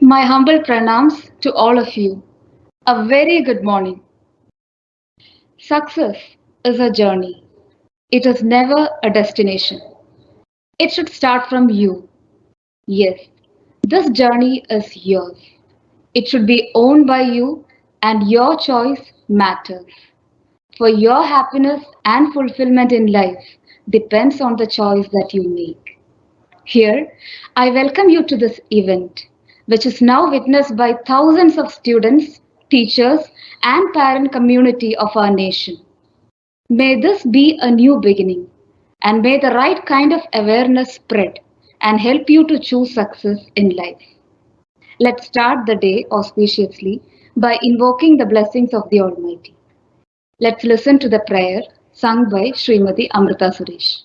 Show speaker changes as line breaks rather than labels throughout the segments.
My humble pranams to all of you. A very good morning. Success is a journey. It is never a destination. It should start from you. Yes, this journey is yours. It should be owned by you, and your choice matters. For your happiness and fulfillment in life depends on the choice that you make. Here, I welcome you to this event, which is now witnessed by thousands of students, teachers, and parent community of our nation. May this be a new beginning, and may the right kind of awareness spread and help you to choose success in life. Let's start the day auspiciously by invoking the blessings of the Almighty. Let's listen to the prayer sung by Srimati Amrita Suresh.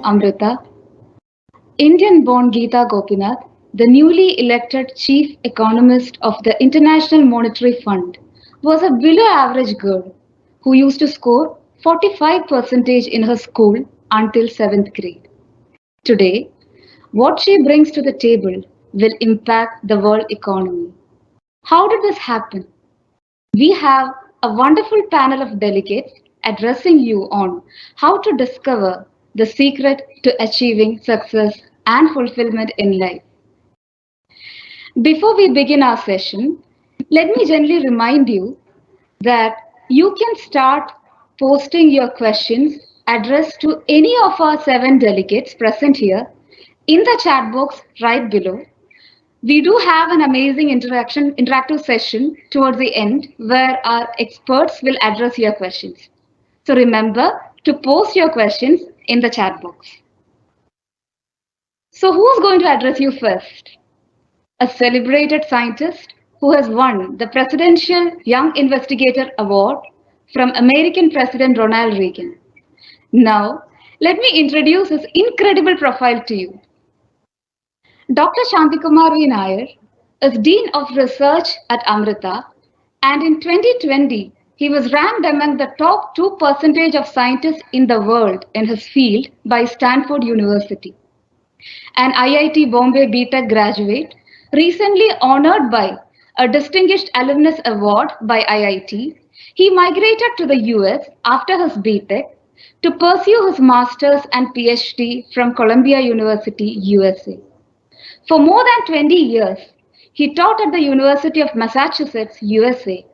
Amrita. Indian-born Geeta Gopinath, the newly elected chief economist of the International Monetary Fund, was a below-average girl who used to score 45% in her school until 7th grade. Today, what she brings to the table will impact the world economy. How did this happen? We have a wonderful panel of delegates addressing you on how to discover the secret to achieving success and fulfillment in life. Before we begin our session, let me gently remind you that you can start posting your questions addressed to any of our 7 delegates present here in the chat box right below. We do have an amazing interactive session towards the end where our experts will address your questions. So remember to post your questions in the chat box. So who's going to address you first? A celebrated scientist who has won the Presidential Young Investigator Award from American President Ronald Reagan. Now, let me introduce his incredible profile to you. Dr. Shanti Nair is Dean of Research at Amrita, and in 2020, he was ranked among the top 2% of scientists in the world in his field by Stanford University. An IIT Bombay BTech graduate, recently honored by a Distinguished Alumnus Award by IIT, he migrated to the US after his BTech to pursue his master's and PhD from Columbia University, USA. For more than 20 years, he taught at the University of Massachusetts, USA,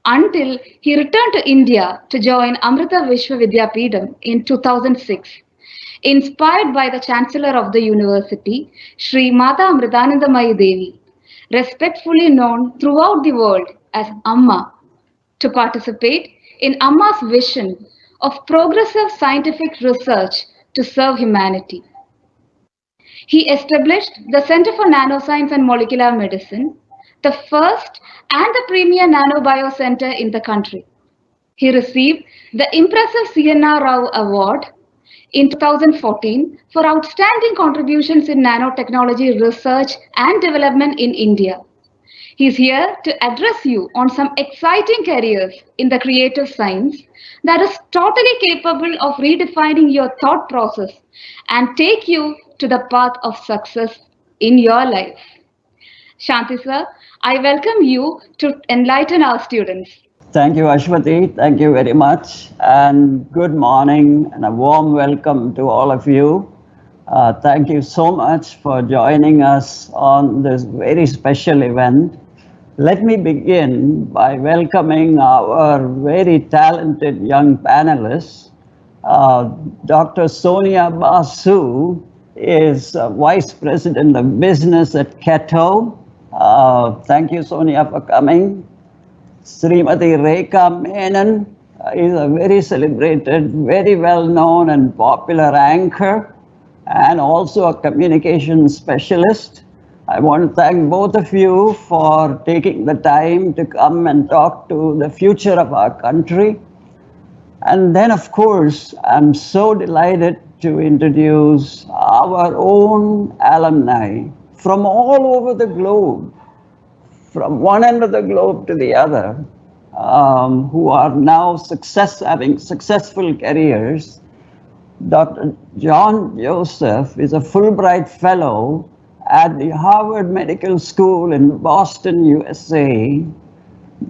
until he returned to India to join Amrita Vishwa Vidyapeetham in 2006, inspired by the Chancellor of the University, Sri Mata Amritanandamayi Devi, respectfully known throughout the world as Amma, to participate in Amma's vision of progressive scientific research to serve humanity. He established the Center for Nanoscience and Molecular Medicine, the first and the premier nanobio center in the country. He received the impressive CNR Rao Award in 2014 for outstanding contributions in nanotechnology research and development in India. He's here to address you on some exciting careers in the creative science that is totally capable of redefining your thought process and take you to the path of success in your life. Shanti sir, I welcome you to enlighten our students.
Thank you, Ashwati. Thank you very much. And good morning and a warm welcome to all of you. Thank you so much for joining us on this very special event. Let me begin by welcoming our very talented young panelists. Dr. Sonia Basu is Vice President of Business at Ketto. Thank you, Sonia, for coming. Srimati Rekha Menon is a very celebrated, very well-known and popular anchor and also a communication specialist. I want to thank both of you for taking the time to come and talk to the future of our country. And then, of course, I'm so delighted to introduce our own alumni from all over the globe, from one end of the globe to the other, who are now having successful careers. Dr. John Joseph is a Fulbright Fellow at the Harvard Medical School in Boston, USA.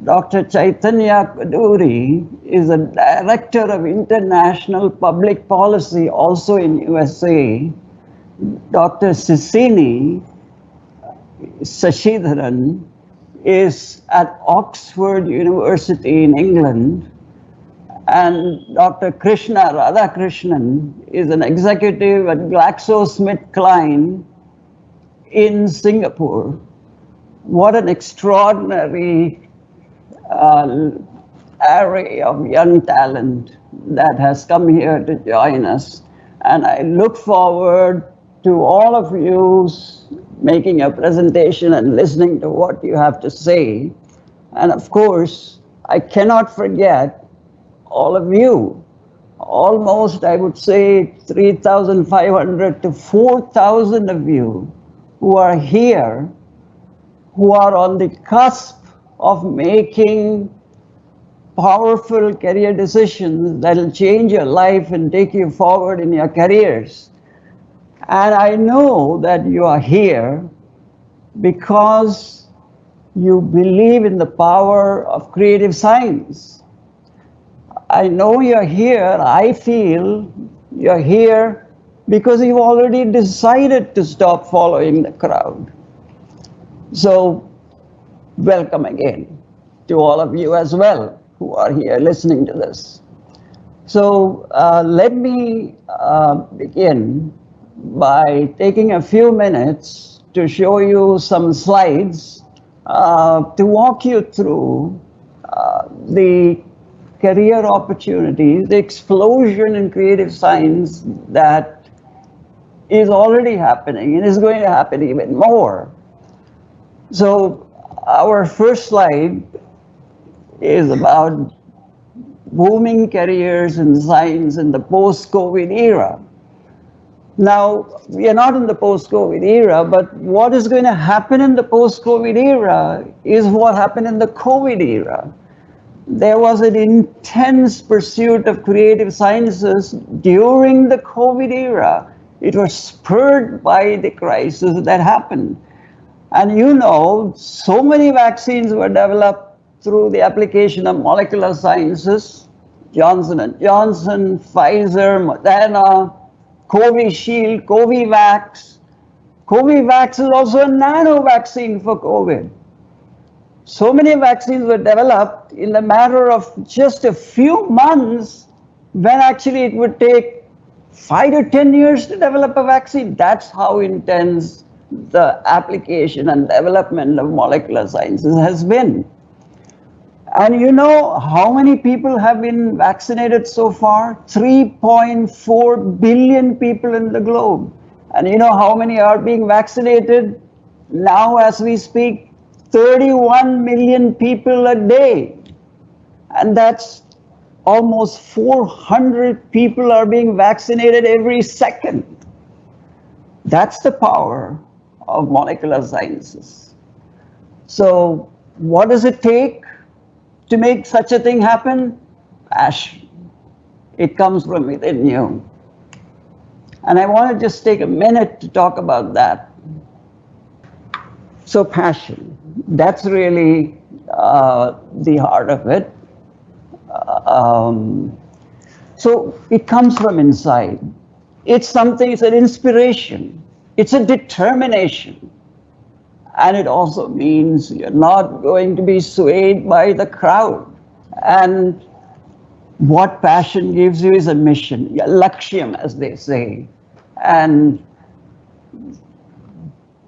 Dr. Chaitanya Koduri is a Director of International Public Policy, also in USA. Dr. Sisini Sasidharan is at Oxford University in England, and Dr. Krishna Radhakrishnan is an executive at GlaxoSmithKline in Singapore. What an extraordinary array of young talent that has come here to join us. And I look forward to all of you making a presentation and listening to what you have to say. And of course, I cannot forget all of you. Almost, I would say, 3,500 to 4,000 of you who are here, who are on the cusp of making powerful career decisions that will change your life and take you forward in your careers. And I know that you are here because you believe in the power of creative science. I know you're here, I feel you're here because you've already decided to stop following the crowd. So, welcome again to all of you as well who are here listening to this. So, let me begin by taking a few minutes to show you some slides to walk you through the career opportunities, the explosion in creative science that is already happening and is going to happen even more. So our first slide is about booming careers in science in the post-COVID era. Now, we are not in the post-COVID era, but what is going to happen in the post-COVID era is what happened in the COVID era. There was an intense pursuit of creative sciences during the COVID era. It was spurred by the crisis that happened. And you know, so many vaccines were developed through the application of molecular sciences. Johnson & Johnson, Pfizer, Moderna, Covishield, Covivax. Covivax is also a nano vaccine for COVID. So many vaccines were developed in the matter of just a few months, when actually it would take 5 to 10 years to develop a vaccine. That's how intense the application and development of molecular sciences has been. And you know how many people have been vaccinated so far? 3.4 billion people in the globe. And you know how many are being vaccinated? Now as we speak, 31 million people a day. And that's almost 400 people are being vaccinated every second. That's the power of molecular sciences. So what does it take to make such a thing happen? Passion. It comes from within you. And I want to just take a minute to talk about that. So passion, that's really the heart of it. So it comes from inside. It's something, it's an inspiration. It's a determination. And it also means you're not going to be swayed by the crowd. And what passion gives you is a mission, a lakshyam, as they say. And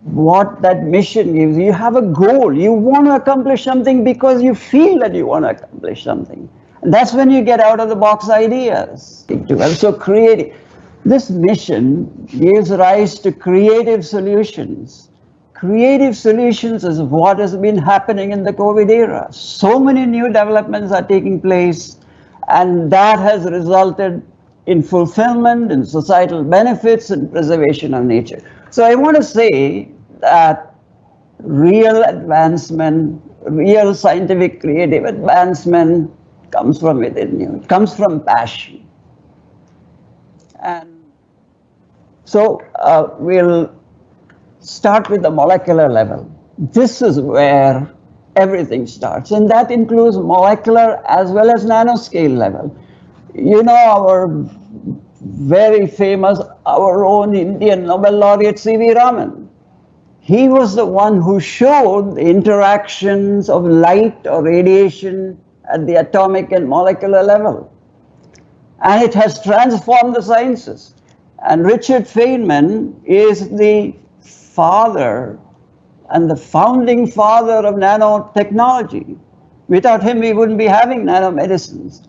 what that mission gives you have a goal. You want to accomplish something because you feel that you want to accomplish something. And that's when you get out of the box ideas. So creating. This mission gives rise to creative solutions. Creative solutions is what has been happening in the COVID era. So many new developments are taking place, and that has resulted in fulfillment, in societal benefits, and preservation of nature. So I want to say that real advancement, real scientific creative advancement comes from within you. It comes from passion. And so we'll start with the molecular level. This is where everything starts, and that includes molecular as well as nanoscale level. You know, our very famous, our own Indian Nobel laureate C.V. Raman. He was the one who showed the interactions of light or radiation at the atomic and molecular level. And it has transformed the sciences. And Richard Feynman is the father and the founding father of nanotechnology. Without him, we wouldn't be having nanomedicines.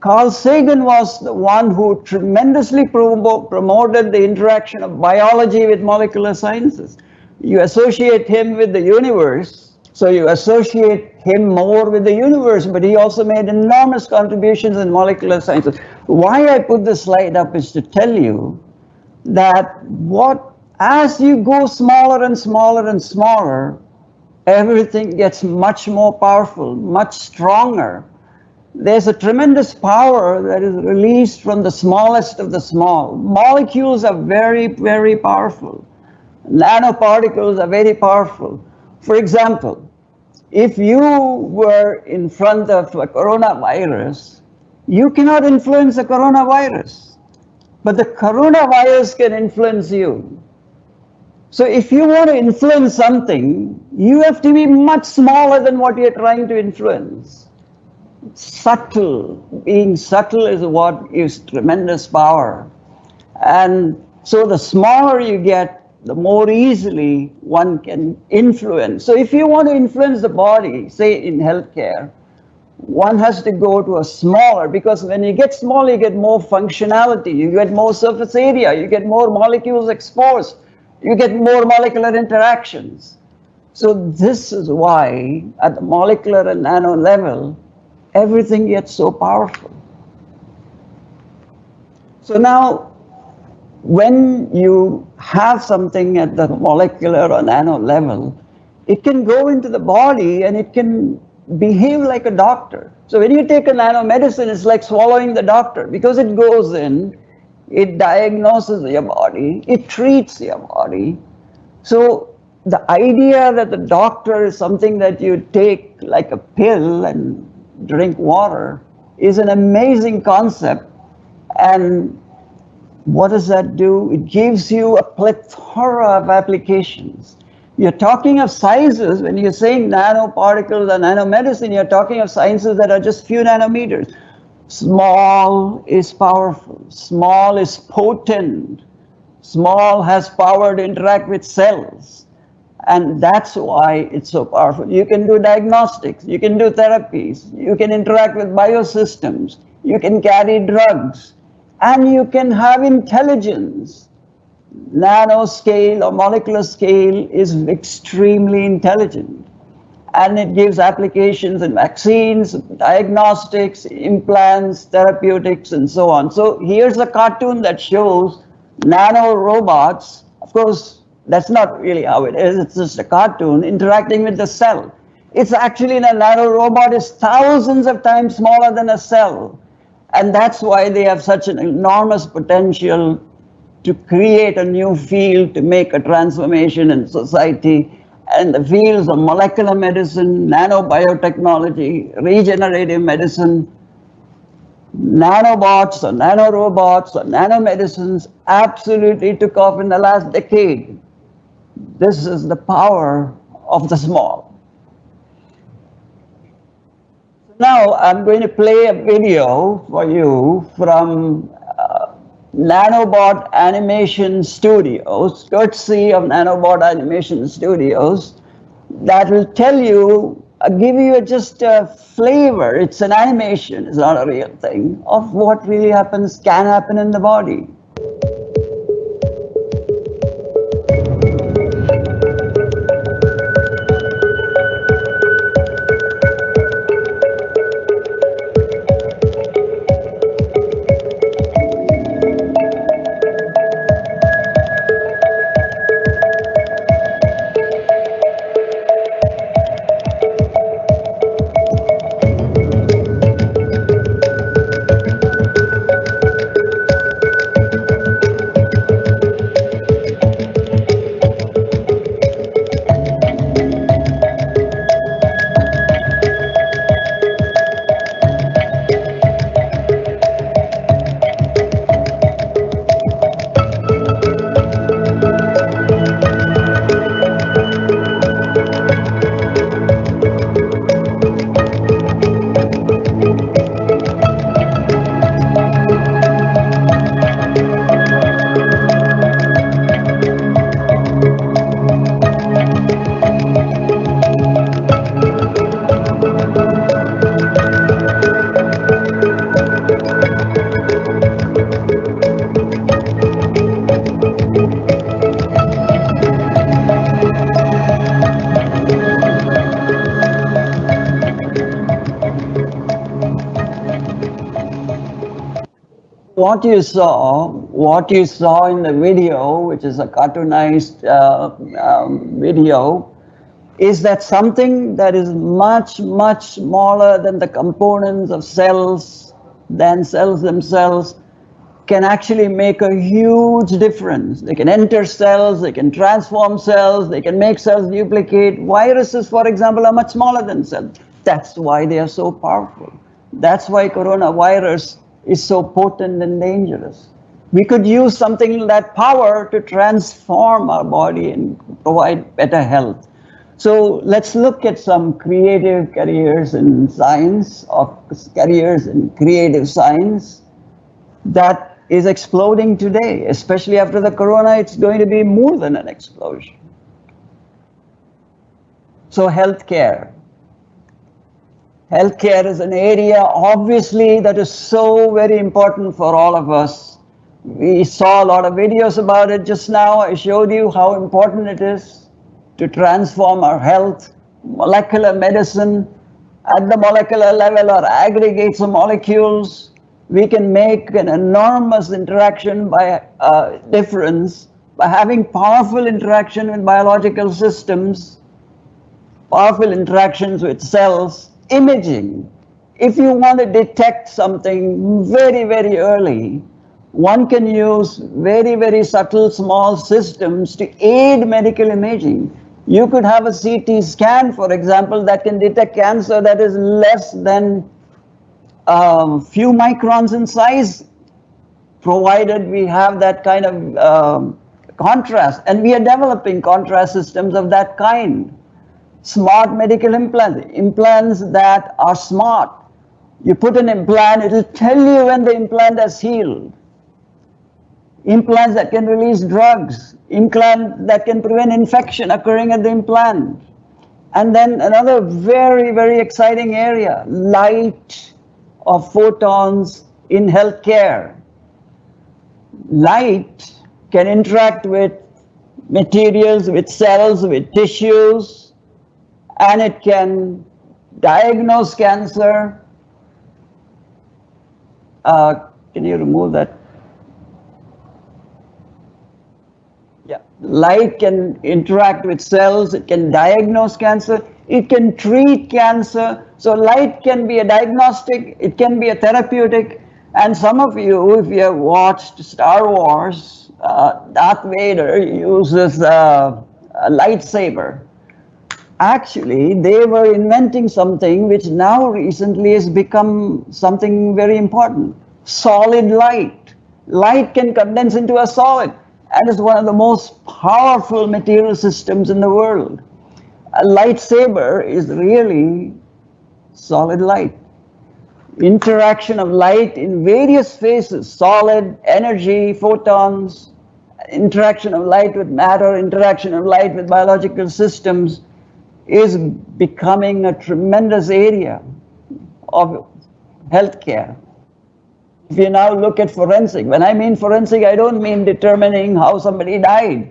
Carl Sagan was the one who tremendously promoted the interaction of biology with molecular sciences. You associate him with the universe, so you associate him more with the universe, but he also made enormous contributions in molecular sciences. Why I put this slide up is to tell you that as you go smaller and smaller and smaller, everything gets much more powerful, much stronger. There's a tremendous power that is released from the smallest of the small. Molecules are very, very powerful. Nanoparticles are very powerful. For example, if you were in front of a coronavirus, you cannot influence the coronavirus, but the coronavirus can influence you. So if you want to influence something, you have to be much smaller than what you're trying to influence. Subtle. Being subtle is what gives tremendous power. And so the smaller you get, the more easily one can influence. So if you want to influence the body, say in healthcare, one has to go to a smaller, because when you get small, you get more functionality, you get more surface area, you get more molecules exposed, you get more molecular interactions. So this is why at the molecular and nano level, everything gets so powerful. So now, when you have something at the molecular or nano level, it can go into the body and it can behave like a doctor. So when you take a nanomedicine, it's like swallowing the doctor, because it goes in, it diagnoses your body, it treats your body. So the idea that the doctor is something that you take like a pill and drink water is an amazing concept. And what does that do? It gives you a plethora of applications. You're talking of sizes, when you're saying nanoparticles or nanomedicine, you're talking of sciences that are just few nanometers. Small is powerful, small is potent, small has power to interact with cells. And that's why it's so powerful. You can do diagnostics, you can do therapies, you can interact with biosystems, you can carry drugs, and you can have intelligence. nanoscale or molecular scale is extremely intelligent. And it gives applications in vaccines, diagnostics, implants, therapeutics, and so on. So here's a cartoon that shows nano robots. Of course, that's not really how it is. It's just a cartoon interacting with the cell. It's actually a nano robot is thousands of times smaller than a cell. And that's why they have such an enormous potential to create a new field, to make a transformation in society. And the fields of molecular medicine, nanobiotechnology, regenerative medicine, nanobots or nanorobots or nanomedicines absolutely took off in the last decade. This is the power of the small. Now I'm going to play a video for you from Nanobot Animation Studios, courtesy of Nanobot Animation Studios, that will tell you, give you just a flavor. It's an animation, it's not a real thing, of what really happens, can happen in the body. What you saw in the video, which is a cartoonized video, is that something that is much, much smaller than the components of cells, than cells themselves, can actually make a huge difference. They can enter cells, they can transform cells, they can make cells duplicate. Viruses, for example, are much smaller than cells. That's why they are so powerful. That's why coronavirus is so potent and dangerous. We could use something that power to transform our body and provide better health. So let's look at some creative careers in science, or careers in creative science that is exploding today, especially after the corona. It's going to be more than an explosion. So healthcare. Healthcare is an area, obviously, that is so very important for all of us. We saw a lot of videos about it just now. I showed you how important it is to transform our health. Molecular medicine, at the molecular level, or aggregates of molecules, we can make an enormous interaction by difference by having powerful interaction with biological systems, powerful interactions with cells. Imaging. If you want to detect something very, very early, one can use very, very subtle small systems to aid medical imaging. You could have a CT scan, for example, that can detect cancer that is less than a few microns in size, provided we have that kind of contrast. And we are developing contrast systems of that kind. Smart medical implants that are smart. You put an implant, it'll tell you when the implant has healed. Implants that can release drugs, implants that can prevent infection occurring at the implant. And then another very, very exciting area, light or photons in healthcare. Light can interact with materials, with cells, with tissues, and it can diagnose cancer. Can you remove that? Yeah. Light can interact with cells, it can diagnose cancer, it can treat cancer. So light can be a diagnostic, it can be a therapeutic. And some of you, if you have watched Star Wars, Darth Vader uses a lightsaber. Actually, they were inventing something which now recently has become something very important. Solid light. Light can condense into a solid, and is one of the most powerful material systems in the world. A lightsaber is really solid light. Interaction of light in various phases, solid, energy, photons, interaction of light with matter, interaction of light with biological systems, is becoming a tremendous area of healthcare. If you now look at forensic, when I mean forensic, I don't mean determining how somebody died.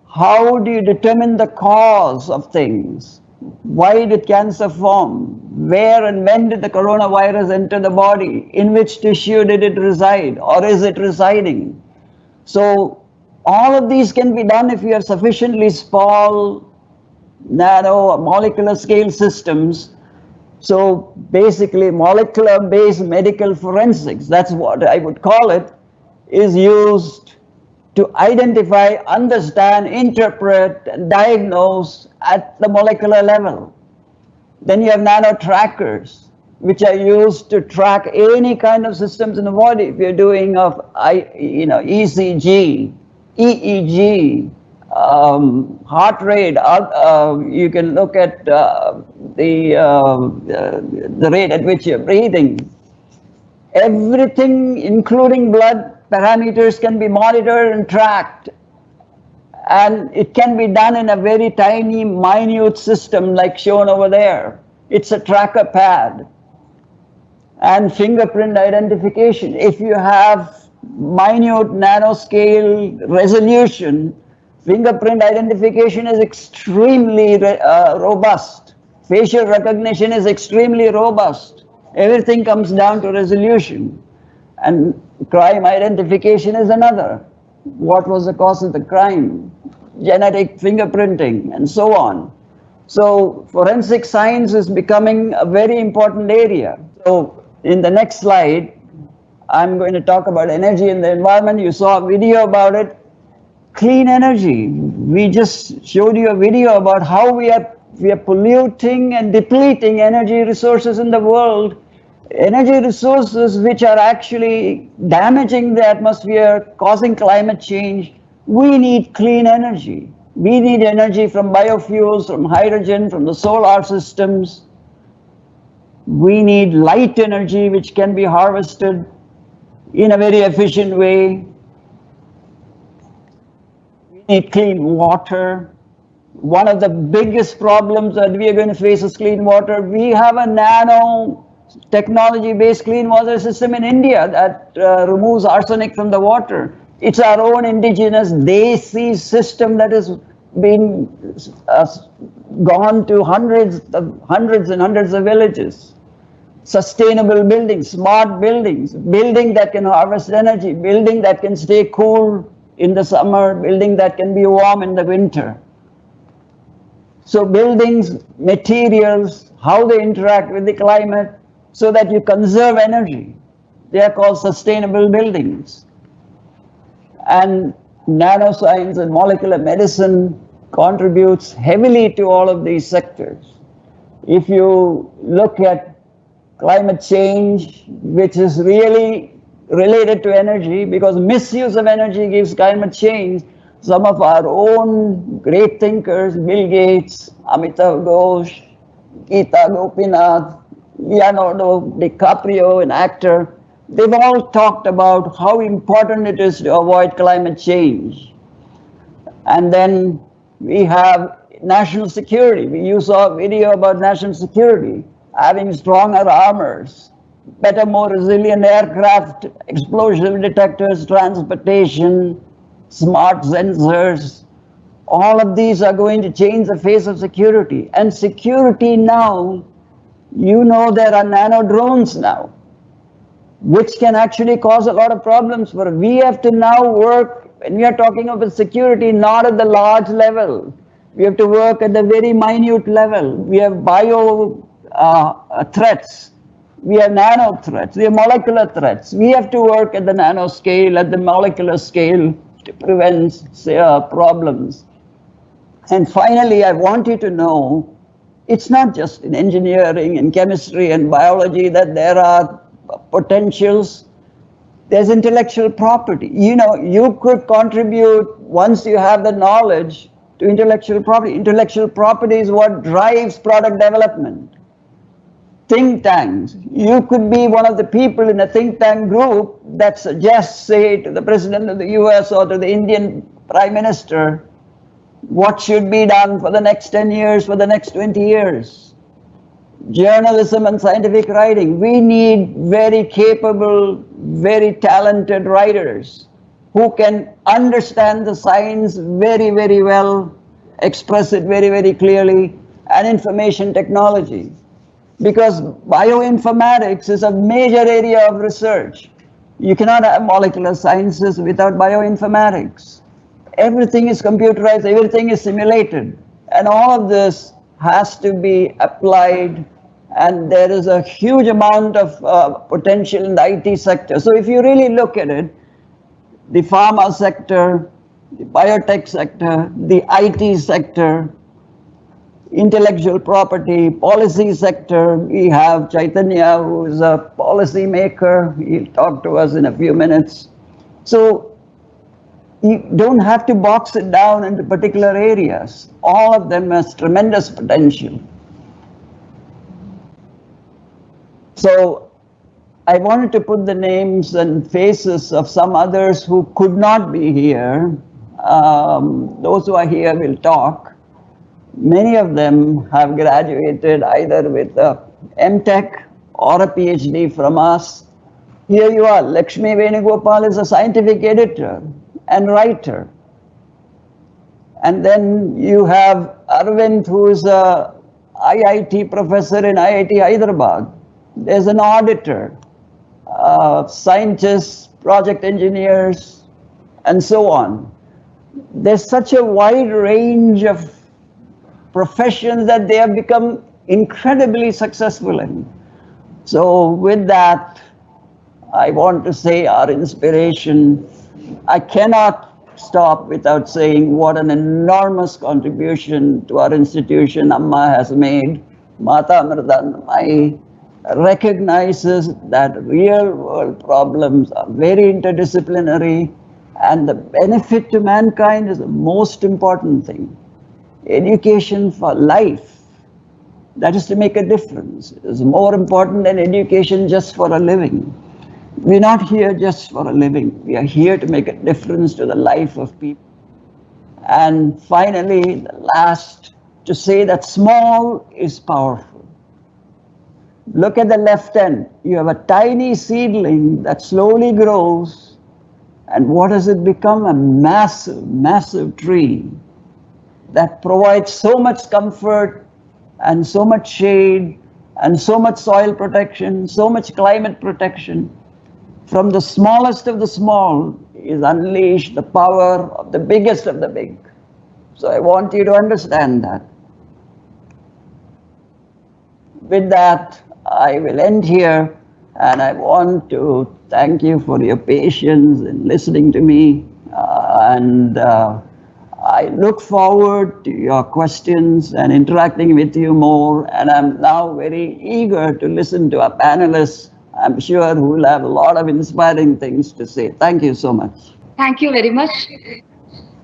How do you determine the cause of things? Why did cancer form? Where and when did the coronavirus enter the body? In which tissue did it reside, or is it residing? So all of these can be done if you have sufficiently small nano or molecular scale systems. So basically molecular-based medical forensics, that's what I would call it, is used to identify, understand, interpret, and diagnose at the molecular level. Then you have nano trackers, which are used to track any kind of systems in the body. If you're doing ECG, EEG, heart rate, you can look at the rate at which you're breathing. Everything, including blood parameters, can be monitored and tracked. And it can be done in a very tiny, minute system like shown over there. It's a tracker pad. And fingerprint identification. If you have minute nanoscale resolution, fingerprint identification is extremely robust. Facial recognition is extremely robust. Everything comes down to resolution. And crime identification is another. What was the cause of the crime? Genetic fingerprinting, and so on. So forensic science is becoming a very important area. So in the next slide, I'm going to talk about energy in the environment. You saw a video about it. Clean energy. We just showed you a video about how we are polluting and depleting energy resources in the world. Energy resources which are actually damaging the atmosphere, causing climate change. We need clean energy. We need energy from biofuels, from hydrogen, from the solar systems. We need light energy which can be harvested in a very efficient way. We need clean water. One of the biggest problems that we are going to face is clean water. We have a nano technology-based clean water system in India that removes arsenic from the water. It's our own indigenous Desi system that has been gone to hundreds and hundreds of villages. Sustainable buildings, smart buildings, building that can harvest energy, building that can stay cool in the summer, building that can be warm in the winter. So buildings, materials, how they interact with the climate, so that you conserve energy. They are called sustainable buildings. And nanoscience and molecular medicine contributes heavily to all of these sectors. If you look at climate change, which is really related to energy, because misuse of energy gives climate change, some of our own great thinkers, Bill Gates, Amitav Ghosh, Geeta Gopinath, Leonardo DiCaprio, an actor, they've all talked about how important it is to avoid climate change. And then we have national security. You saw a video about national security, having stronger armors, better, more resilient aircraft, explosive detectors, transportation, smart sensors. All of these are going to change the face of security. And security now, you know, there are nano drones now, which can actually cause a lot of problems for us. We have to now work, when we are talking about security, not at the large level. We have to work at the very minute level. We have bio threats. We have nano threats. We have molecular threats. We have to work at the nanoscale, at the molecular scale to prevent problems. And finally, I want you to know, it's not just in engineering and chemistry and biology that there are potentials. There's intellectual property. You know, you could contribute once you have the knowledge to intellectual property. Intellectual property is what drives product development. Think tanks. You could be one of the people in a think tank group that suggests, say, to the President of the US or to the Indian Prime Minister, what should be done for the next 10 years, for the next 20 years. Journalism and scientific writing. We need very capable, very talented writers who can understand the science very, very well, express it very, very clearly, and information technology. Because bioinformatics is a major area of research. You cannot have molecular sciences without bioinformatics. Everything is computerized, everything is simulated. And all of this has to be applied, and there is a huge amount of potential in the IT sector. So if you really look at it, the pharma sector, the biotech sector, the IT sector, intellectual property, policy sector, we have Chaitanya, who is a policy maker. He'll talk to us in a few minutes. So you don't have to box it down into particular areas. All of them has tremendous potential. So I wanted to put the names and faces of some others who could not be here. Those who are here will talk. Many of them have graduated either with a MTech or a PhD from us. Here you are, Lakshmi Venugopal is a scientific editor and writer. And then you have Arvind, who is a IIT professor in IIT Hyderabad. There's an auditor, scientists, project engineers, and so on. There's such a wide range of professions that they have become incredibly successful in. So with that, I want to say our inspiration. I cannot stop without saying what an enormous contribution to our institution Amma has made. Mata Amrita recognizes that real world problems are very interdisciplinary, and the benefit to mankind is the most important thing. Education for life, that is to make a difference, is more important than education just for a living. We're not here just for a living. We are here to make a difference to the life of people. And finally, the last, to say that small is powerful. Look at the left end. You have a tiny seedling that slowly grows, and what does it become? A massive, massive tree that provides so much comfort and so much shade and so much soil protection, so much climate protection. From the smallest of the small is unleashed the power of the biggest of the big. So I want you to understand that. With that, I will end here, and I want to thank you for your patience in listening to me, I look forward to your questions and interacting with you more, and I'm now very eager to listen to our panelists. I'm sure who will have a lot of inspiring things to say. Thank you so much.
Thank you very much.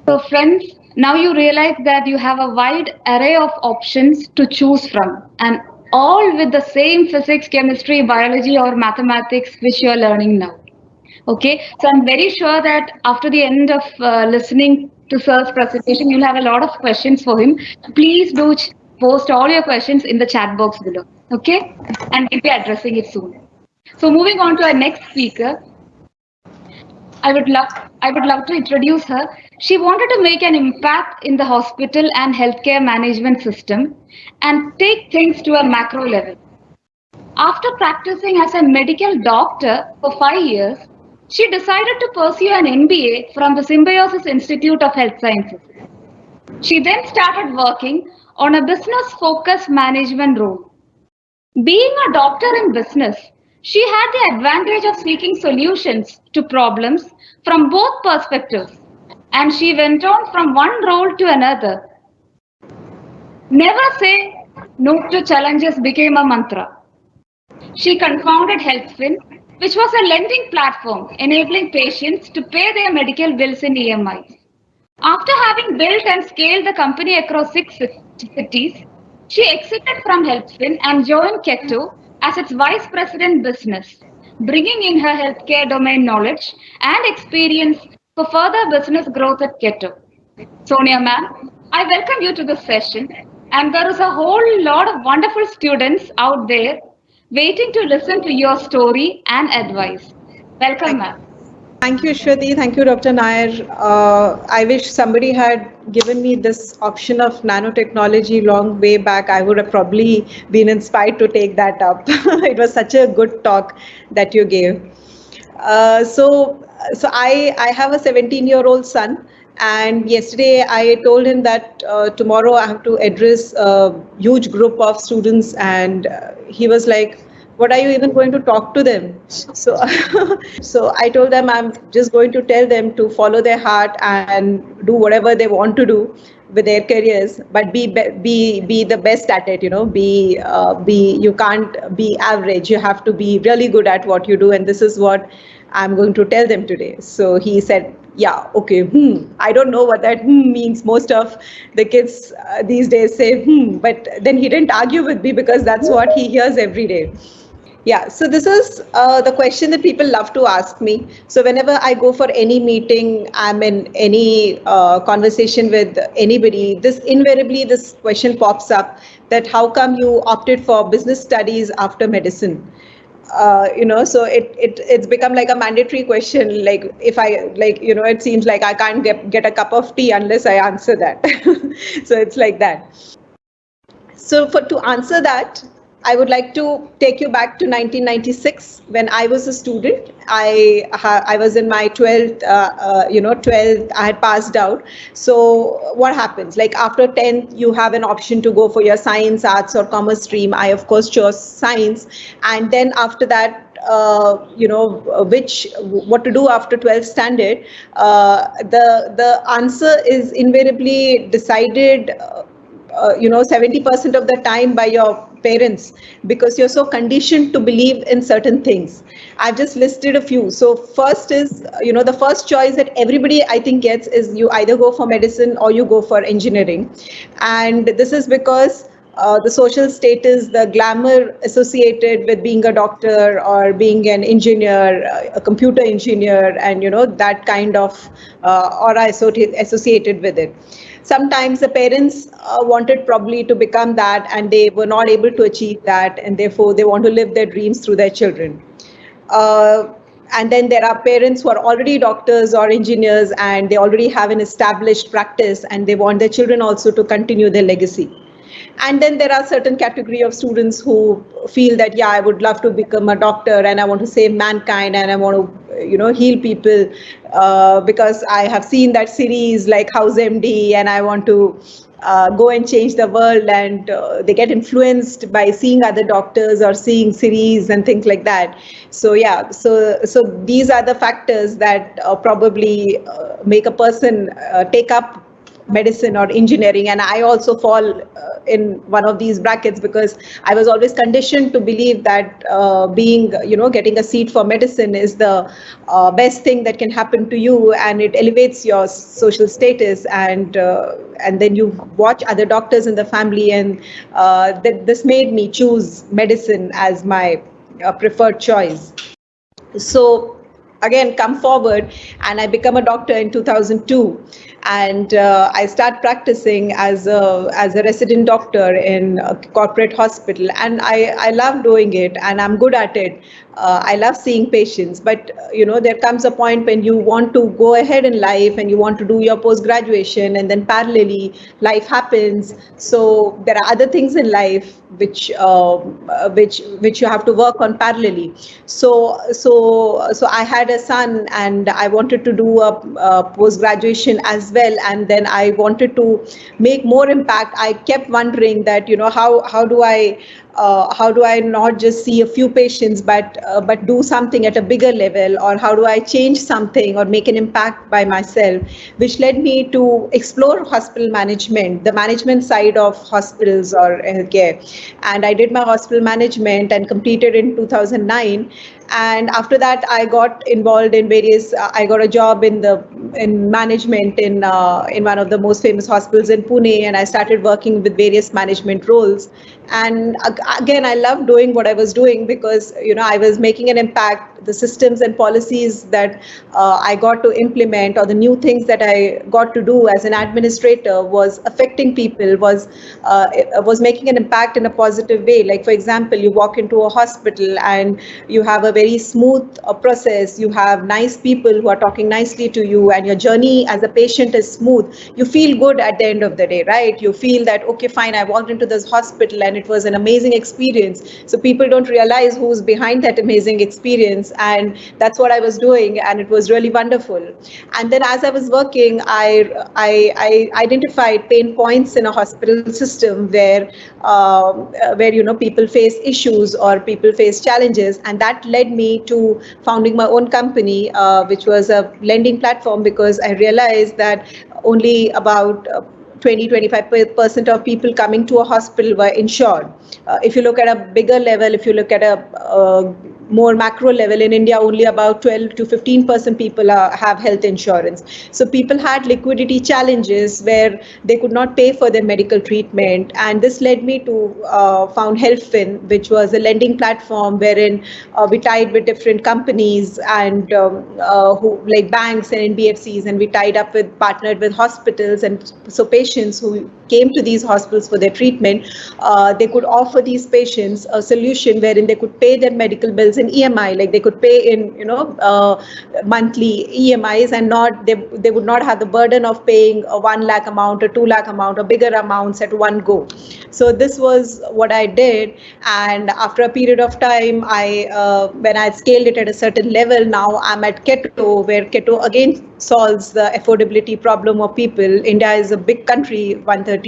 So friends, now you realize that you have a wide array of options to choose from, and all with the same physics, chemistry, biology, or mathematics which you are learning now. Okay, so I'm very sure that after the end of listening to Sir's presentation, you'll have a lot of questions for him. Please do post all your questions in the chat box below. Okay, and we'll be addressing it soon. So moving on to our next speaker. I would love to introduce her. She wanted to make an impact in the hospital and healthcare management system and take things to a macro level. After practicing as a medical doctor for 5 years, she decided to pursue an MBA from the Symbiosis Institute of Health Sciences. She then started working on a business focused management role. Being a doctor in business, she had the advantage of seeking solutions to problems from both perspectives, and she went on from one role to another. Never say no to challenges became a mantra. She confounded HealthFin, which was a lending platform enabling patients to pay their medical bills in EMIs. After having built and scaled the company across 6 cities, she exited from HealthFin and joined Ketto as its vice president business, bringing in her healthcare domain knowledge and experience for further business growth at Ketto. Sonia ma'am, I welcome you to this session, and there is a whole lot of wonderful students out there waiting to listen to your story and advice. Welcome, ma'am.
Thank you, Shruti. Thank you, Dr. Nair. I wish somebody had given me this option of nanotechnology long way back. I would have probably been inspired to take that up. It was such a good talk that you gave. So I have a 17-year-old son, and yesterday I told him that tomorrow I have to address a huge group of students, and he was like, what are you even going to talk to them? So so I told them I'm just going to tell them to follow their heart and do whatever they want to do with their careers, but be the best at it. You can't be average. You have to be really good at what you do, and this is what I'm going to tell them today. So he said, yeah, okay, I don't know what that means. Most of the kids these days say but then he didn't argue with me because that's what he hears every day. Yeah, so this is the question that people love to ask me. So whenever I go for any meeting, I'm in any conversation with anybody, invariably this question pops up, that how come you opted for business studies after medicine? So it's become like a mandatory question. Like if I it seems like I can't get a cup of tea unless I answer that. So it's like that. So to answer that, I would like to take you back to 1996 when I was a student. I was in my 12th, 12th, I had passed out. So what happens? Like after 10th, you have an option to go for your science, arts or commerce stream. I, of course, chose science. And then after that, what to do after 12th standard, the answer is invariably decided 70% of the time by your parents, because you're so conditioned to believe in certain things. I've just listed a few. So first is, the first choice that everybody I think gets is you either go for medicine or you go for engineering. And this is because the social status, the glamour associated with being a doctor or being an engineer, a computer engineer, and that kind of aura associated with it. Sometimes the parents wanted probably to become that, and they were not able to achieve that, and therefore they want to live their dreams through their children. And then there are parents who are already doctors or engineers, and they already have an established practice, and they want their children also to continue their legacy. And then there are certain category of students who feel that, yeah, I would love to become a doctor and I want to save mankind and I want to, heal people because I have seen that series like House MD and I want to go and change the world, and they get influenced by seeing other doctors or seeing series and things like that. So yeah, so these are the factors that probably make a person take up medicine or engineering, and I also fall in one of these brackets because I was always conditioned to believe that getting a seat for medicine is the best thing that can happen to you, and it elevates your social status, and then you watch other doctors in the family, and this made me choose medicine as my preferred choice. So again, come forward, and I become a doctor in 2002. and I start practicing as a resident doctor in a corporate hospital, and I love doing it, and I'm good at it. I love seeing patients, but there comes a point when you want to go ahead in life and you want to do your post graduation, and then parallelly life happens. So there are other things in life which you have to work on parallelly. So I had a son, and I wanted to do a post graduation as well, and then I wanted to make more impact. I kept wondering that how do I not just see a few patients, but do something at a bigger level, or how do I change something or make an impact by myself, which led me to explore hospital management, the management side of hospitals or healthcare. And I did my hospital management and completed in 2009. And after that, I got involved in various. I got a job in management in one of the most famous hospitals in Pune, and I started working with various management roles. And again, I loved doing what I was doing because I was making an impact. The systems and policies that I got to implement, or the new things that I got to do as an administrator, was affecting people, was making an impact in a positive way. Like, for example, you walk into a hospital and you have a very smooth process. You have nice people who are talking nicely to you, and your journey as a patient is smooth. You feel good at the end of the day, right? You feel that, okay, fine, I walked into this hospital and it was an amazing experience. So people don't realize who's behind that amazing experience, and that's what I was doing, and it was really wonderful. And then as I was working, I identified pain points in a hospital system where people face issues or people face challenges, and that led me to founding my own company, which was a lending platform, because I realized that only about 20-25% of people coming to a hospital were insured. If you look at a bigger level, if you look at a more macro level, in India, only about 12-15% people have health insurance. So people had liquidity challenges where they could not pay for their medical treatment. And this led me to found HealthFin, which was a lending platform wherein we tied with different companies and who like banks and NBFCs, and we partnered with hospitals. And so patients who came to these hospitals for their treatment, they could offer these patients a solution wherein they could pay their medical bills in EMI, like they could pay in monthly EMIs, and they would not have the burden of paying a 1 lakh amount or 2 lakh amount or bigger amounts at one go. So this was what I did, and after a period of time, when I scaled it at a certain level, now I'm at Ketto, where Ketto again solves the affordability problem of people. India is a big country, 130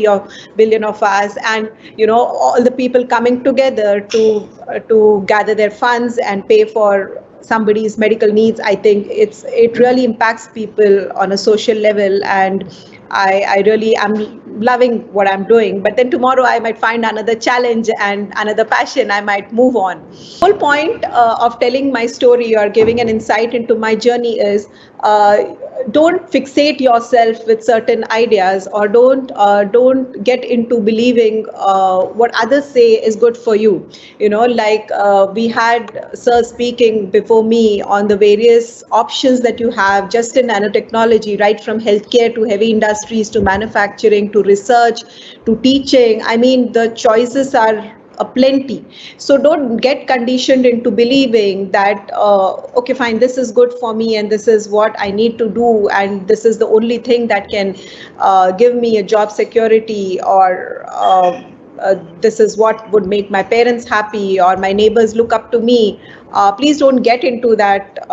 billion of us, and all the people coming together to gather their funds and pay for somebody's medical needs. I think it really impacts people on a social level, and I really am loving what I'm doing. But then tomorrow I might find another challenge and another passion. I might move on. The whole point of telling my story or giving an insight into my journey is don't fixate yourself with certain ideas, or don't get into believing what others say is good for you. Like we had Sir speaking before me on the various options that you have just in nanotechnology, right from healthcare to heavy industries to manufacturing to research to teaching. I mean, the choices are plenty. So don't get conditioned into believing that okay, fine, this is good for me and this is what I need to do, and this is the only thing that can give me a job security, or this is what would make my parents happy or my neighbors look up to me. Please don't get into that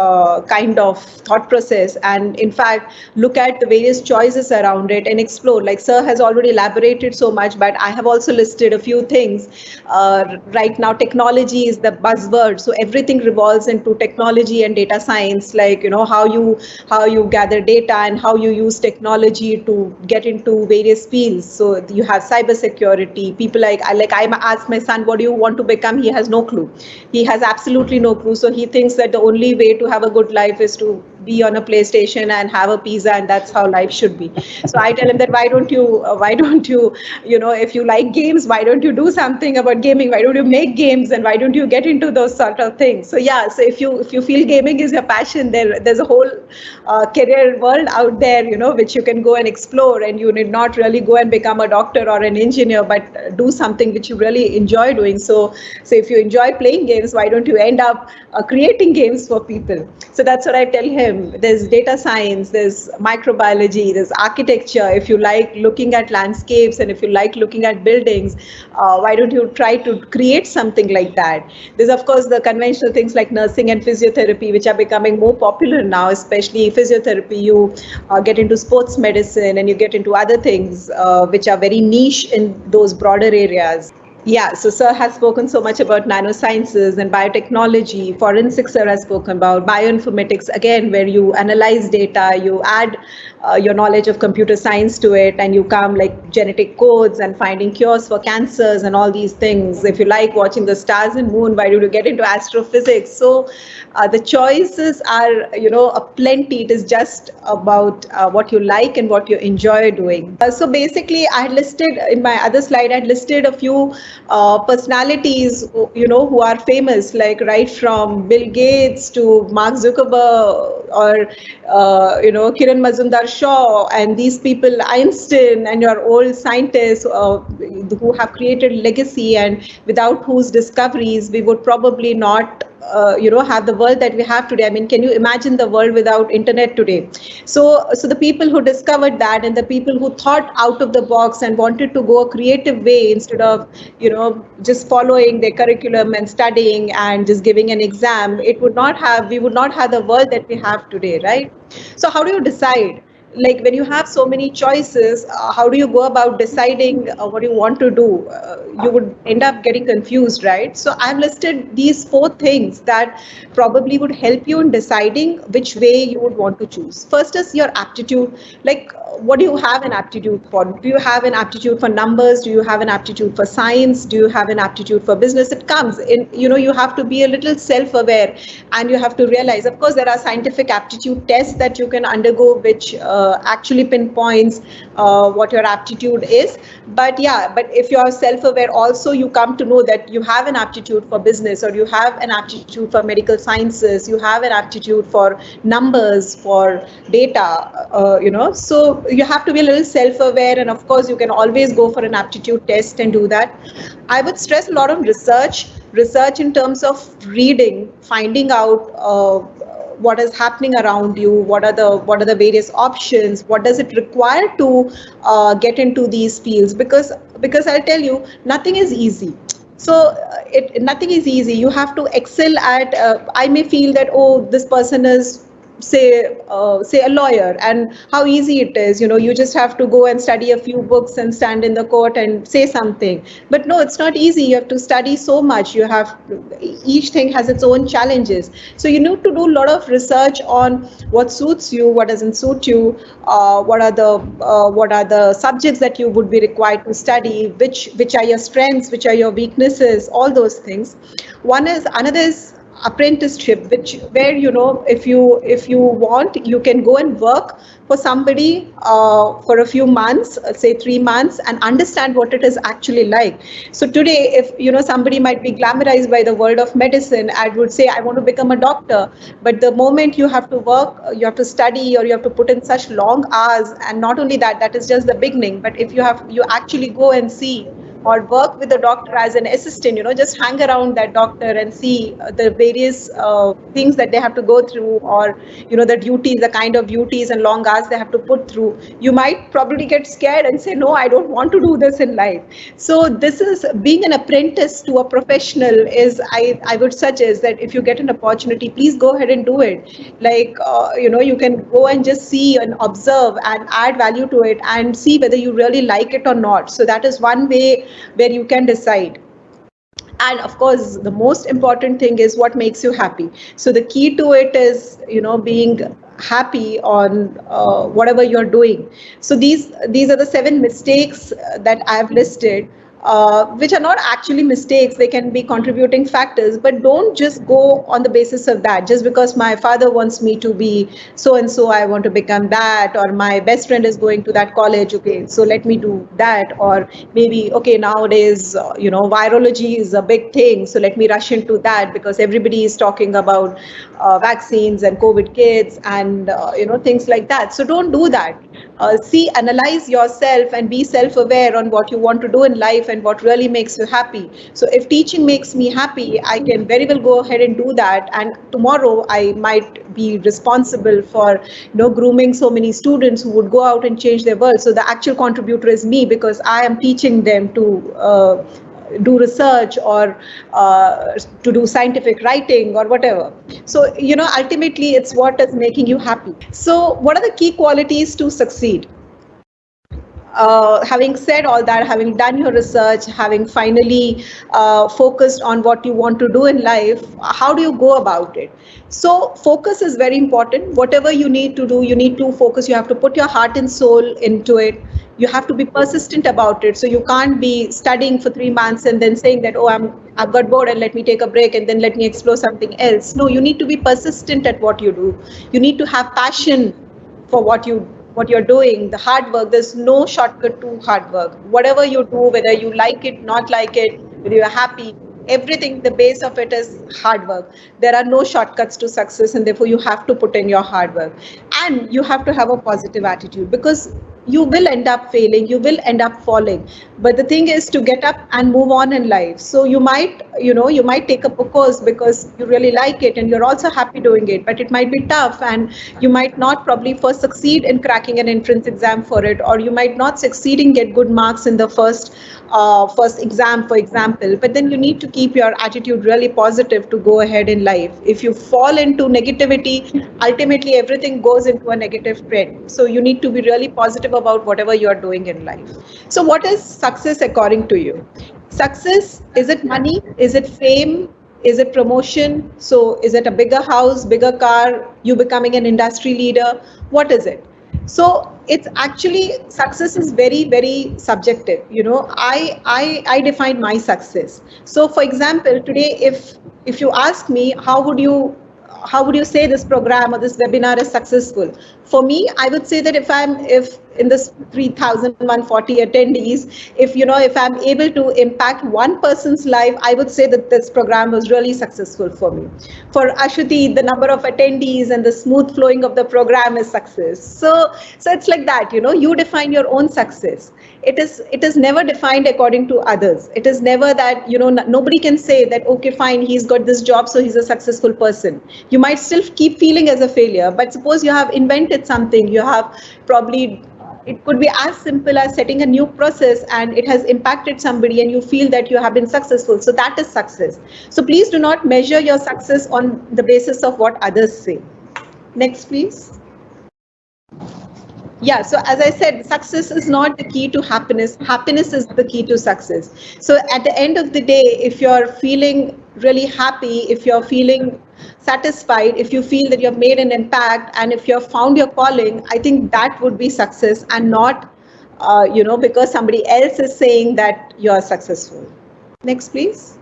kind of thought process, and in fact look at the various choices around it and explore. Like Sir has already elaborated so much, but I have also listed a few things. Right now technology is the buzzword, so everything revolves into technology and data science, like how you gather data and how you use technology to get into various fields. So you have cybersecurity. People like I asked my son, what do you want to become? He has no clue. He has absolutely no no clue. So he thinks that the only way to have a good life is to be on a PlayStation and have a pizza, and that's how life should be. So I tell him that why don't you, if you like games, why don't you do something about gaming? Why don't you make games, and why don't you get into those sort of things? So yeah, so if you feel gaming is your passion, there's a whole career world out there, which you can go and explore, and you need not really go and become a doctor or an engineer, but do something which you really enjoy doing. So if you enjoy playing games, why don't you end up creating games for people? So that's what I tell him. There's data science, there's microbiology, there's architecture. If you like looking at landscapes and if you like looking at buildings, why don't you try to create something like that? There's of course the conventional things like nursing and physiotherapy, which are becoming more popular now, especially physiotherapy. You get into sports medicine and you get into other things which are very niche in those broader areas. Yeah, so Sir has spoken so much about nanosciences and biotechnology. Forensics Sir has spoken about bioinformatics, again, where you analyze data, you add your knowledge of computer science to it, and you come like genetic codes and finding cures for cancers and all these things. If you like watching the stars and moon, why do you get into astrophysics? So the choices are, aplenty. It is just about what you like and what you enjoy doing. So basically, I had listed in my other slide, I had listed a few personalities, who are famous, like right from Bill Gates to Mark Zuckerberg or, Kiran Mazumdar-Shaw, and these people, Einstein, and your old scientists who have created legacy, and without whose discoveries we would probably not have the world that we have today. I mean, can you imagine the world without internet today? So the people who discovered that, and the people who thought out of the box and wanted to go a creative way instead of, just following their curriculum and studying and just giving an exam, we would not have the world that we have today, right? So how do you decide? Like when you have so many choices, how do you go about deciding what you want to do? You would end up getting confused, right? So I've listed these 4 things that probably would help you in deciding which way you would want to choose. First is your aptitude. Like, what do you have an aptitude for? Do you have an aptitude for numbers? Do you have an aptitude for science? Do you have an aptitude for business? It comes in, you have to be a little self-aware, and you have to realize, of course, there are scientific aptitude tests that you can undergo, which actually pinpoints what your aptitude is. But if you are self-aware, also you come to know that you have an aptitude for business, or you have an aptitude for medical sciences, you have an aptitude for numbers, for data, so you have to be a little self-aware, and of course you can always go for an aptitude test and do that. I would stress a lot on research in terms of reading, finding out what is happening around you, what are the various options, what does it require to get into these fields, because I'll tell you, nothing is easy. So nothing is easy. You have to excel at, I may feel that, oh, this person is say a lawyer, and how easy it is, you just have to go and study a few books and stand in the court and say something. But no, it's not easy. You have to study so much. Each thing has its own challenges. So you need to do a lot of research on what suits you, what doesn't suit you, what are the subjects that you would be required to study, which are your strengths, which are your weaknesses, all those things. Another is apprenticeship, where if you want, you can go and work for somebody for a few months, say 3 months, and understand what it is actually like. So today, if somebody might be glamorized by the world of medicine, I would say, I want to become a doctor, but the moment you have to work, you have to study, or you have to put in such long hours, and not only that is just the beginning, but if you actually go and see or work with the doctor as an assistant, just hang around that doctor and see the various things that they have to go through, or, the duties, the kind of duties and long hours they have to put through. You might probably get scared and say, no, I don't want to do this in life. So this is being an apprentice to a professional is, I would suggest that if you get an opportunity, please go ahead and do it. Like, you can go and just see and observe and add value to it and see whether you really like it or not. So that is one way where you can decide. And of course, the most important thing is what makes you happy. So the key to it is, being happy on whatever you're doing. So these are the 7 mistakes that I've listed. which are not actually mistakes. They can be contributing factors, but don't just go on the basis of that. Just because my father wants me to be so and so, I want to become that, or my best friend is going to that college, okay, so let me do that. Or maybe, okay, nowadays, virology is a big thing, so let me rush into that because everybody is talking about vaccines and COVID kits and, things like that. So don't do that. Analyze yourself and be self-aware on what you want to do in life and what really makes you happy. So if teaching makes me happy, I can very well go ahead and do that. And tomorrow I might be responsible for, grooming so many students who would go out and change their world. So the actual contributor is me because I am teaching them to do research or to do scientific writing or whatever. So, ultimately it's what is making you happy. So what are the key qualities to succeed? Having said all that, having done your research, having finally focused on what you want to do in life, how do you go about it? So focus is very important. Whatever you need to do, you need to focus. You have to put your heart and soul into it. You have to be persistent about it. So you can't be studying for 3 months and then saying that, oh, I've got bored and let me take a break and then let me explore something else. No, you need to be persistent at what you do. You need to have passion for what you're doing, the hard work. There's no shortcut to hard work. Whatever you do, whether you like it, not like it, whether you're happy, everything, the base of it is hard work. There are no shortcuts to success, and therefore you have to put in your hard work. And you have to have a positive attitude, because you will end up failing, you will end up falling. But the thing is to get up and move on in life. So you might take up a course because you really like it and you're also happy doing it, but it might be tough and you might not probably first succeed in cracking an entrance exam for it, or you might not succeed in get good marks in the first exam, for example. But then you need to keep your attitude really positive to go ahead in life. If you fall into negativity, ultimately everything goes into a negative trend. So you need to be really positive about whatever you are doing in life. So what is success according to you? Success, is it money? Is it fame? Is it promotion? So is it a bigger house, bigger car, you becoming an industry leader? What is it? So it's actually, success is very, very subjective. I define my success. So for example, today, if you ask me, how would you say this program or this webinar is successful? For me, I would say that if in this 3,140 attendees, if I'm able to impact one person's life, I would say that this program was really successful for me. For Ashwati, the number of attendees and the smooth flowing of the program is success. So it's like that, you define your own success. It is never defined according to others. It is never that, nobody can say that, okay, fine, he's got this job, so he's a successful person. You might still keep feeling as a failure, but suppose you have invented something, you have probably, it could be as simple as setting a new process and it has impacted somebody and you feel that you have been successful. So that is success. So please do not measure your success on the basis of what others say. Next, please. Yeah, so as I said, success is not the key to happiness. Happiness is the key to success. So at the end of the day, if you're feeling really happy, if you're feeling satisfied, if you feel that you have made an impact, and if you have found your calling, I think that would be success, and not, because somebody else is saying that you are successful. Next, please.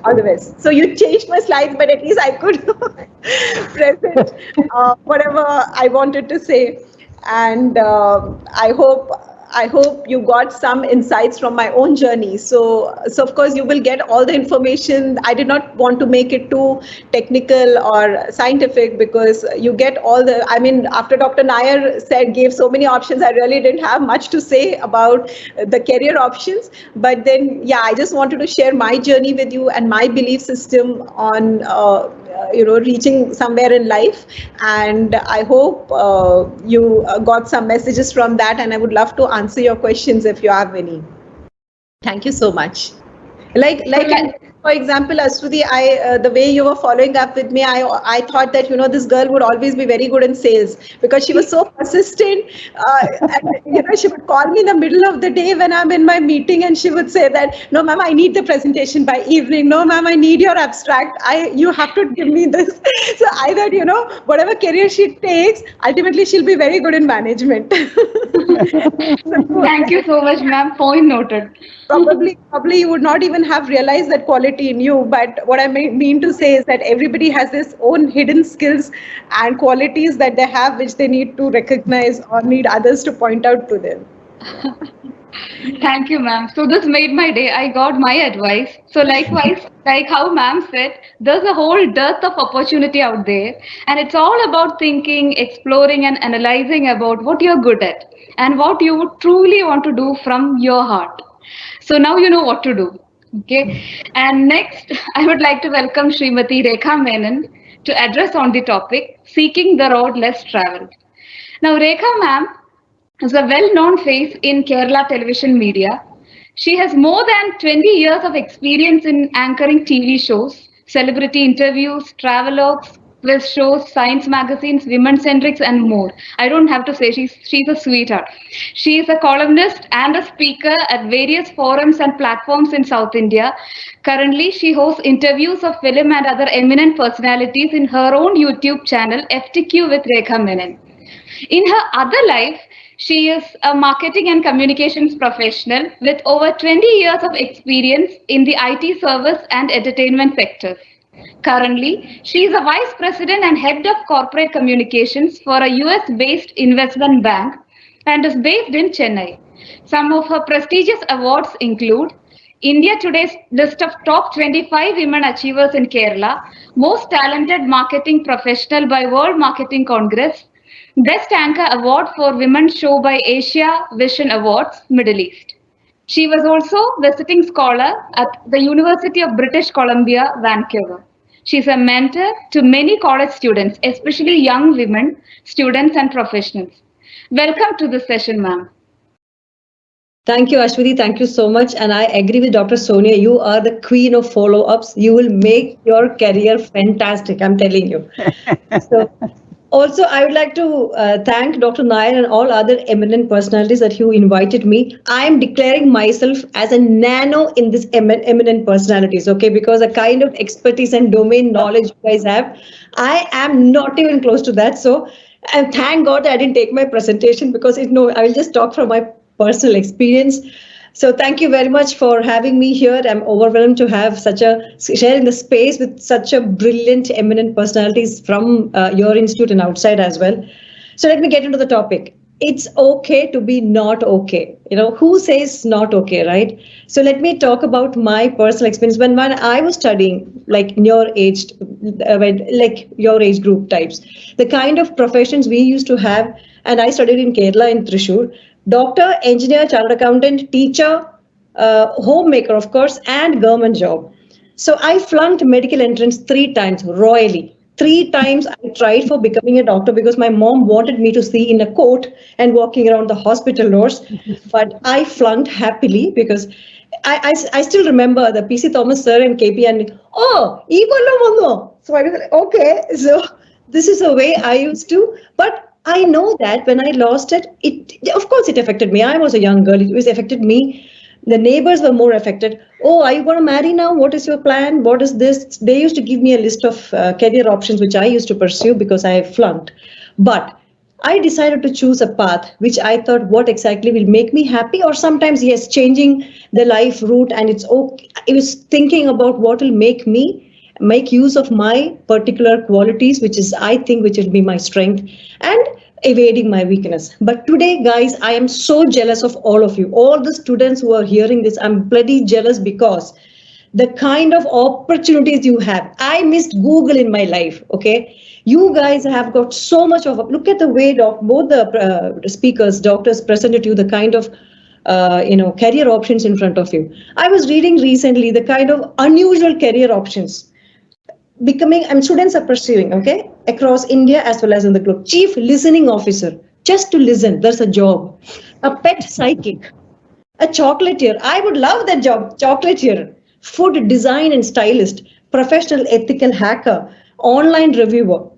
All the best. So you changed my slides, but at least I could present whatever I wanted to say. And I hope you got some insights from my own journey. So of course you will get all the information. I did not want to make it too technical or scientific, because you get all the, after Dr. Nair gave so many options, I really didn't have much to say about the career options. But then, yeah, I just wanted to share my journey with you and my belief system on reaching somewhere in life. And I hope you got some messages from that, and I would love to answer your questions if you have any. Thank you so much. For example, Astuti, the way you were following up with me, I thought that this girl would always be very good in sales because she was so persistent. And she would call me in the middle of the day when I'm in my meeting, and she would say that, "No, ma'am, I need the presentation by evening. No, ma'am, I need your abstract. You have to give me this." So I thought, whatever career she takes, ultimately she'll be very good in management.
Thank you so much, ma'am. Point noted.
Probably you would not even have realized that quality in you. But what I mean to say is that everybody has this own hidden skills and qualities that they have, which they need to recognize or need others to point out to them.
Thank you, ma'am. So this made my day. I got my advice. So likewise, like how ma'am said, there's a whole dearth of opportunity out there. And it's all about thinking, exploring, and analyzing about what you're good at and what you truly want to do from your heart. So now you know what to do. Okay. And next, I would like to welcome Srimati Rekha Menon to address on the topic, Seeking the Road Less Traveled. Now, Rekha ma'am is a well-known face in Kerala television media. She has more than 20 years of experience in anchoring TV shows, celebrity interviews, travelogues, quiz shows, science magazines, women-centrics, and more. I don't have to say she's a sweetheart. She is a columnist and a speaker at various forums and platforms in South India. Currently, she hosts interviews of film and other eminent personalities in her own YouTube channel, FTQ with Rekha Menon. In her other life, she is a marketing and communications professional with over 20 years of experience in the IT service and entertainment sectors. Currently, she is a vice president and head of corporate communications for a US-based investment bank and is based in Chennai. Some of her prestigious awards include India Today's list of top 25 women achievers in Kerala, most talented marketing professional by World Marketing Congress, Best Anchor Award for Women's Show by Asia Vision Awards, Middle East. She was also visiting scholar at the University of British Columbia, Vancouver. She's a mentor to many college students, especially young women, students and professionals. Welcome to the session, ma'am.
Thank you, Ashwini. Thank you so much. And I agree with Dr. Sonia. You are the queen of follow-ups. You will make your career fantastic, I'm telling you. So, also, I would like to thank Dr. Nair and all other eminent personalities that you invited me. I am declaring myself as a nano in this eminent personalities, okay? Because the kind of expertise and domain knowledge you guys have, I am not even close to that. So, and thank God I didn't take my presentation because I will just talk from my personal experience. So thank you very much for having me here. I'm overwhelmed to have sharing the space with such a brilliant, eminent personalities from your institute and outside as well. So let me get into the topic. It's okay to be not okay. Who says not okay, right? So let me talk about my personal experience. When I was studying, like your age group types, the kind of professions we used to have, and I studied in Kerala in Thrissur, doctor, engineer, chartered accountant, teacher, homemaker, of course, and government job. So I flunked medical entrance 3 times royally. 3 times I tried for becoming a doctor because my mom wanted me to see in a coat and walking around the hospital doors. But I flunked happily because I still remember the PC Thomas sir and KP and so I was like, okay, so this is the way I used to. But I know that when I lost it, of course it affected me. I was a young girl. It affected me. The neighbors were more affected. Oh, are you going to marry now? What is your plan? What is this? They used to give me a list of career options, which I used to pursue because I flunked. But I decided to choose a path which I thought what exactly will make me happy, or sometimes, yes, changing the life route. And it's okay. I was thinking about what will make use of my particular qualities, which will be my strength, and evading my weakness. But today, guys, I am so jealous of all of you. All the students who are hearing this, I'm bloody jealous because the kind of opportunities you have. I missed Google in my life, okay? You guys have got so much of, look at the way both the speakers, doctors presented you the kind of career options in front of you. I was reading recently the kind of unusual career options students are pursuing, okay, across India as well as in the globe. Chief listening officer, just to listen, there's a job. A pet psychic, a chocolatier. I would love that job, chocolatier. food design and stylist, professional ethical hacker, online reviewer.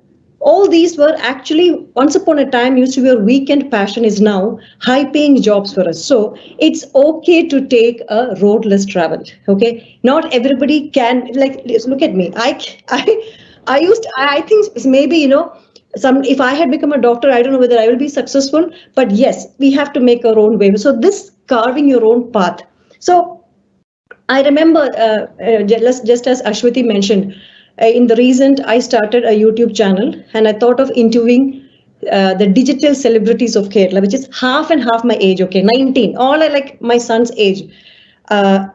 All these were actually once upon a time used to be a weekend passion, is now high paying jobs for us. So it's okay to take a road less traveled. Okay. Not everybody can, like, look at me. I think maybe, if I had become a doctor, I don't know whether I will be successful, but yes, we have to make our own way. So this carving your own path. So I remember, just as Ashwati mentioned, in the recent, I started a YouTube channel and I thought of interviewing the digital celebrities of Kerala, which is half and half my age, okay, 19, all are like my son's age.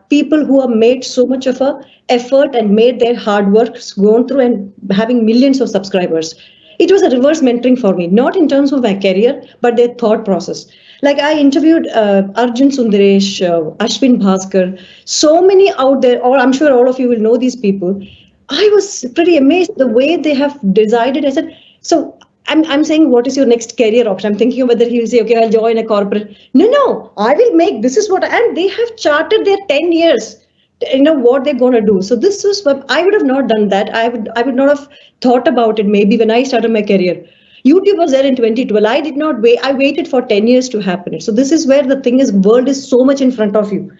People who have made so much of a effort and made their hard work, gone through and having millions of subscribers. It was a reverse mentoring for me, not in terms of my career, but their thought process. Like I interviewed Arjun Sundaresh, Ashwin Bhaskar, so many out there, or I'm sure all of you will know these people. I was pretty amazed the way they have decided. I said, so I'm saying, what is your next career option? I'm thinking whether he will say, okay, I'll join a corporate. No, I will make, this is what, and they have charted their 10 years, what they're going to do. So this was what I would have not done that. I would not have thought about it maybe when I started my career. YouTube was there in 2012. I did not wait. I waited for 10 years to happen. So this is where the thing is, world is so much in front of you.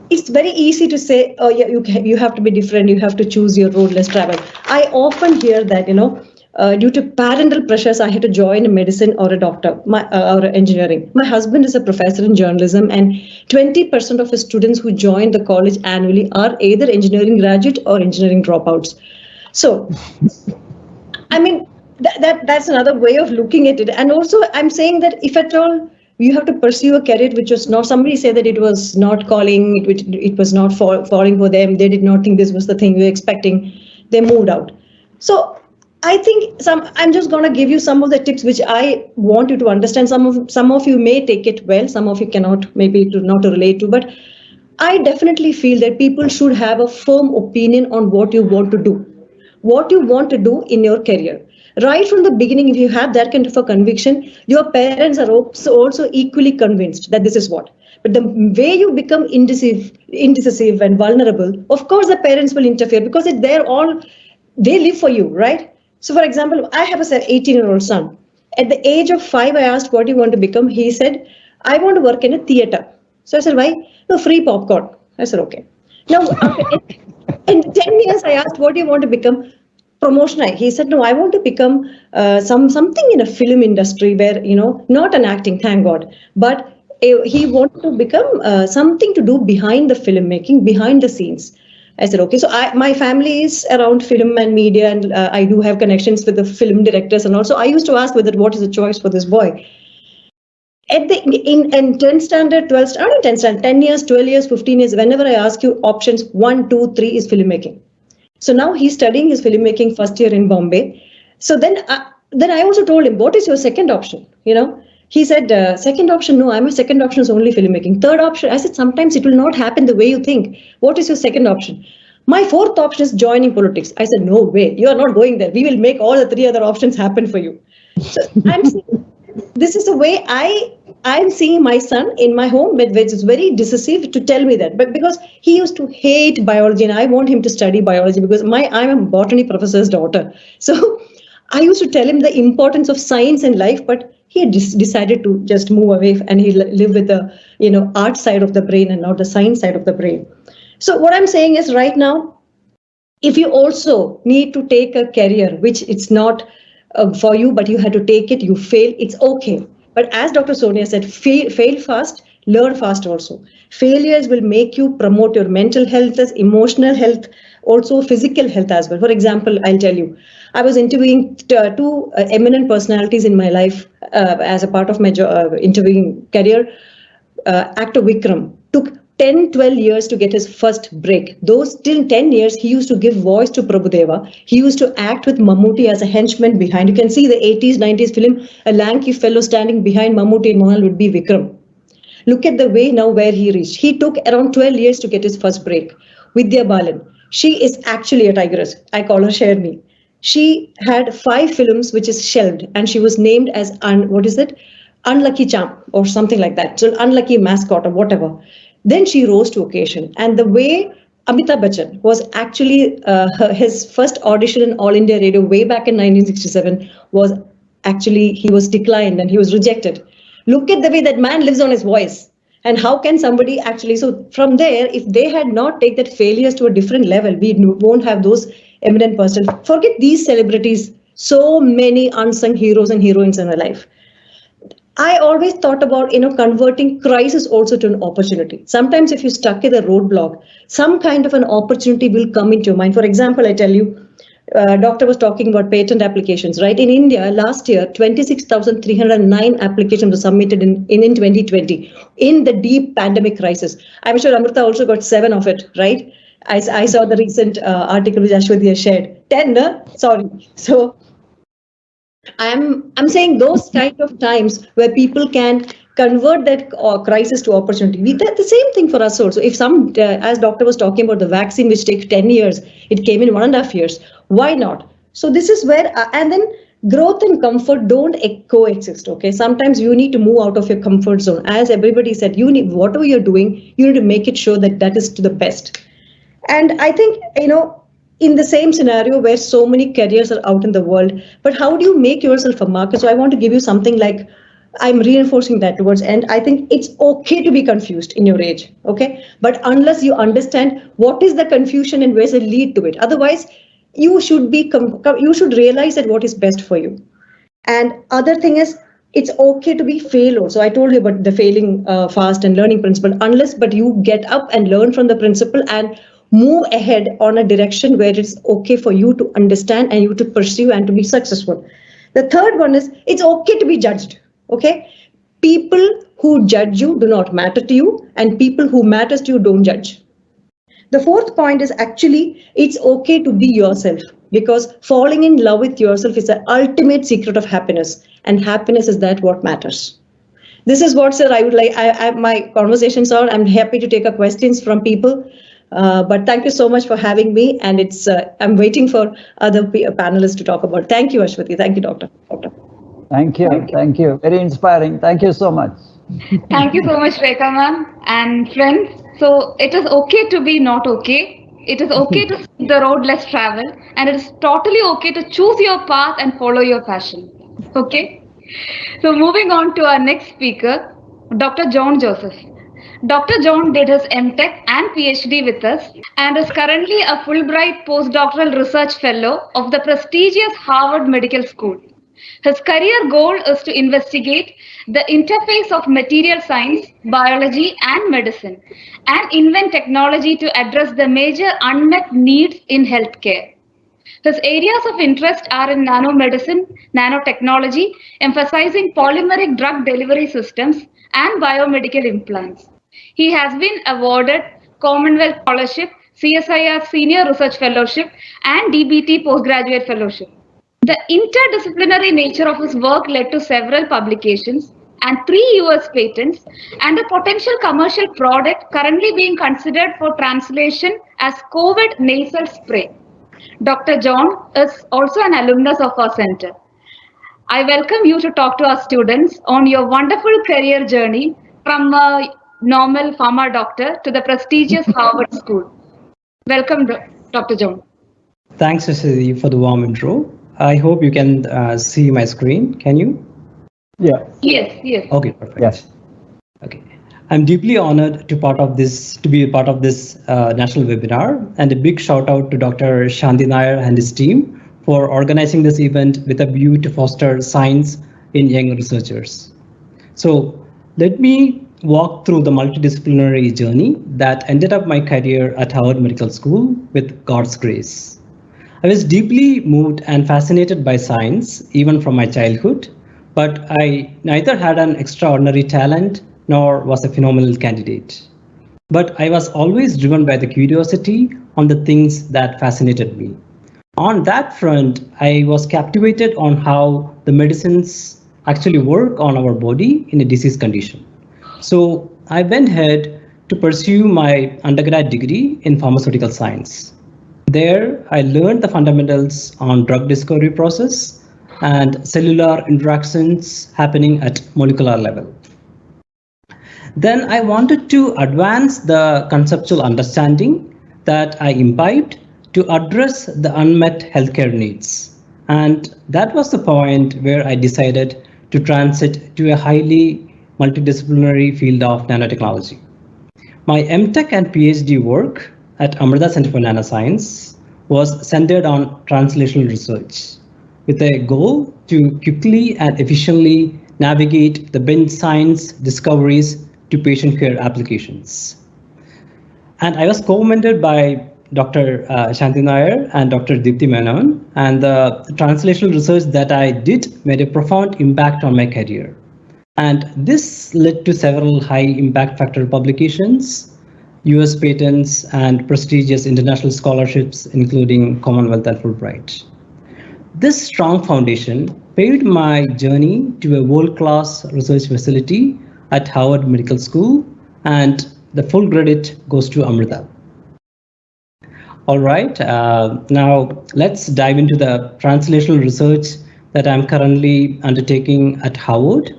It's very easy to say, oh yeah, you have to be different. You have to choose your road less traveled. I often hear that, due to parental pressures, I had to join medicine or a doctor or engineering. My husband is a professor in journalism, and 20% of his students who join the college annually are either engineering graduate or engineering dropouts. So, I mean, that's another way of looking at it. And also, I'm saying that if at all you have to pursue a career which was not, somebody said that it was not calling, it was not falling for them. They did not think this was the thing we were expecting. They moved out. So I think I'm just going to give you some of the tips which I want you to understand. Some of you may take it well, some of you cannot, maybe not to relate to, but I definitely feel that people should have a firm opinion on what you want to do in your career. Right from the beginning, if you have that kind of a conviction, your parents are also equally convinced that this is what. But the way you become indecisive and vulnerable, of course, the parents will interfere because they live for you, right? So, for example, I have a 18-year-old son. At the age of 5, I asked, what do you want to become? He said, I want to work in a theater. So I said, why? No, free popcorn. I said, okay. Now, in 10 years, I asked, what do you want to become? Promotion. He said, no, I want to become something in a film industry where, not an acting, thank God, but he wanted to become something to do behind the filmmaking, behind the scenes. I said, okay, so my family is around film and media, and I do have connections with the film directors. And also I used to ask whether what is the choice for this boy. In 10th standard, 12th standard, 10th standard, 10 years, 12 years, 15 years, whenever I ask you options, 1, 2, 3 is filmmaking. So now he's studying his filmmaking first year in Bombay. So then I also told him, what is your second option? He said, second option, no, my second option is only filmmaking. Third option, I said, sometimes it will not happen the way you think. What is your second option? My fourth option is joining politics. I said, no way, you are not going there. We will make all the 3 other options happen for you. So I'm saying, this is the way I'm seeing my son in my home, which is very decisive to tell me that. But because he used to hate biology, and I want him to study biology because I'm a botany professor's daughter. So I used to tell him the importance of science in life, but he decided to just move away and he live with the art side of the brain and not the science side of the brain. So what I'm saying is right now, if you also need to take a career which it's not for you, but you had to take it, you fail, it's okay. But as Dr. Sonia said, fail fast, learn fast also. Failures will make you promote your mental health, emotional health, also physical health as well. For example, I'll tell you, I was interviewing 2 eminent personalities in my life as a part of my interviewing career. Actor Vikram took 10-12 years to get his first break. Those till 10 years, he used to give voice to Prabhudeva. He used to act with Mammootty as a henchman behind. You can see the 80s, 90s film, a lanky fellow standing behind Mammootty in Mohal would be Vikram. Look at the way now where he reached. He took around 12 years to get his first break. Vidya Balan, she is actually a tigress. I call her Shermi. She had 5 films which is shelved, and she was named as, unlucky charm or something like that, so unlucky mascot or whatever. Then she rose to occasion. And the way Amitabh Bachchan was actually his first audition in All India Radio way back in 1967 was actually he was declined and he was rejected. Look at the way that man lives on his voice. And how can somebody actually, so from there, if they had not taken that failures to a different level, we won't have those eminent persons. Forget these celebrities, so many unsung heroes and heroines in our life. I always thought about, converting crisis also to an opportunity. Sometimes if you're stuck in a roadblock, some kind of an opportunity will come into your mind. For example, I tell you, doctor was talking about patent applications, right? In India, last year, 26,309 applications were submitted in 2020 in the deep pandemic crisis. I'm sure Amrita also got 7 of it, right? I saw the recent article which Ashwati has shared. 10, no? Sorry. So I'm saying those kind of times where people can convert that crisis to opportunity. That's the same thing for us also. If as doctor was talking about the vaccine, which takes 10 years, it came in 1.5 years. Why not? So this is where, and then growth and comfort don't coexist. Okay, sometimes you need to move out of your comfort zone. As everybody said, you need, whatever you're doing, you need to make it sure that is to the best. And I think, in the same scenario where so many careers are out in the world, but how do you make yourself a market? So I want to give you something like, I'm reinforcing that towards end. I think it's okay to be confused in your age, okay? But unless you understand what is the confusion and where's the lead to it, otherwise you should realize that what is best for you. And other thing is, it's okay to be fail also. I told you about the failing fast and learning principle. But you get up and learn from the principle and move ahead on a direction where it's okay for you to understand and you to pursue and to be successful. The third one is, it's okay to be judged. Okay, people who judge you do not matter to you, and people who matters to you don't judge. The fourth point is actually, it's okay to be yourself, because falling in love with yourself is the ultimate secret of happiness, and happiness is that what matters. This is what, sir, I would like. My conversations are. I'm happy to take up questions from people. But thank you so much for having me, and it's I'm waiting for other panelists to talk about. Thank you, Ashwati. Thank you, Doctor.
Thank you. Very inspiring. Thank you so much.
Thank you so much, Rekha ma'am. And friends, so it is okay to be not okay. It is okay to see the road less traveled, and it is totally okay to choose your path and follow your passion. Okay. So moving on to our next speaker, Dr. John Joseph. Dr. John did his MTech and PhD with us and is currently a Fulbright Postdoctoral Research Fellow of the prestigious Harvard Medical School. His career goal is to investigate the interface of material science, biology, and medicine, and invent technology to address the major unmet needs in healthcare. His areas of interest are in nanomedicine, nanotechnology, emphasizing polymeric drug delivery systems, and biomedical implants. He has been awarded Commonwealth Scholarship, CSIR Senior Research Fellowship, and DBT Postgraduate Fellowship. The interdisciplinary nature of his work led to several publications and 3 US patents and a potential commercial product currently being considered for translation as COVID nasal spray. Dr. John is also an alumnus of our center. I welcome you to talk to our students on your wonderful career journey from a normal pharma doctor to the prestigious Harvard School. Welcome, Dr. John.
Thanks, Sisini, for the warm intro. I hope you can see my screen. Can you?
Yeah.
Yes.
Okay, perfect.
Yes.
Okay. I'm deeply honored to be a part of this national webinar, and a big shout out to Dr. Shanti Nair and his team for organizing this event with a view to foster science in young researchers. So let me walk through the multidisciplinary journey that ended up my career at Harvard Medical School with God's grace. I was deeply moved and fascinated by science, even from my childhood, but I neither had an extraordinary talent nor was a phenomenal candidate. But I was always driven by the curiosity on the things that fascinated me. On that front, I was captivated on how the medicines actually work on our body in a disease condition. So I went ahead to pursue my undergrad degree in pharmaceutical science. There, I learned the fundamentals on drug discovery process, and cellular interactions happening at molecular level. Then I wanted to advance the conceptual understanding that I imbibed to address the unmet healthcare needs. And that was the point where I decided to transit to a highly multidisciplinary field of nanotechnology. My MTech and PhD work at Amrita Center for Nanoscience was centered on translational research, with a goal to quickly and efficiently navigate the bench science discoveries to patient care applications. And I was co-mentored by Dr. Shanti and Dr. Rekha Menon, and the translational research that I did made a profound impact on my career. And this led to several high impact factor publications, US patents, and prestigious international scholarships, including Commonwealth and Fulbright. This strong foundation paved my journey to a world-class research facility at Harvard Medical School, and the full credit goes to Amrita. All right, now let's dive into the translational research that I'm currently undertaking at Harvard.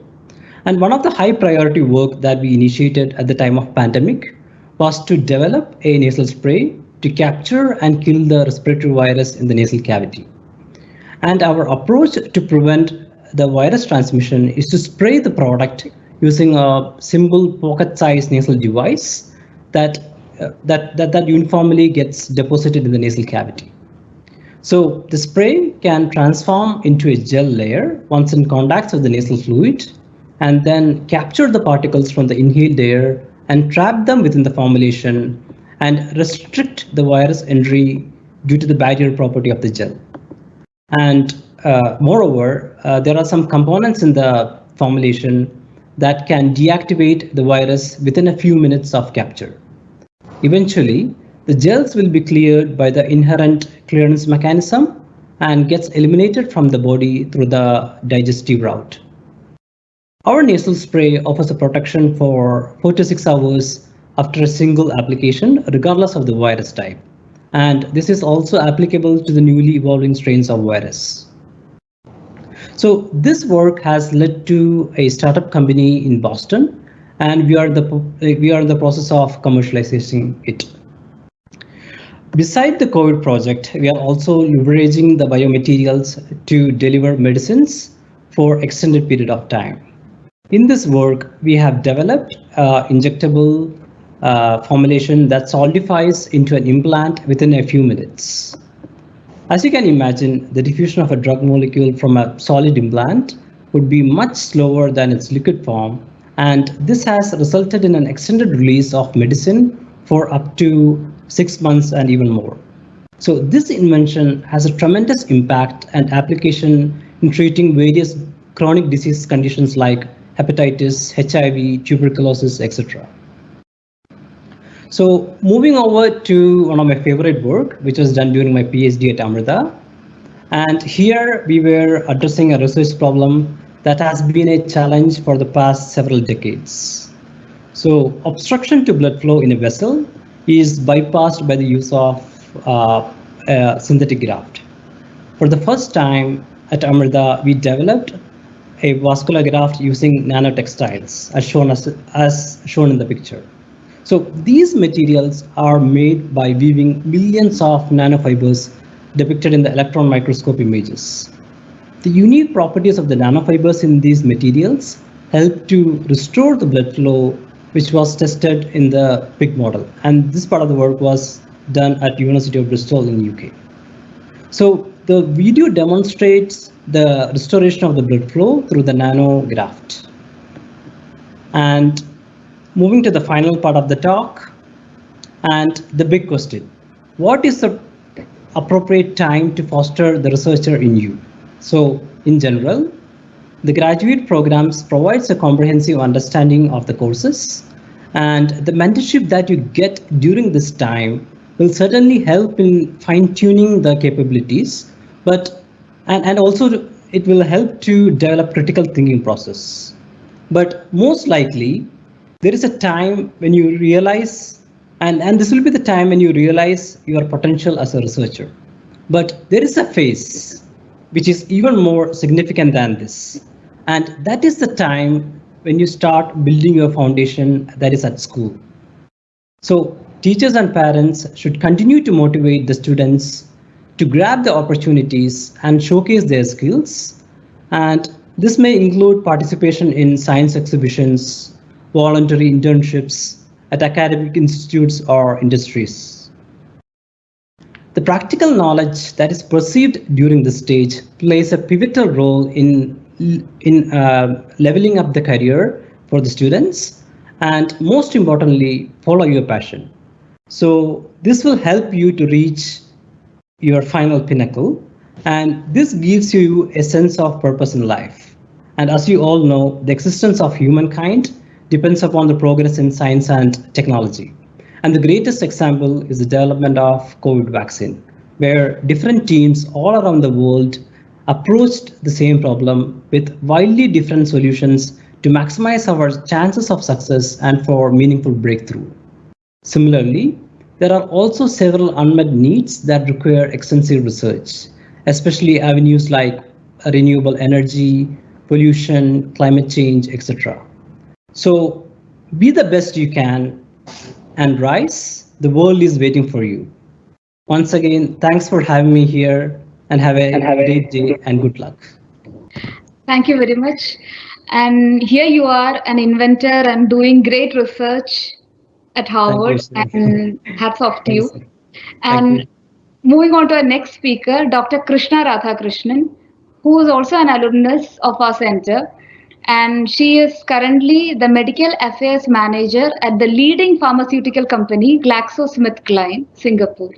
And one of the high priority work that we initiated at the time of pandemic was to develop a nasal spray to capture and kill the respiratory virus in the nasal cavity. And our approach to prevent the virus transmission is to spray the product using a simple pocket-sized nasal device that uniformly gets deposited in the nasal cavity. So the spray can transform into a gel layer once in contact with the nasal fluid, and then capture the particles from the inhaled air and trap them within the formulation and restrict the virus entry due to the barrier property of the gel. And moreover, there are some components in the formulation that can deactivate the virus within a few minutes of capture. Eventually, the gels will be cleared by the inherent clearance mechanism and gets eliminated from the body through the digestive route. Our nasal spray offers a protection for 4 to 6 hours after a single application, regardless of the virus type. And this is also applicable to the newly evolving strains of virus. So this work has led to a startup company in Boston, and we are in the process of commercializing it. Beside the COVID project, we are also leveraging the biomaterials to deliver medicines for extended period of time. In this work, we have developed injectable formulation that solidifies into an implant within a few minutes. As you can imagine, the diffusion of a drug molecule from a solid implant would be much slower than its liquid form, and this has resulted in an extended release of medicine for up to 6 months and even more. So this invention has a tremendous impact and application in treating various chronic disease conditions like hepatitis, HIV, tuberculosis, etc. So moving over to one of my favorite work, which was done during my PhD at Amrita. And here we were addressing a research problem that has been a challenge for the past several decades. So obstruction to blood flow in a vessel is bypassed by the use of synthetic graft. For the first time at Amrita, we developed a vascular graft using nanotextiles, as shown in the picture. So these materials are made by weaving millions of nanofibers depicted in the electron microscope images. The unique properties of the nanofibers in these materials help to restore the blood flow, which was tested in the pig model. And this part of the work was done at University of Bristol in UK. So the video demonstrates the restoration of the blood flow through the nanograft. And moving to the final part of the talk, and the big question: what is the appropriate time to foster the researcher in you? So in general, the graduate programs provides a comprehensive understanding of the courses, and the mentorship that you get during this time will certainly help in fine-tuning the capabilities, and also it will help to develop critical thinking process. But most likely, there is a time when you realize, and this will be the time when you realize your potential as a researcher. But there is a phase which is even more significant than this. And that is the time when you start building your foundation that is at school. So teachers and parents should continue to motivate the students to grab the opportunities and showcase their skills. And this may include participation in science exhibitions, voluntary internships at academic institutes or industries. The practical knowledge that is perceived during this stage plays a pivotal role in leveling up the career for the students, and most importantly, follow your passion. So this will help you to reach your final pinnacle, and this gives you a sense of purpose in life. And as you all know, the existence of humankind depends upon the progress in science and technology. And the greatest example is the development of COVID vaccine, where different teams all around the world approached the same problem with wildly different solutions to maximize our chances of success and for meaningful breakthrough. Similarly, there are also several unmet needs that require extensive research, especially avenues like renewable energy, pollution, climate change, etc. So be the best you can and rise. The world is waiting for you. Once again, thanks for having me here, and have a great day and good luck.
Thank you very much. And here you are, an inventor and doing great research at Harvard, and hats off to you. And moving on to our next speaker, Dr. Krishna Radhakrishnan, who is also an alumnus of our center. And she is currently the Medical Affairs Manager at the leading pharmaceutical company, GlaxoSmithKline, Singapore.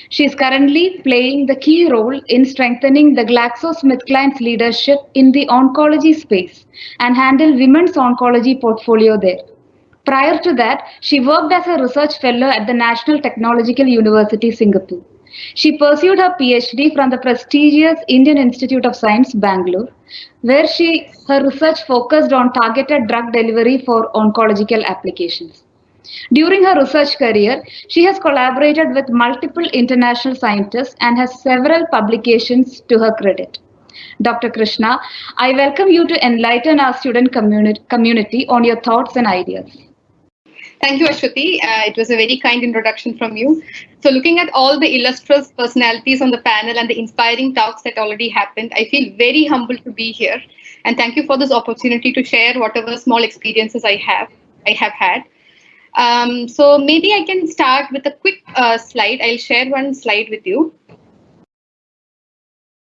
She is currently playing the key role in strengthening the GlaxoSmithKline's leadership in the oncology space and handle women's oncology portfolio there. Prior to that, she worked as a research fellow at the National Technological University, Singapore. She pursued her PhD from the prestigious Indian Institute of Science, Bangalore, where her research focused on targeted drug delivery for oncological applications. During her research career, she has collaborated with multiple international scientists and has several publications to her credit. Dr. Krishna, I welcome you to enlighten our student community on your thoughts and ideas.
Thank you, Ashwati. It was a very kind introduction from you. So looking at all the illustrious personalities on the panel and the inspiring talks that already happened, I feel very humbled to be here. And thank you for this opportunity to share whatever small experiences I have had. So maybe I can start with a quick slide. I'll share one slide with you.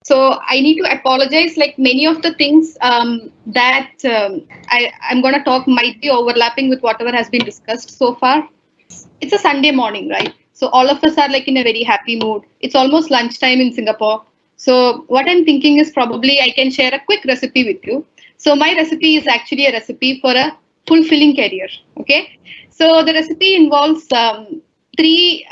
So I need to apologize, like many of the things that I'm going to talk might be overlapping with whatever has been discussed so far. It's a Sunday morning, right? So all of us are like in a very happy mood. It's almost lunchtime in Singapore. So what I'm thinking is probably I can share a quick recipe with you. So my recipe is actually a recipe for a fulfilling career. Okay. So the recipe involves three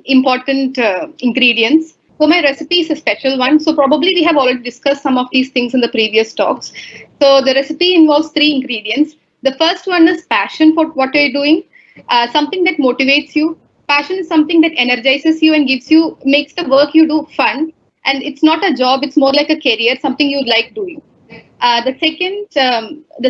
important ingredients. So my recipe is a special one. So probably we have already discussed some of these things in the previous talks. So the recipe involves three ingredients. The first one is passion for what you're doing, something that motivates you. Passion is something that energizes you and makes the work you do fun. And it's not a job, it's more like a career, something you like doing. The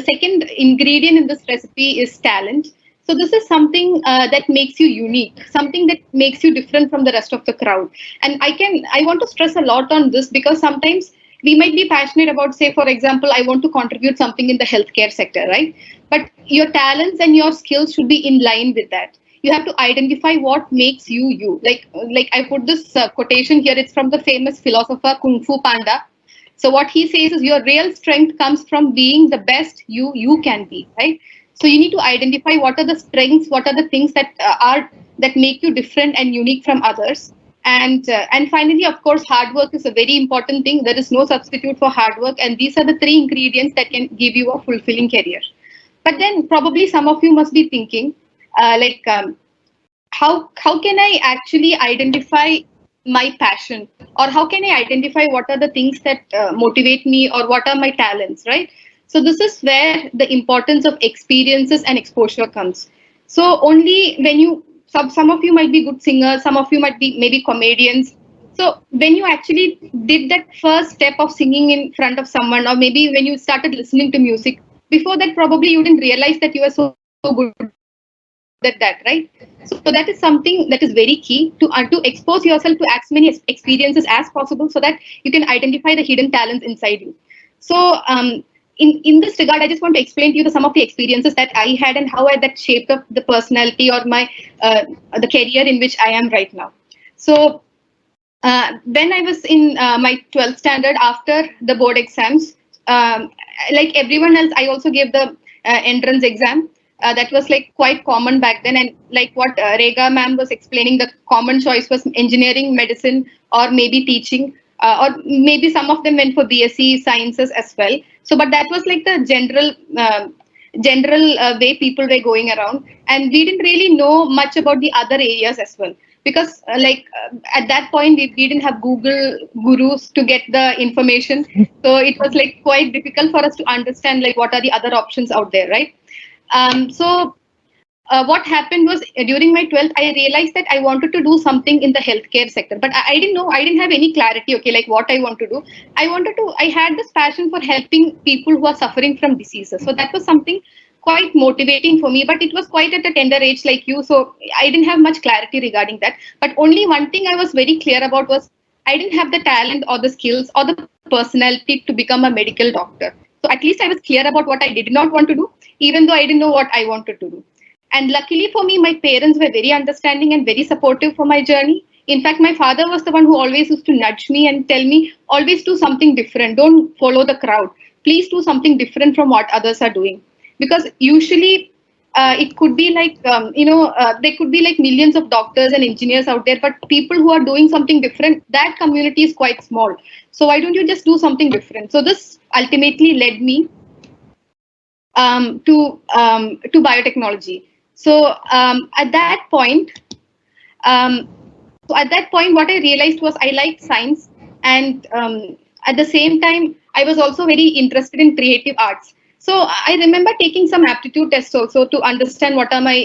second ingredient in this recipe is talent. So this is something that makes you unique, something that makes you different from the rest of the crowd. And I want to stress a lot on this because sometimes we might be passionate about, say, for example, I want to contribute something in the healthcare sector, right? But your talents and your skills should be in line with that. You have to identify what makes you you. Like I put this quotation here. It's from the famous philosopher Kung Fu Panda. So what he says is your real strength comes from being the best you can be, right? So you need to identify what are the strengths, what are the things that make you different and unique from others. And finally, of course, hard work is a very important thing. There is no substitute for hard work. And these are the three ingredients that can give you a fulfilling career. But then probably some of you must be thinking, how can I actually identify my passion, or how can I identify what are the things that motivate me, or what are my talents, right? So this is where the importance of experiences and exposure comes. So only when some of you might be good singers, some of you might be maybe comedians, So when you actually did that first step of singing in front of someone, or maybe when you started listening to music, before that probably you didn't realize that you were so good at that, right? So that is something that is very key to expose yourself to as many experiences as possible, so that you can identify the hidden talents inside you. So in this regard, I just want to explain to you some of the experiences that I had and how that shaped up the personality or my the career in which I am right now. So when I was in my 12th standard, after the board exams, like everyone else, I also gave the entrance exam. That was like quite common back then, and like what Rekha ma'am was explaining, the common choice was engineering, medicine, or maybe teaching, or maybe some of them went for BSc sciences as well. So, but that was like the general way people were going around, and we didn't really know much about the other areas as well, because at that point we didn't have Google gurus to get the information, so it was like quite difficult for us to understand like what are the other options out there, right? So what happened was, during my 12th, I realized that I wanted to do something in the healthcare sector, but I didn't know, I didn't have any clarity, okay, like what I want to do. I had this passion for helping people who are suffering from diseases. So that was something quite motivating for me, but it was quite at a tender age like you. So I didn't have much clarity regarding that. But only one thing I was very clear about was I didn't have the talent or the skills or the personality to become a medical doctor. So at least I was clear about what I did not want to do, even though I didn't know what I wanted to do. And luckily for me, my parents were very understanding and very supportive for my journey. In fact, my father was the one who always used to nudge me and tell me, always do something different. Don't follow the crowd. Please do something different from what others are doing. Because usually it could be like, there could be like millions of doctors and engineers out there, but people who are doing something different, that community is quite small. So why don't you just do something different? So this ultimately led me to biotechnology. So at that point, what I realized was I liked science, and at the same time, I was also very interested in creative arts. So I remember taking some aptitude tests also to understand what are my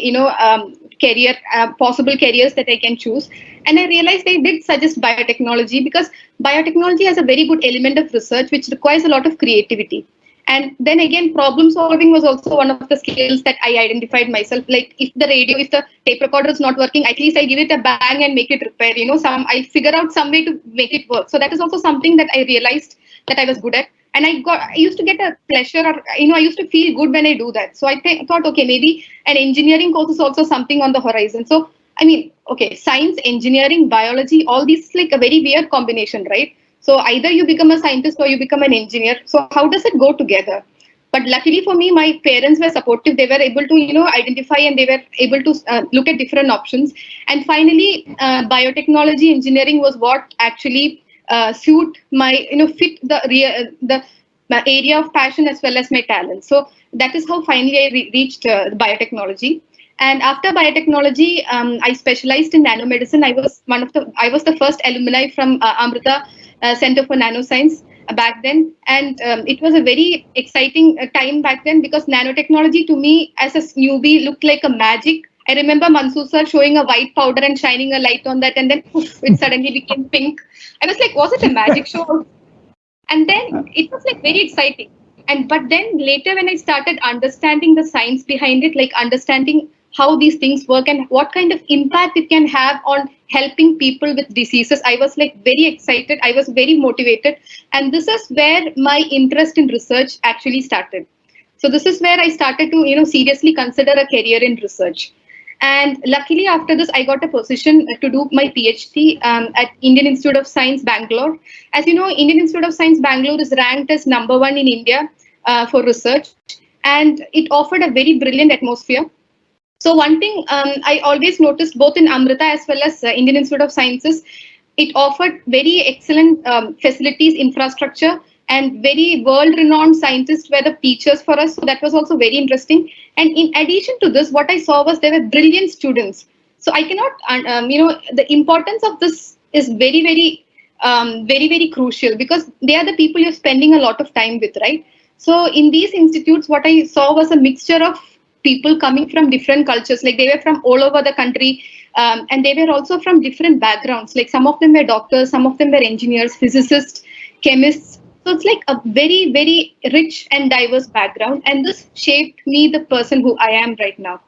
possible careers that I can choose. And I realized they did suggest biotechnology, because biotechnology has a very good element of research which requires a lot of creativity. And then again, problem solving was also one of the skills that I identified myself. Like if the tape recorder is not working, at least I give it a bang and make it repair. I figure out some way to make it work. So that is also something that I realized that I was good at. And I used to get a pleasure, or I used to feel good when I do that. So I thought, okay, maybe an engineering course is also something on the horizon. So I mean, okay, science, engineering, biology, all these like a very weird combination, right? So either you become a scientist or you become an engineer. So how does it go together? But luckily for me, my parents were supportive. They were able to, identify, and they were able to look at different options. And finally, biotechnology engineering was what actually suit my, fit the area of passion as well as my talent. So that is how finally I reached biotechnology. And after biotechnology, I specialized in nanomedicine. I was the first alumni from Amrita Center for Nanoscience back then, and it was a very exciting time back then, because nanotechnology to me as a newbie looked like a magic. I remember Mansoor sir showing a white powder and shining a light on that, and then poof, it suddenly became pink. I was like, was it a magic show? And then it was like very exciting. But then later when I started understanding the science behind it, like understanding how these things work and what kind of impact it can have on helping people with diseases, I was like very excited. I was very motivated. And this is where my interest in research actually started. So this is where I started to, seriously consider a career in research. And luckily after this, I got a position to do my PhD at Indian Institute of Science, Bangalore. As you know, Indian Institute of Science, Bangalore is ranked as #1 in India for research. And it offered a very brilliant atmosphere. So one thing I always noticed both in Amrita as well as Indian Institute of Sciences, it offered very excellent facilities, infrastructure, and very world-renowned scientists were the teachers for us. So that was also very interesting. And in addition to this, what I saw was there were brilliant students. So I cannot, the importance of this is very, very crucial, because they are the people you're spending a lot of time with, right? So in these institutes, what I saw was a mixture of people coming from different cultures. Like they were from all over the country, and they were also from different backgrounds. Like some of them were doctors, some of them were engineers, physicists, chemists. So it's like a very, very rich and diverse background. And this shaped me the person who I am right now.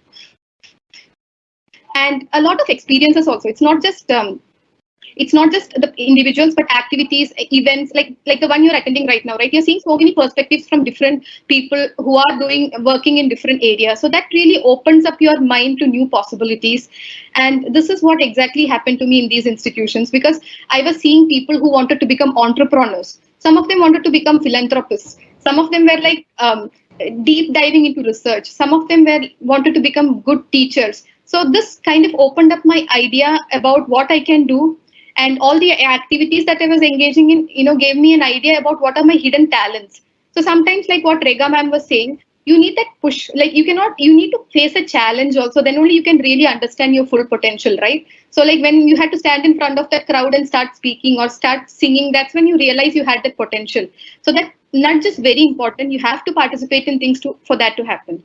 And a lot of experiences also. It's not just the individuals, but activities, events like the one you're attending right now, right? You're seeing so many perspectives from different people who are working in different areas. So that really opens up your mind to new possibilities. And this is what exactly happened to me in these institutions, because I was seeing people who wanted to become entrepreneurs. Some of them wanted to become philanthropists. Some of them were like deep diving into research. Some of them wanted to become good teachers. So this kind of opened up my idea about what I can do. And all the activities that I was engaging in, gave me an idea about what are my hidden talents. So sometimes, like what Rekha ma'am was saying, you need that push. Like you need to face a challenge also. Then only you can really understand your full potential, right? So like when you had to stand in front of that crowd and start speaking or start singing, that's when you realize you had that potential. So that's not just very important. You have to participate in things for that to happen.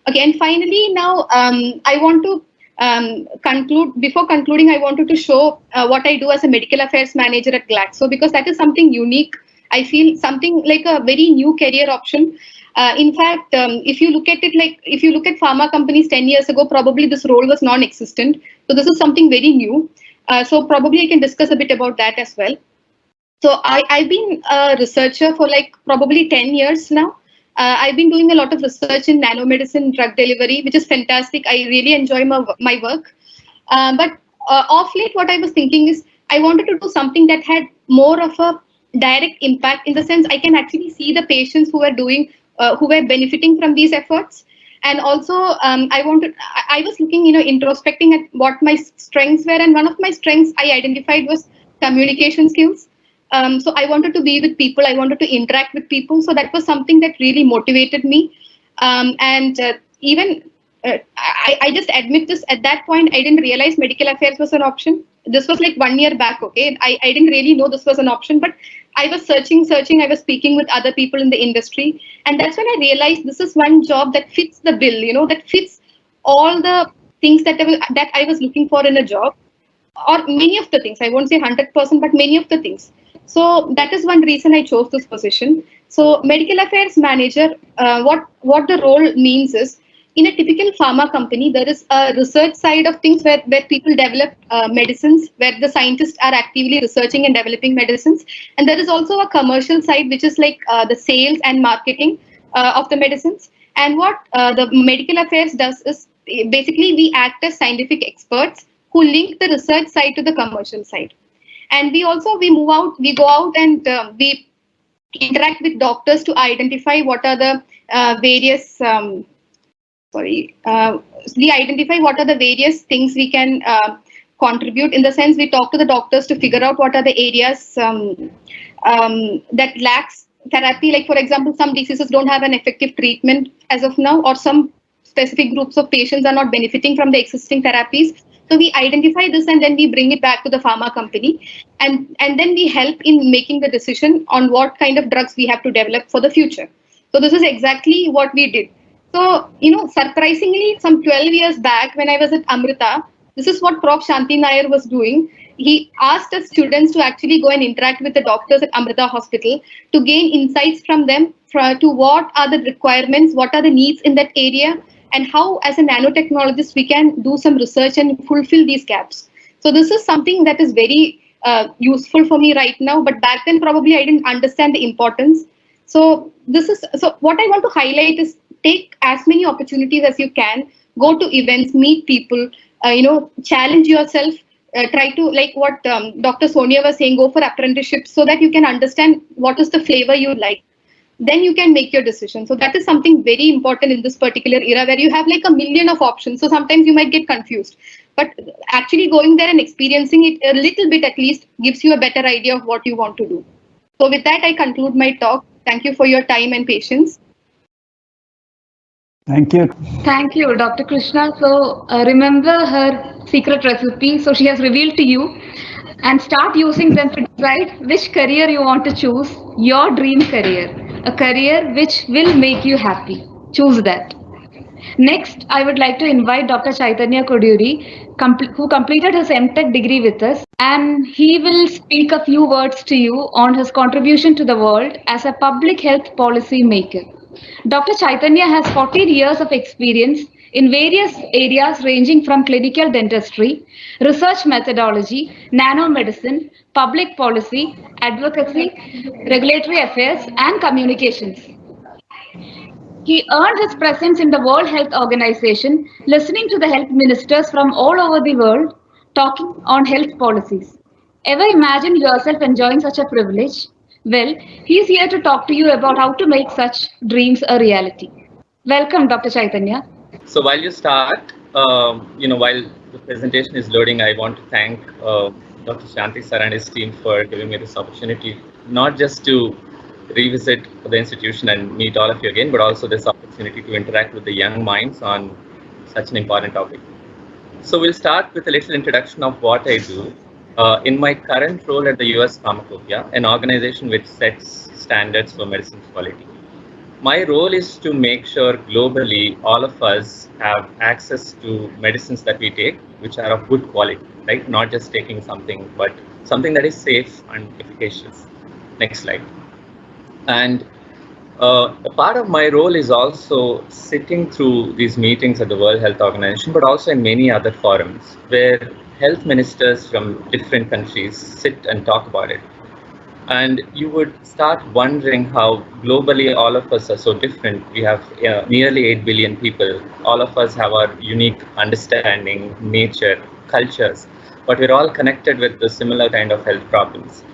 Okay, and finally now I want to conclude. Before concluding, I wanted to show what I do as a medical affairs manager at Glaxo, because that is something unique. I feel something like a very new career option. In fact, if you look at it, like if you look at pharma companies 10 years ago, probably this role was non-existent. So this is something very new. So probably I can discuss a bit about that as well. So I've been a researcher for like probably 10 years now. I've been doing a lot of research in nanomedicine drug delivery, which is fantastic. I really enjoy my work. But of late, what I was thinking is I wanted to do something that had more of a direct impact, in the sense I can actually see the patients who were benefiting from these efforts. And also, I was looking, introspecting at what my strengths were. And one of my strengths I identified was communication skills. So I wanted to be with people. I wanted to interact with people. So that was something that really motivated me. I just admit this, at that point, I didn't realize medical affairs was an option. This was like 1 year back, okay? I didn't really know this was an option, but I was searching. I was speaking with other people in the industry. And that's when I realized this is one job that fits the bill, that fits all the things that I was looking for in a job, or many of the things. I won't say 100%, but many of the things. So that is one reason I chose this position. So medical affairs manager, what the role means is, in a typical pharma company, there is a research side of things where people develop medicines, where the scientists are actively researching and developing medicines. And there is also a commercial side, which is like the sales and marketing of the medicines. And what the medical affairs does is, basically we act as scientific experts who link the research side to the commercial side. And we go out and we interact with doctors to identify what are the various things we can contribute. In the sense, we talk to the doctors to figure out what are the areas that lacks therapy. Like, for example, some diseases don't have an effective treatment as of now, or some specific groups of patients are not benefiting from the existing therapies. So we identify this and then we bring it back to the pharma company, and then we help in making the decision on what kind of drugs we have to develop for the future. So this is exactly what we did. So, surprisingly, some 12 years back when I was at Amrita, this is what Prof. Shanti Nair was doing. He asked us students to actually go and interact with the doctors at Amrita Hospital to gain insights from them to what are the requirements, what are the needs in that area, and how, as a nanotechnologist, we can do some research and fulfill these gaps. So this is something that is very useful for me right now, but back then probably I didn't understand the importance. So what I want to highlight is, take as many opportunities as you can, go to events, meet people, challenge yourself, try to, like what Dr. Sonia was saying, go for apprenticeships so that you can understand what is the flavor you like. Then you can make your decision. So that is something very important in this particular era, where you have like a million of options. So sometimes you might get confused, but actually going there and experiencing it a little bit at least gives you a better idea of what you want to do. So with that, I conclude my talk. Thank you for your time and patience.
Thank you.
Thank you, Dr. Krishna. So remember her secret recipe. So she has revealed to you, and start using them to decide which career you want to choose, your dream career, a career which will make you happy. Choose that. Next, I would like to invite Dr. Chaitanya Koduri, who completed his MTech degree with us, and he will speak a few words to you on his contribution to the world as a public health policy maker. Dr. Chaitanya has 14 years of experience in various areas ranging from clinical dentistry, research methodology, nanomedicine, public policy, advocacy, regulatory affairs, and communications. He earned his presence in the World Health Organization, listening to the health ministers from all over the world talking on health policies. Ever imagine yourself enjoying such a privilege? Well, he's here to talk to you about how to make such dreams a reality. Welcome, Dr. Chaitanya.
So while you start, while the presentation is loading, I want to thank Dr. Shanti sir and his team for giving me this opportunity, not just to revisit the institution and meet all of you again, but also this opportunity to interact with the young minds on such an important topic. So we'll start with a little introduction of what I do. In my current role at the US Pharmacopia, an organization which sets standards for medicine quality. My role is to make sure globally all of us have access to medicines that we take, which are of good quality, right? Not just taking something, but something that is safe and efficacious. Next slide. And a part of my role is also sitting through these meetings at the World Health Organization, but also in many other forums where health ministers from different countries sit and talk about it. And you would start wondering how globally all of us are so different. We have nearly 8 billion people. All of us have our unique understanding, nature, cultures, but we're all connected with the similar kind of health problems.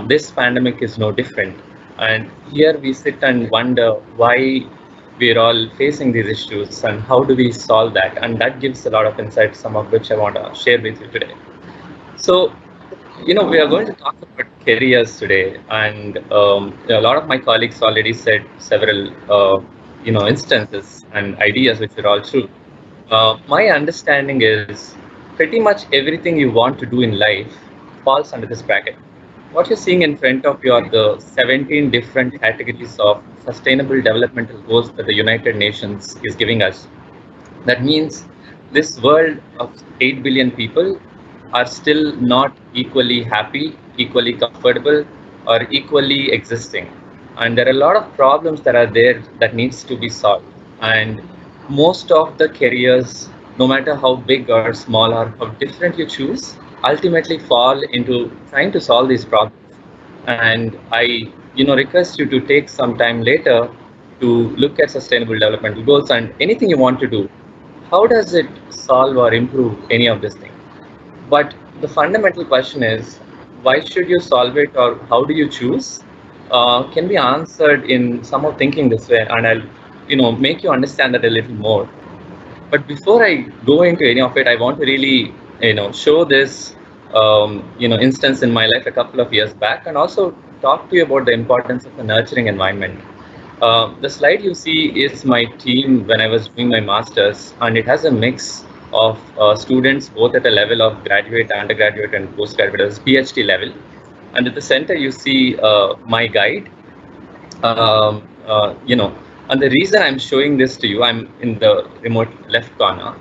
This pandemic is no different. And here we sit and wonder why we're all facing these issues and how do we solve that? And that gives a lot of insights, some of which I want to share with you today. So, we are going to talk about careers today, and a lot of my colleagues already said several, instances and ideas which are all true. My understanding is pretty much everything you want to do in life falls under this bracket. What you're seeing in front of you are the 17 different categories of sustainable developmental goals that the United Nations is giving us. That means this world of 8 billion people are still not equally happy, equally comfortable, or equally existing. And there are a lot of problems that are there that needs to be solved. And most of the careers, no matter how big or small or how different you choose, ultimately fall into trying to solve these problems. And I, request you to take some time later to look at sustainable developmental goals and anything you want to do. How does it solve or improve any of these things? But the fundamental question is, why should you solve it, or how do you choose? Can be answered in some of thinking this way, and I'll, make you understand that a little more. But before I go into any of it, I want to really, show this, instance in my life a couple of years back, and also talk to you about the importance of a nurturing environment. The slide you see is my team when I was doing my master's, and it has a mix of students both at a level of graduate, undergraduate, and postgraduate, as PhD level. And at the center, you see my guide. And the reason I'm showing this to you, I'm in the remote left corner,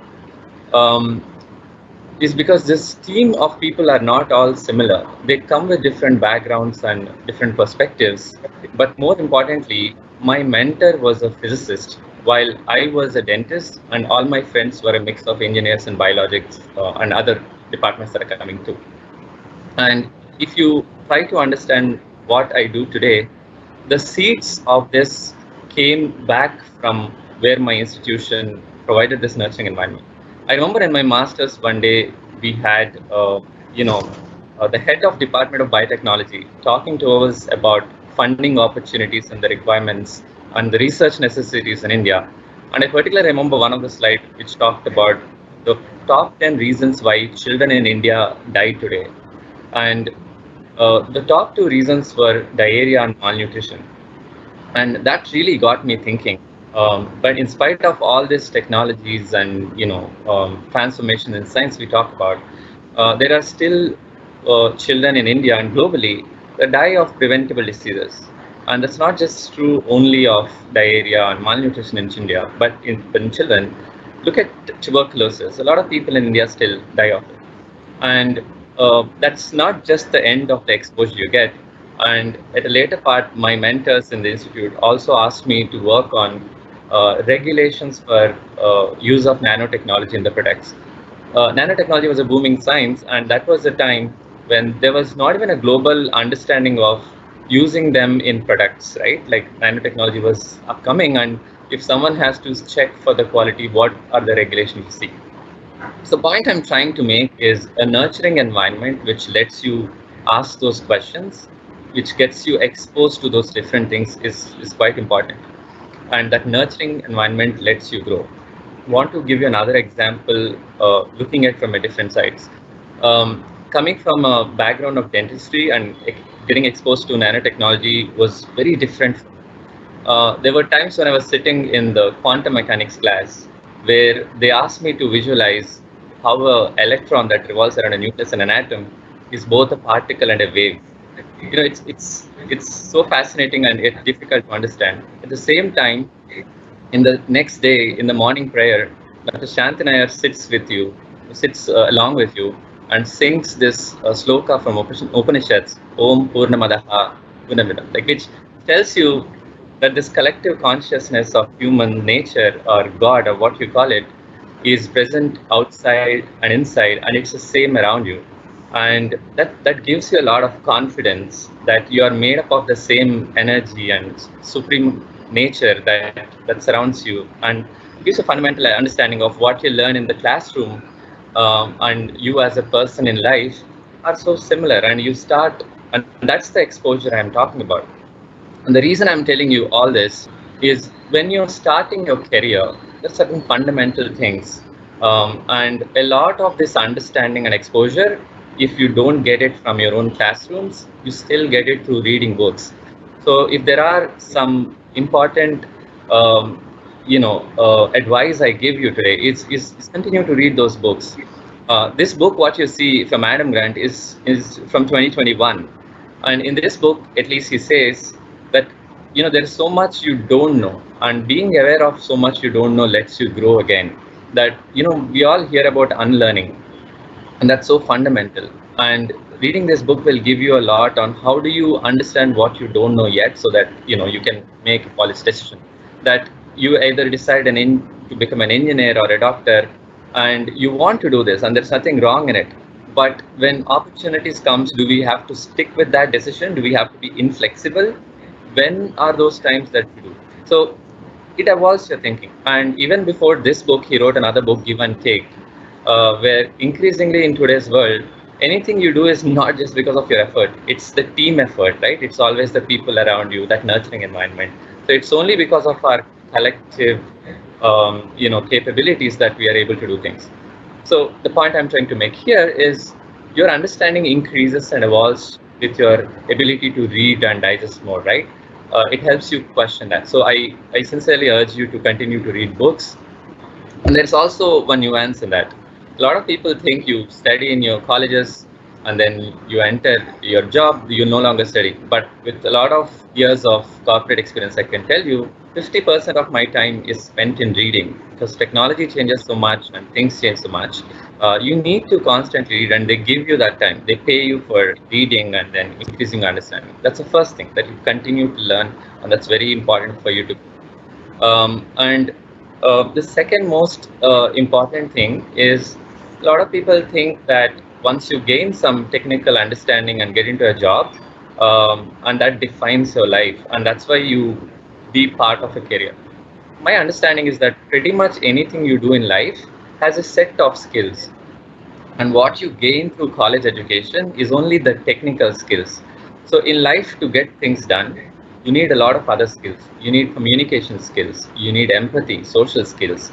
is because this team of people are not all similar. They come with different backgrounds and different perspectives. But more importantly, my mentor was a physicist, while I was a dentist, and all my friends were a mix of engineers and biologics and other departments that are coming too. And if you try to understand what I do today, the seeds of this came back from where my institution provided this nurturing environment. I remember in my master's one day, we had, the head of Department of Biotechnology talking to us about funding opportunities and the requirements and the research necessities in India. And I particularly remember one of the slides which talked about the top 10 reasons why children in India die today. And the top 2 reasons were diarrhea and malnutrition. And that really got me thinking. But in spite of all these technologies and transformation in science we talk about, there are still children in India and globally that die of preventable diseases. And that's not just true only of diarrhea and malnutrition in India, but in children. Look at tuberculosis. A lot of people in India still die of it. And that's not just the end of the exposure you get. And at a later part, my mentors in the institute also asked me to work on regulations for use of nanotechnology in the products. Nanotechnology was a booming science, and that was the time when there was not even a global understanding of using them in products, right? Like nanotechnology was upcoming, and if someone has to check for the quality, what are the regulations you see? So the point I'm trying to make is a nurturing environment which lets you ask those questions, which gets you exposed to those different things is quite important. And that nurturing environment lets you grow. I want to give you another example, looking at from a different sides. Coming from a background of dentistry and getting exposed to nanotechnology was very different. There were times when I was sitting in the quantum mechanics class where they asked me to visualize how an electron that revolves around a nucleus and an atom is both a particle and a wave. You know, it's so fascinating and yet difficult to understand. At the same time, in the next day, in the morning prayer, Dr. Shanti sits along with you and sings this sloka from Upanishads, Om Purnamadaha Gunamidam, like which tells you that this collective consciousness of human nature or God or what you call it is present outside and inside, and it's the same around you. And that gives you a lot of confidence that you are made up of the same energy and supreme nature that surrounds you, and gives a fundamental understanding of what you learn in the classroom and you as a person in life are so similar, and you start, and that's the exposure I'm talking about. And the reason I'm telling you all this is when you're starting your career, there's certain fundamental things, and a lot of this understanding and exposure, if you don't get it from your own classrooms, you still get it through reading books. So if there are some important advice I give you today, is continue to read those books. This book, what you see from Adam Grant, is from 2021, and in this book, at least he says that there is so much you don't know, and being aware of so much you don't know lets you grow again. That we all hear about unlearning, and that's so fundamental. And reading this book will give you a lot on how do you understand what you don't know yet, so that you can make a polished decision. That you either decide to become an engineer or a doctor, and you want to do this, and there's nothing wrong in it. But when opportunities comes, do we have to stick with that decision? Do we have to be inflexible? When are those times that we do? So it evolves your thinking. And even before this book, he wrote another book, Give and Take, where increasingly in today's world, anything you do is not just because of your effort, it's the team effort, right? It's always the people around you, that nurturing environment. So it's only because of our collective capabilities that we are able to do things. So the point I'm trying to make here is your understanding increases and evolves with your ability to read and digest more, right? It helps you question that. So I sincerely urge you to continue to read books. And there's also one nuance in that. A lot of people think you study in your colleges and then you enter your job, you no longer study. But with a lot of years of corporate experience, I can tell you 50% of my time is spent in reading, because technology changes so much and things change so much. You need to constantly read, and they give you that time. They pay you for reading and then increasing understanding. That's the first thing, that you continue to learn, and that's very important for you to. The second most important thing is, a lot of people think that once you gain some technical understanding and get into a job, and that defines your life, and that's why you be part of a career. My understanding is that pretty much anything you do in life has a set of skills, and what you gain through college education is only the technical skills. So in life, to get things done, you need a lot of other skills. You need communication skills, you need empathy, social skills,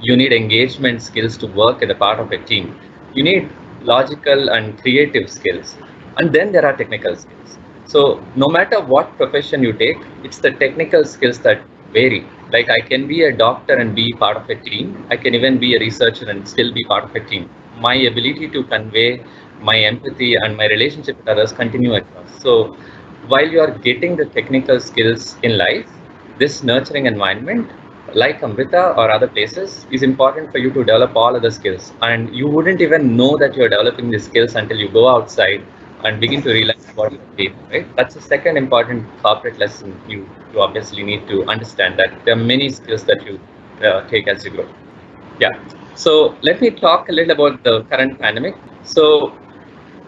you need engagement skills to work as a part of a team, you need logical and creative skills, and then there are technical skills. So no matter what profession you take, it's the technical skills that vary. Like I can be a doctor and be part of a team. I can even be a researcher and still be part of a team. My ability to convey my empathy and my relationship with others continue across. So while you are getting the technical skills in life, this nurturing environment, like Amrita or other places, is important for you to develop all other skills. And you wouldn't even know that you're developing these skills until you go outside and begin to realize what you're doing, right? That's the second important corporate lesson you obviously need to understand, that there are many skills that you take as you grow. Yeah. So let me talk a little about the current pandemic. So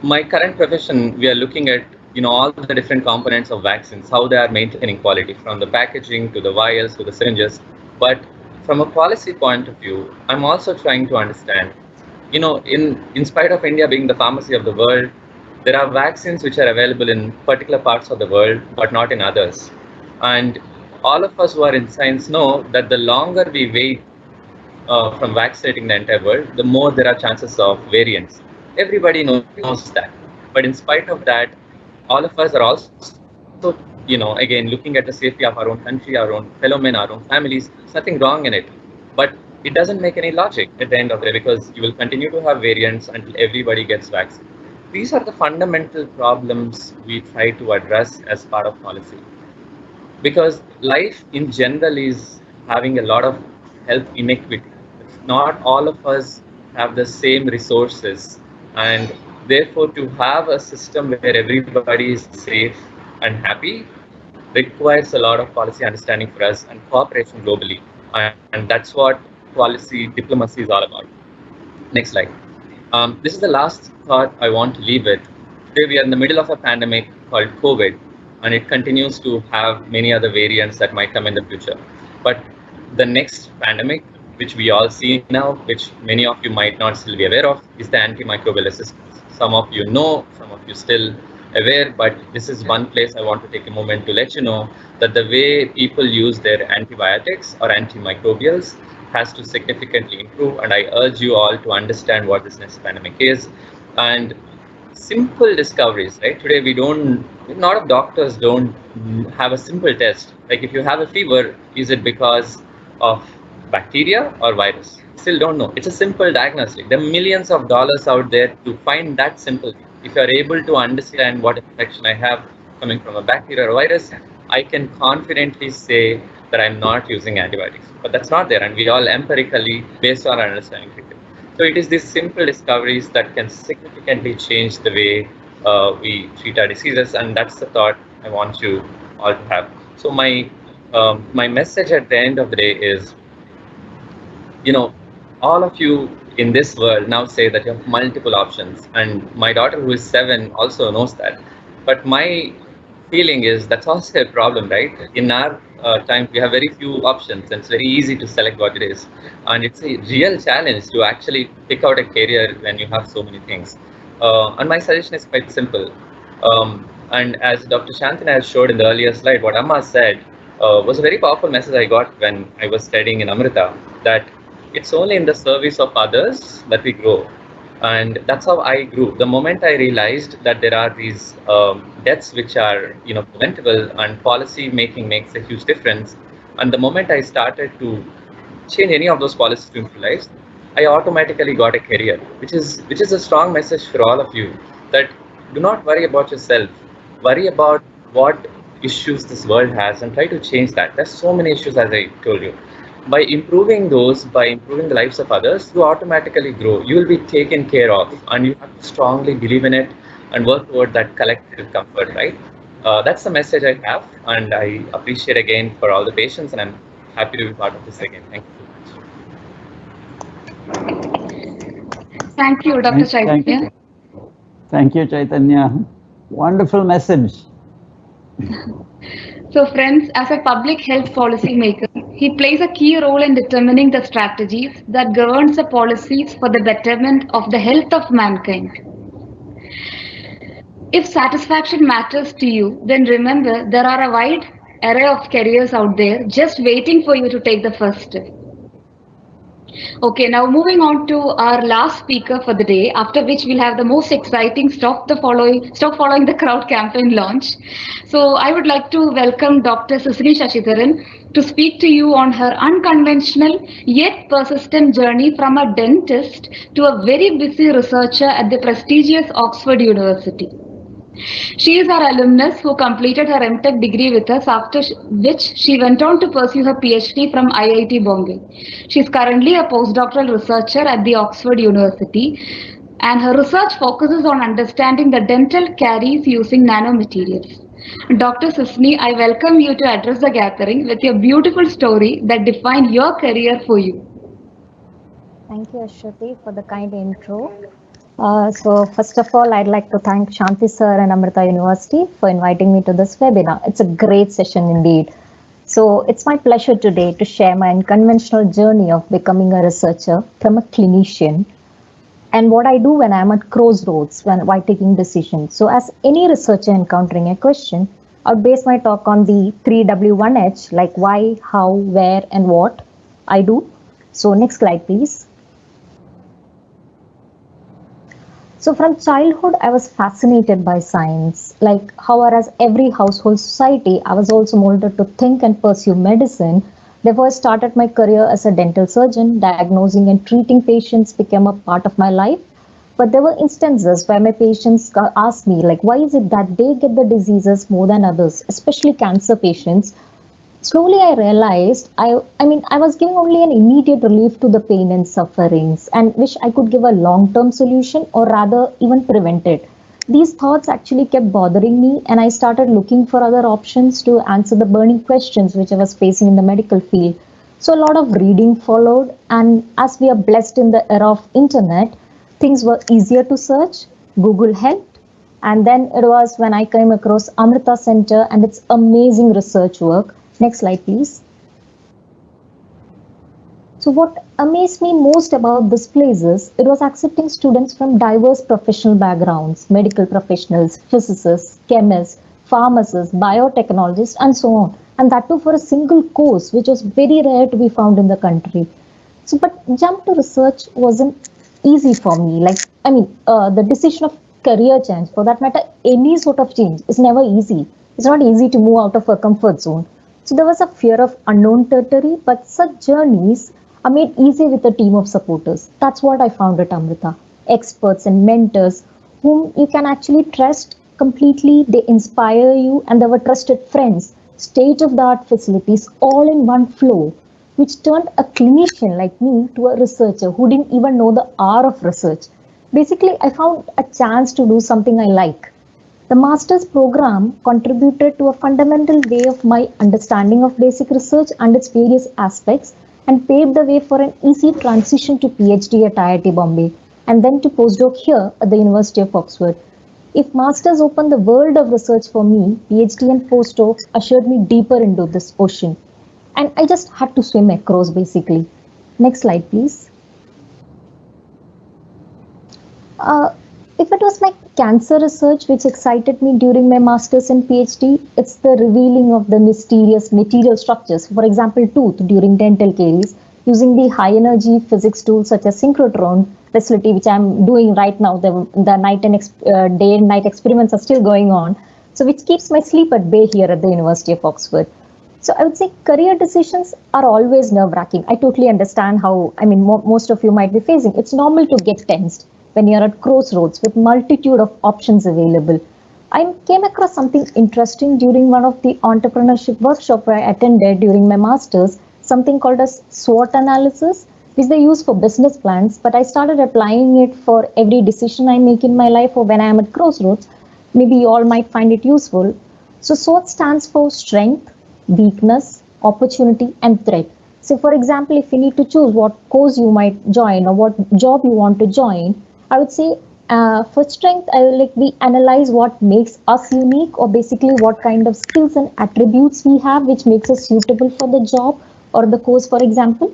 my current profession, we are looking at all the different components of vaccines, how they are maintaining quality, from the packaging to the vials to the syringes. But from a policy point of view, I'm also trying to understand, in spite of India being the pharmacy of the world, there are vaccines which are available in particular parts of the world, but not in others. And all of us who are in science know that the longer we wait from vaccinating the entire world, the more there are chances of variants. Everybody knows that. But in spite of that, all of us are also, again, looking at the safety of our own country, our own fellow men, our own families. There's nothing wrong in it. But it doesn't make any logic at the end of the day, because you will continue to have variants until everybody gets vaccinated. These are the fundamental problems we try to address as part of policy. Because life in general is having a lot of health inequity. Not all of us have the same resources, and therefore to have a system where everybody is safe and happy requires a lot of policy understanding for us and cooperation globally, and that's what policy diplomacy is all about. Next slide. This is the last thought I want to leave with. Today we are in the middle of a pandemic called COVID, and it continues to have many other variants that might come in the future. But the next pandemic, which we all see now, which many of you might not still be aware of, is the antimicrobial resistance. Some of you know, some of you still aware, but this is one place I want to take a moment to let you know that the way people use their antibiotics or antimicrobials has to significantly improve, and I urge you all to understand what this next pandemic is. And simple discoveries, right? Today a lot of doctors don't have a simple test. Like if you have a fever, is it because of bacteria or virus? Still don't know. It's a simple diagnostic. There are millions of dollars out there to find that simple thing. If you are able to understand what infection I have coming from a bacteria or virus, I can confidently say that I'm not using antibiotics. But that's not there, and we all empirically, based on our understanding, treat it. So it is these simple discoveries that can significantly change the way we treat our diseases, and that's the thought I want you all to have. So my message at the end of the day is, all of you in this world now say that you have multiple options, and my daughter who is 7 also knows that. But my feeling is that's also a problem, right? In our time, we have very few options, and it's very easy to select what it is. And it's a real challenge to actually pick out a career when you have so many things. And my suggestion is quite simple. And as Dr. Shanti has showed in the earlier slide, what Amma said was a very powerful message I got when I was studying in Amrita, that it's only in the service of others that we grow. And that's how I grew. The moment I realized that there are these deaths which are preventable, and policy making makes a huge difference, and the moment I started to change any of those policies to improve lives, I automatically got a career, which is a strong message for all of you, that do not worry about yourself, worry about what issues this world has and try to change that. There's so many issues, as I told you. By improving those, by improving the lives of others, you automatically grow. You will be taken care of, and you have to strongly believe in it and work toward that collective comfort, right? That's the message I have, and I appreciate again for all the patience, and I'm happy to be part of this again. Thank you so much.
Thank you, Dr. Chaitanya.
Thank you, Chaitanya. Wonderful message.
So friends, as a public health policy maker, he plays a key role in determining the strategies that governs the policies for the betterment of the health of mankind. If satisfaction matters to you, then remember there are a wide array of careers out there just waiting for you to take the first step. Okay, now moving on to our last speaker for the day, after which we'll have the most exciting Stop Following the Crowd campaign launch. So I would like to welcome Dr. Sisini Sasidharan to speak to you on her unconventional yet persistent journey from a dentist to a very busy researcher at the prestigious Oxford University. She is our alumnus who completed her MTech degree with us, after which she went on to pursue her PhD from IIT Bombay. She is currently a postdoctoral researcher at the Oxford University, and her research focuses on understanding the dental caries using nanomaterials. Dr. Sisini, I welcome you to address the gathering with your beautiful story that defined your career for you.
Thank you, Ashwati, for the kind intro. So first of all, I'd like to thank Shanti sir and Amrita University for inviting me to this webinar. It's a great session indeed. So it's my pleasure today to share my unconventional journey of becoming a researcher from a clinician and what I do when I'm at crossroads while taking decisions. So as any researcher encountering a question, I'll base my talk on the 3W1H, like why, how, where, and what I do. So next slide, please. So from childhood, I was fascinated by science. Like how, whereas every household society, I was also molded to think and pursue medicine. Therefore, I started my career as a dental surgeon. Diagnosing and treating patients became a part of my life. But there were instances where my patients asked me, like, why is it that they get the diseases more than others, especially cancer patients? Slowly, I realized I was giving only an immediate relief to the pain and sufferings and wish I could give a long-term solution or rather even prevent it. These thoughts actually kept bothering me and I started looking for other options to answer the burning questions which I was facing in the medical field. So a lot of reading followed, and as we are blessed in the era of internet, things were easier to search. Google helped. And then it was when I came across Amrita Center and its amazing research work. Next slide, please. So what amazed me most about this place is it was accepting students from diverse professional backgrounds, medical professionals, physicists, chemists, pharmacists, biotechnologists, and so on. And that too for a single course, which was very rare to be found in the country. So, but jump to research wasn't easy for me. The decision of career change, for that matter, any sort of change is never easy. It's not easy to move out of a comfort zone. So there was a fear of unknown territory, but such journeys are made easy with a team of supporters. That's what I found at Amrita. Experts and mentors whom you can actually trust completely. They inspire you, and they were trusted friends, state-of-the-art facilities, all in one flow, which turned a clinician like me to a researcher who didn't even know the R of research. Basically, I found a chance to do something I like. The master's program contributed to a fundamental way of my understanding of basic research and its various aspects, and paved the way for an easy transition to PhD at IIT Bombay and then to postdoc here at the University of Oxford. If masters opened the world of research for me, PhD and postdocs ushered me deeper into this ocean. And I just had to swim across basically. Next slide, please. If it was my cancer research which excited me during my master's and PhD, it's the revealing of the mysterious material structures, for example, tooth during dental caries, using the high energy physics tools such as synchrotron facility, which I'm doing right now. The night and day and night experiments are still going on. So which keeps my sleep at bay here at the University of Oxford. So I would say career decisions are always nerve-wracking. I totally understand how, most of you might be facing. It's normal to get tensed when you're at crossroads with multitude of options available. I came across something interesting during one of the entrepreneurship workshops I attended during my master's, something called as SWOT analysis, which they use for business plans, but I started applying it for every decision I make in my life or when I am at crossroads. Maybe you all might find it useful. So SWOT stands for strength, weakness, opportunity, and threat. So for example, if you need to choose what course you might join or what job you want to join, I would say for strength, we analyze what makes us unique, or basically what kind of skills and attributes we have which makes us suitable for the job or the course, for example.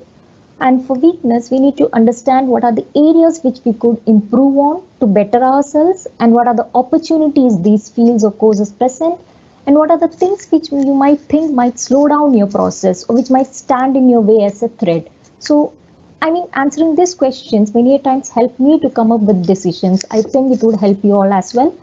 And for weakness, we need to understand what are the areas which we could improve on to better ourselves, and what are the opportunities these fields or courses present, and what are the things which you might think might slow down your process or which might stand in your way as a threat. So answering these questions many times helped me to come up with decisions. I think it would help you all as well.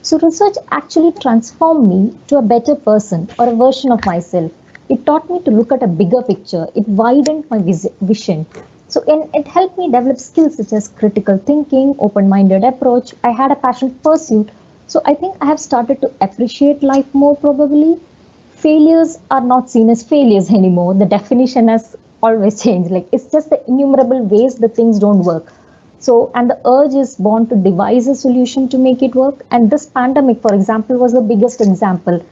So research actually transformed me to a better person or a version of myself. It taught me to look at a bigger picture. It widened my vision. So it helped me develop skills such as critical thinking, open-minded approach. I had a passion pursuit. So I think I have started to appreciate life more probably. Failures are not seen as failures anymore. The definition has always changed. Like it's just the innumerable ways the things don't work. So, and the urge is born to devise a solution to make it work. And this pandemic, for example, was the biggest example.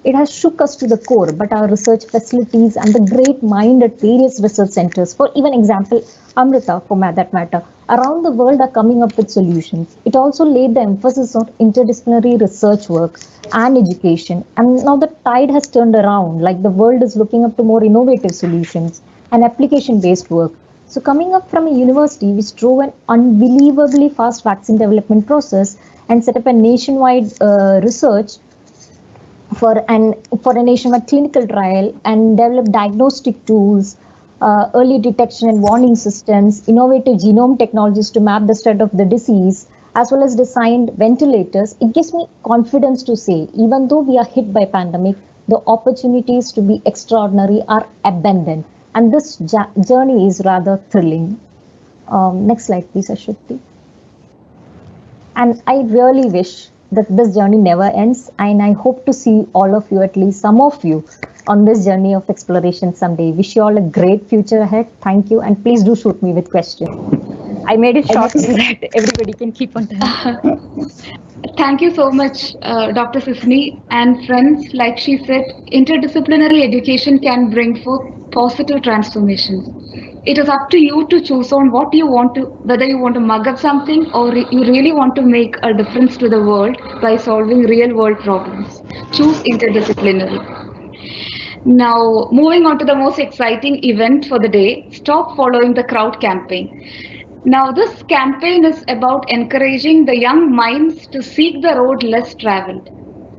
It has shook us to the core, but our research facilities and the great mind at various research centers, for even example, Amrita, for that matter, around the world are coming up with solutions. It also laid the emphasis on interdisciplinary research work and education. And now the tide has turned around, like the world is looking up to more innovative solutions and application-based work. So coming up from a university which drove an unbelievably fast vaccine development process and set up a nationwide research for a nationwide clinical trial and develop diagnostic tools, early detection and warning systems, innovative genome technologies to map the spread of the disease, as well as designed ventilators, it gives me confidence to say, even though we are hit by pandemic, the opportunities to be extraordinary are abundant. And this journey is rather thrilling. Next slide, please, Ashwati. And I really wish that this journey never ends, and I hope to see all of you, at least some of you, on this journey of exploration someday. Wish you all a great future ahead. Thank you, and please do shoot me with questions. I made it short so that everybody can keep on time.
Thank you so much, Dr. Sisini. And friends, like she said, interdisciplinary education can bring forth positive transformations. It is up to you to choose on what you want to, whether you want to mug up something or you really want to make a difference to the world by solving real world problems. Choose interdisciplinary. Now, moving on to the most exciting event for the day, Stop Following the Crowd campaign. Now, this campaign is about encouraging the young minds to seek the road less traveled.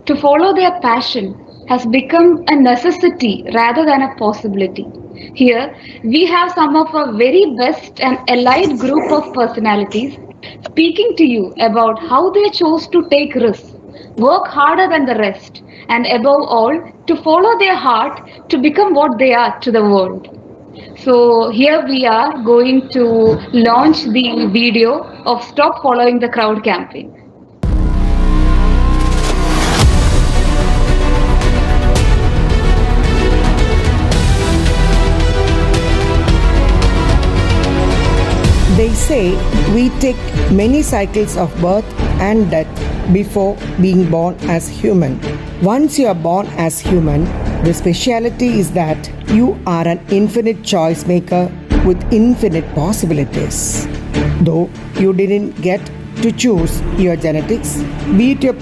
To follow their passion has become a necessity rather than a possibility. Here, we have some of our very best and elite group of personalities speaking to you about how they chose to take risks, work harder than the rest, and above all, to follow their heart to become what they are to the world. So here we are going to launch the video of Stop Following the Crowd campaign.
They say we take many cycles of birth and death before being born as human. Once you are born as human, the speciality is that you are an infinite choice maker with infinite possibilities. Though you didn't get to choose your genetics, be it your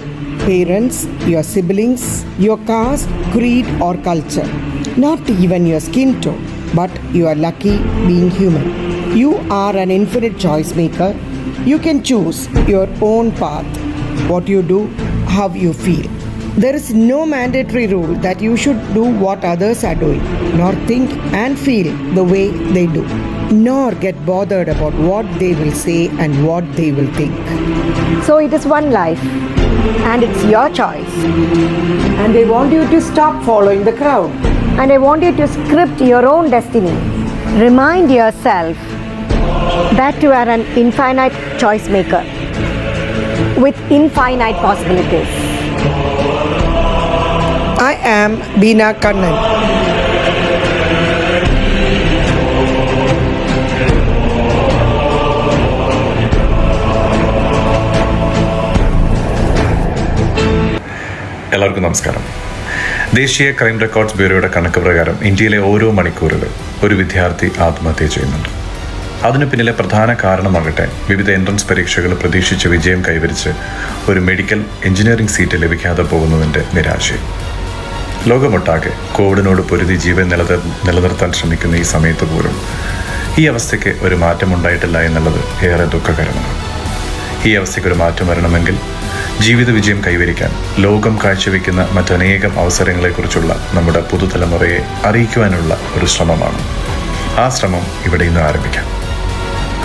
parents, your siblings, your caste, creed or culture, not even your skin tone, but you are lucky being human. You are an infinite choice maker. You can choose your own path, what you do, how you feel. There is no mandatory rule that you should do what others are doing, nor think and feel the way they do, nor get bothered about what they will say and what they will think.
So it is one life, and it's your choice.
And they want you to stop following the crowd.
And I want you to script your own destiny. Remind yourself that you are an infinite choice maker with infinite possibilities.
I am Beena Kannan.
എല്ലാവർക്കും നമസ്കാരം. ദേശീയ crime records ബ്യൂറോയുടെ കണക്ക് പ്രകാരം ഇന്ത്യയിലെ ഓരോ മണിക്കൂറിലും ഒരു വിദ്യാർത്ഥി ആത്മഹത്യ ചെയ്യുന്നുണ്ട്. അതിനു പിന്നിലെ പ്രധാന കാരണമാകട്ടെ വിവിധ എൻട്രൻസ് പരീക്ഷകൾ പ്രതീക്ഷിച്ച് വിജയം കൈവരിച്ച് ഒരു മെഡിക്കൽ എഞ്ചിനീയറിംഗ് സീറ്റ് ലഭിക്കാതെ പോകുന്നതിൻ്റെ നിരാശയും. ലോകമൊട്ടാകെ കോവിഡിനോട് പൊരുതി ജീവൻ നിലനിർത്താൻ ശ്രമിക്കുന്ന ഈ സമയത്ത് പോലും ഈ അവസ്ഥയ്ക്ക് ഒരു മാറ്റമുണ്ടായിട്ടില്ല എന്നുള്ളത് ഏറെ ദുഃഖകരമാണ്. ഈ അവസ്ഥയ്ക്ക് ഒരു മാറ്റം വരണമെങ്കിൽ ജീവിത വിജയം കൈവരിക്കാൻ ലോകം കാഴ്ചവെക്കുന്ന മറ്റനേകം അവസരങ്ങളെക്കുറിച്ചുള്ള നമ്മുടെ പുതുതലമുറയെ അറിയിക്കുവാനുള്ള ഒരു ശ്രമമാണ്. ആ ശ്രമം ഇവിടെ ഇന്ന് ആരംഭിക്കാം.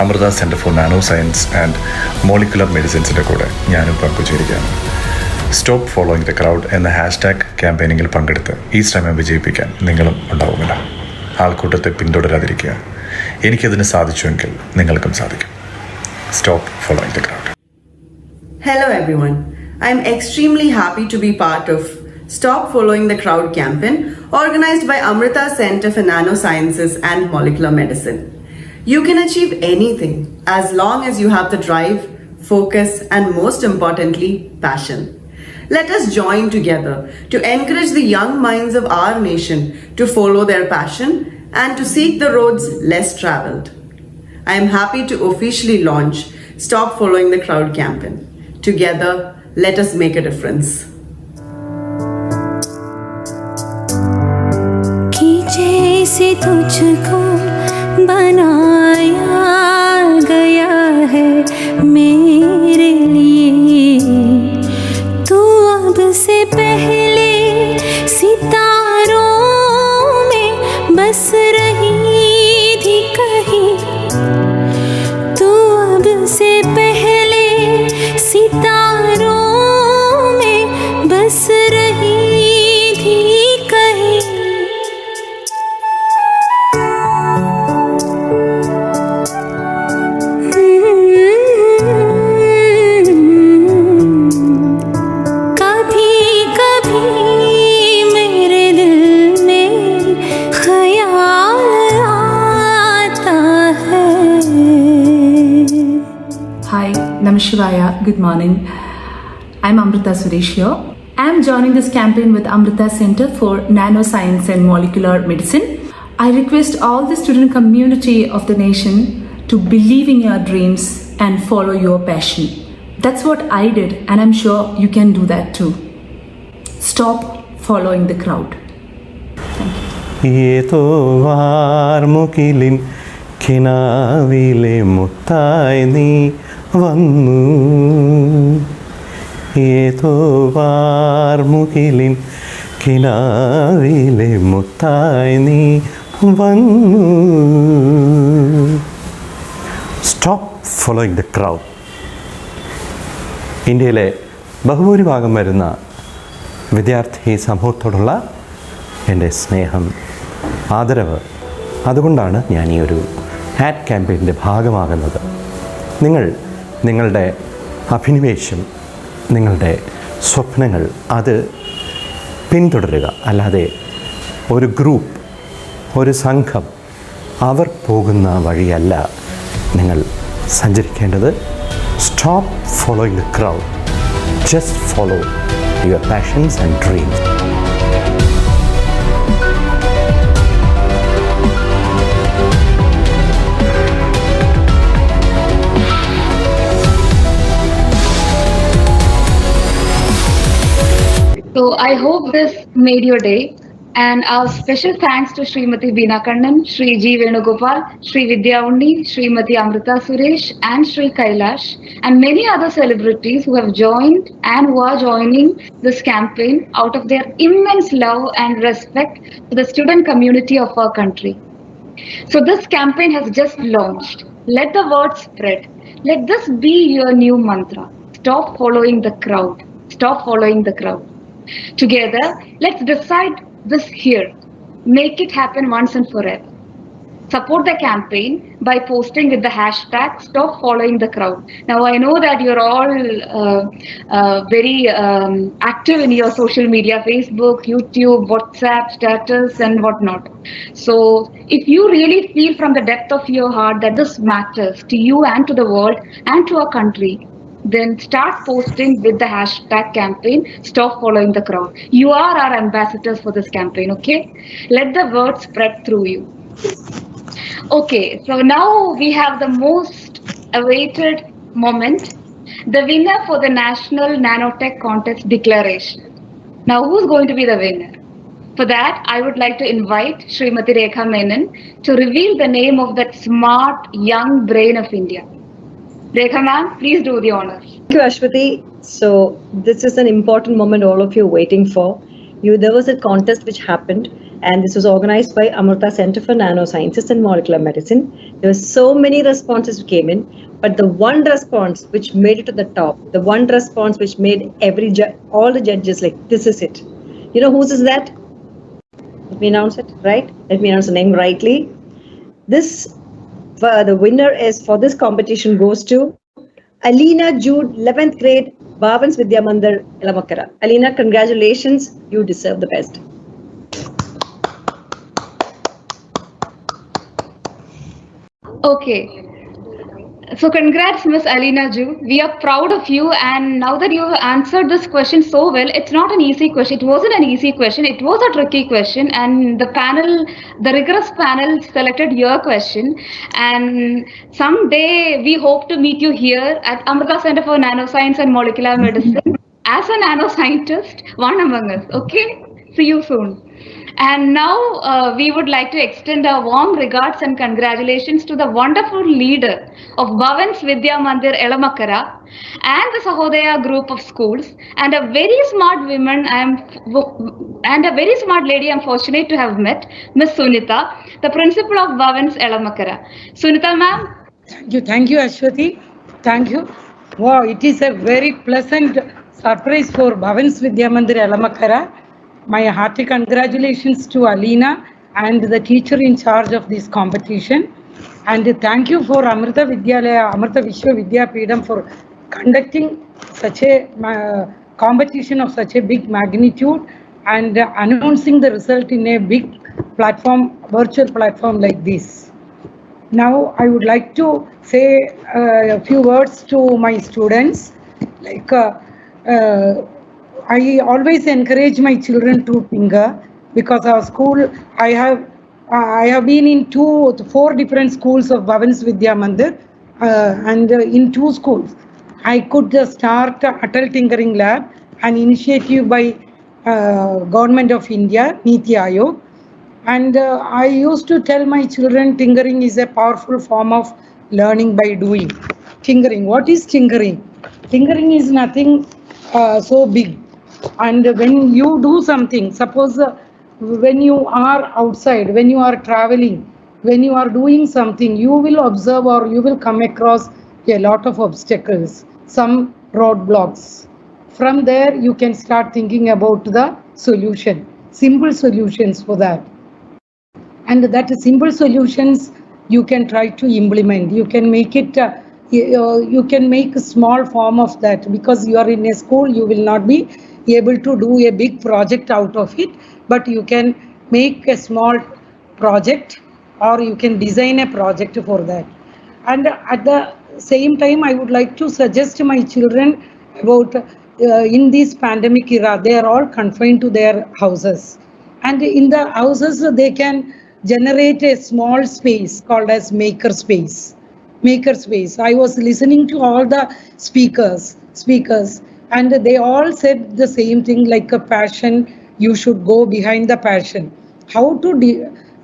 Amrita centre for nanoscience and molecular മെഡിസിൻസിൻ്റെ കൂടെ ഞാനും പങ്കുചേരുകയാണ്. സ്റ്റോപ്പ് ഫോളോയിങ് ദ ക്രൗഡ് എന്ന ഹാഷ്ടാഗ് ക്യാമ്പയിനിങ്ങിൽ പങ്കെടുത്ത് ഈ ശ്രമം വിജയിപ്പിക്കാൻ നിങ്ങളും ഉണ്ടാവുമല്ലോ. ആൾക്കൂട്ടത്തെ പിന്തുടരാതിരിക്കുക. എനിക്കതിന് സാധിച്ചുവെങ്കിൽ നിങ്ങൾക്കും സാധിക്കും. Stop following the crowd.
Hello everyone, I'm extremely happy to be part of Stop Following the Crowd campaign organized by Amrita Center for Nanosciences and Molecular Medicine. You can achieve anything as long as you have the drive, focus, and most importantly, passion. Let us join together to encourage the young minds of our nation to follow their passion and to seek the roads less traveled. I am happy to officially launch Stop Following the Crowd campaign. Together, let us make a difference.
जैसे तुझको बनाया गया है मेरे लिए, तू अब से पहले सितारों में बस रही थी कहीं, तू अब से पहले सितारों में बस रही थी कहीं।
Shivaya, good morning. I'm Amrita Suresh here. I'm joining this campaign with Amrita Center for Nanosciences and Molecular Medicine. I request all the student community of the nation to believe in your dreams and follow your passion. That's what I did, and I'm sure you can do that too. Stop following the crowd.
ഏതോ വാർമുകിലിൻ കിനാവിലെ മുത്തായി നീ വന്നു, ഏതോ വാർമുകിലിൻ കിനാവിലെ മുത്തായി നീ വന്നു. Stop following the crowd. ഇന്ത്യയിലെ ബഹുഭൂരിഭാഗം വരുന്ന വിദ്യാർത്ഥി സമൂഹത്തോടുള്ള എൻ്റെ സ്നേഹം, ആദരവ്, അതുകൊണ്ടാണ് ഞാൻ ഈ ഒരു ആഡ് ക്യാമ്പയിൻ്റെ ഭാഗമാകുന്നത്. നിങ്ങൾ നിങ്ങളുടെ അഭിനിവേശം, നിങ്ങളുടെ സ്വപ്നങ്ങൾ അത് പിന്തുടരുക. അല്ലാതെ ഒരു ഗ്രൂപ്പ്, ഒരു സംഘം അവർ പോകുന്ന വഴിയല്ല നിങ്ങൾ സഞ്ചരിക്കേണ്ടത്. Stop following the crowd. Just follow your passions and dreams.
So I hope this made your day, and our special thanks to Srimati Beena Kannan, Shri G. Venugopal, Shri Vidya Undi, Srimati Amrita Suresh, and Shri Kailash, and many other celebrities who have joined and who are joining this campaign out of their immense love and respect for the student community of our country. So this campaign has just launched. Let the word spread. Let this be your new mantra. Stop following the crowd. Stop following the crowd. Together, let's decide this here. Make it happen once and forever. Support the campaign by posting with the hashtag Stop Following the Crowd. Now, I know that you're all very active in your social media, Facebook, YouTube, WhatsApp, status, and whatnot. So, if you really feel from the depth of your heart that this matters to you and to the world and to our country, then start posting with the hashtag campaign Stop Following the Crowd. You are our ambassadors for this campaign, okay? Let the word spread through you. Okay, so now we have the most awaited moment, the winner for the National Nanotech Contest declaration. Now, who's going to be the winner? For that, I would like to invite Srimati Rekha Menon to reveal the name of that smart young brain of India. Rekha ma'am, please do the honors.
Thank you, Ashwati. So this is an important moment all of you are waiting for. There was a contest which happened, and this was organized by Amrita Center for Nanosciences and Molecular Medicine. There were so many responses which came in, but the one response which made it to the top, the one response which made all the judges like, this is it. You know whose is that? Let me announce it, right? Let me announce the name rightly. The winner is for this competition goes to Alina Jude, 11th grade, Bhavans Vidya Mandir Elamakara. Alina, congratulations. You deserve the best.
Okay. So congrats, Miss Alina Ju. We are proud of you. And now that you have answered this question so well, it's not an easy question. It wasn't an easy question. It was a tricky question. And the panel, the rigorous panel selected your question. And someday we hope to meet you here at Amrita Center for Nanoscience and Molecular Medicine as a nanoscientist, one among us. Okay? See you soon. And now we would like to extend our warm regards and congratulations to the wonderful leader of Bhavans Vidya Mandir Elamakara and the Sahodaya group of schools, and a very smart woman and a very smart lady I'm fortunate to have met, Miss Sunita, the principal of Bhavans Elamakara. Sunita ma'am.
Thank you Ashwati. Thank you. Wow, it is a very pleasant surprise for Bhavans Vidya Mandir Elamakara. My hearty congratulations to Alina and the teacher in charge of this competition. And thank you for Amrita Vishwa Vidyapeetham for conducting such a competition of such a big magnitude and announcing the result in a big platform, virtual platform like this. Now I would like to say a few words to my students. Like I always encourage my children to tinker, because our school, I have been in 4 different schools of Bhavans Vidya Mandir, and in 2 schools I could start Atal Tinkering Lab, an initiative by Government of India, Niti Aayog. And I used to tell my children tinkering is a powerful form of learning by doing. Tinkering, what is tinkering? Tinkering is nothing so big. And when you do something, suppose when you are outside, when you are traveling, when you are doing something, you will observe or you will come across a lot of obstacles, some roadblocks. From there, you can start thinking about the solution, simple solutions for that. And that simple solutions you can try to implement. You can make it, you can make a small form of that, because you are in a school, you will not be able to do a big project out of it, but you can make a small project or you can design a project for that. And at the same time, I would like to suggest to my children about in this pandemic era, they are all confined to their houses, and in the houses they can generate a small space called as maker space. I was listening to all the speakers, and they all said the same thing, like a passion, you should go behind the passion. How to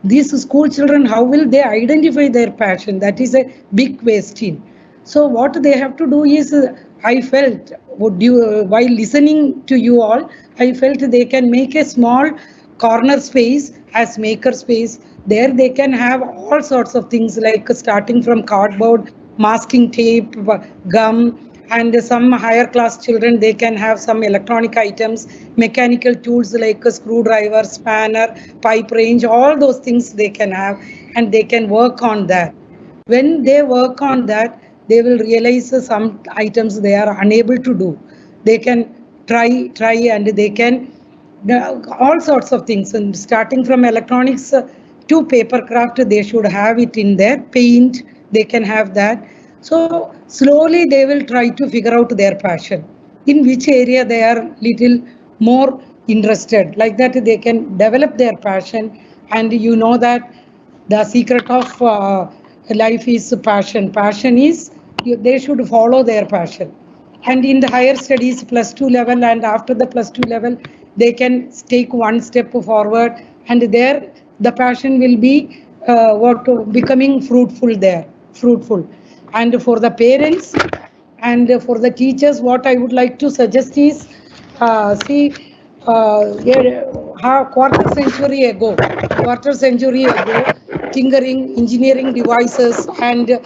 these school children, how will they identify their passion? That is a big question. So what they have to do is, I felt, while listening to you all, I felt they can make a small corner space as maker space. There they can have all sorts of things, like starting from cardboard, masking tape, gum, and some higher class children, they can have some electronic items, mechanical tools like a screwdriver, spanner, pipe wrench, all those things they can have, and they can work on that. When they work on that, they will realize some items they are unable to do. They can try and they can all sorts of things, and starting from electronics to paper craft, they should have it in there. Paint, they can have that. So slowly they will try to figure out their passion, in which area they are little more interested. Like that they can develop their passion. And you know that the secret of life is passion. Passion is, they should follow their passion. And in the higher studies, +2 level, and after the +2 level, they can take one step forward, and there the passion will be becoming fruitful there, And for the parents and for the teachers, what I would like to suggest is, quarter century ago, tinkering, engineering devices and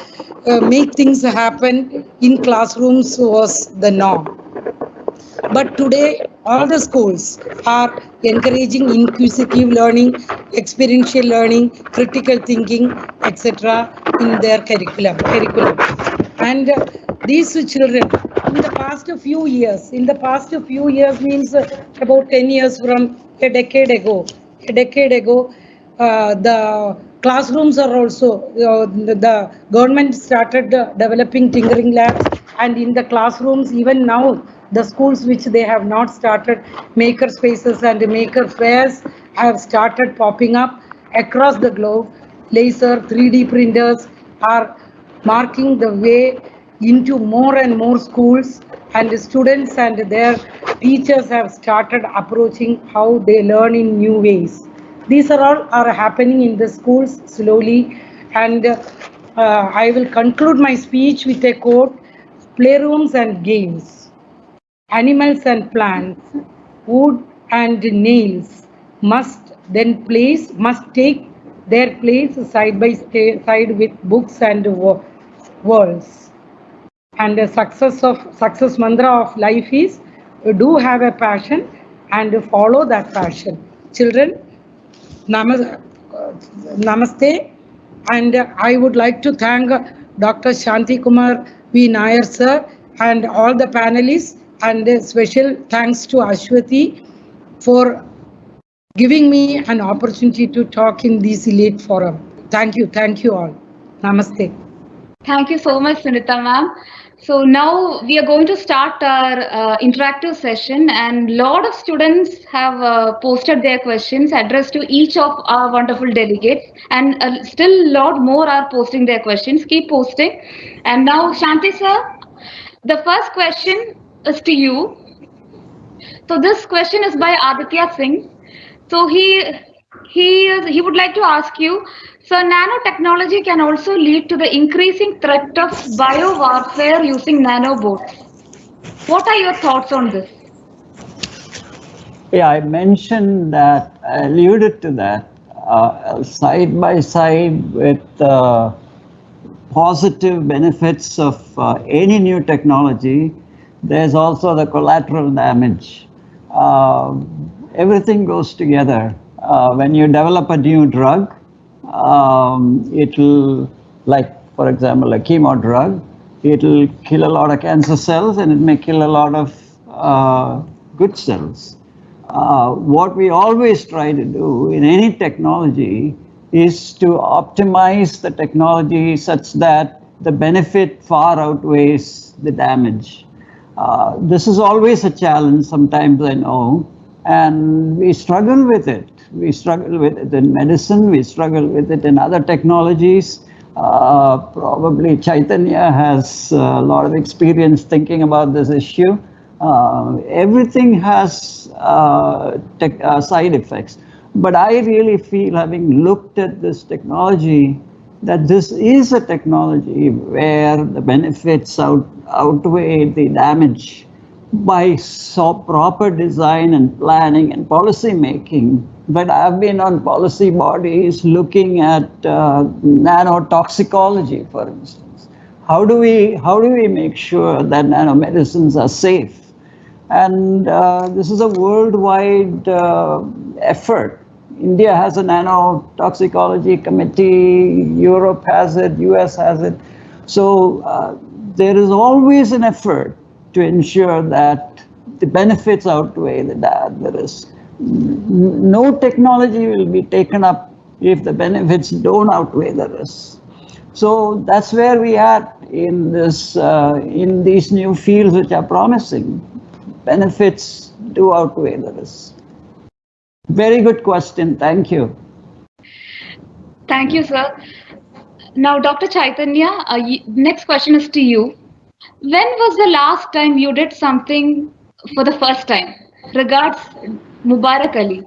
make things happen in classrooms was the norm. But today, all the schools are encouraging inquisitive learning, experiential learning, critical thinking, etc. in their curriculum. And these children, in the past few years. In the past few years means about 10 years from a decade ago. The classrooms are also, the government started developing tinkering labs, and in the classrooms, even now, the schools which they have not started, maker spaces and maker fairs have started popping up across the globe. Laser 3D printers are marking the way into more and more schools, and the students and their teachers have started approaching how they learn in new ways. These are happening in the schools slowly, and I will conclude my speech with a quote: playrooms and games, animals and plants, wood and nails must take their place side by side with books and worlds. And the success mantra of life is, do have a passion and follow that passion. Children, namaste, and I would like to thank Dr. Shanti Kumar V. Nair sir and all the panelists, and a special thanks to Ashwati for giving me an opportunity to talk in this elite forum. Thank you all. Namaste.
Thank you so much, Sunita ma'am. So now we are going to start our interactive session, and lot of students have posted their questions addressed to each of our wonderful delegates, and still a lot more are posting their questions. Keep posting. And now, Shanti sir, the first question is to you. So this question is by Aditya Singh. So he would like to ask you, so nanotechnology can also lead to the increasing threat of biowarfare using nanobots. What are your thoughts on this?
Yeah, I mentioned that, I alluded to that, side by side with positive benefits of any new technology, there's also the collateral damage. Everything goes together. When you develop a new drug, it'll, like for example, a chemo drug, it'll kill a lot of cancer cells and it may kill a lot of good cells. What we always try to do in any technology is to optimize the technology such that the benefit far outweighs the damage. This is always a challenge, sometimes I know, and we struggle with it. We struggle with it in medicine, we struggle with it in other technologies. Probably Chaitanya has a lot of experience thinking about this issue. Everything has side effects. But I really feel, having looked at this technology, that this is a technology where the benefits outweigh the damage by proper design and planning and policy making. But I've been on policy bodies looking at nanotoxicology, for instance. How do we make sure that nanomedicines are safe? And this is a worldwide effort. India has a nanotoxicology committee, Europe has it, US has it. So there is always an effort to ensure that the benefits outweigh the risk. No technology will be taken up if the benefits don't outweigh the risks. So that's where we are in this, in these new fields which are promising. Benefits do outweigh the risks. Very good question. Thank you.
Thank you, sir. Now, Dr. Chaitanya, next question is to you. When was the last time you did something for the first time? Regards, Mubarak Ali.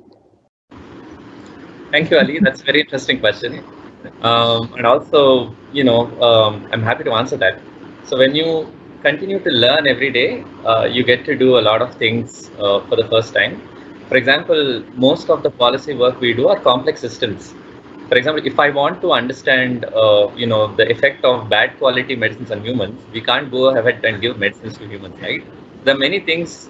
Thank you, Ali. That's a very interesting question. And also, I'm happy to answer that. So when you continue to learn every day, you get to do a lot of things for the first time. For example, most of the policy work we do are complex systems. For example, if I want to understand, the effect of bad quality medicines on humans, we can't go ahead and give medicines to humans, right? There are many things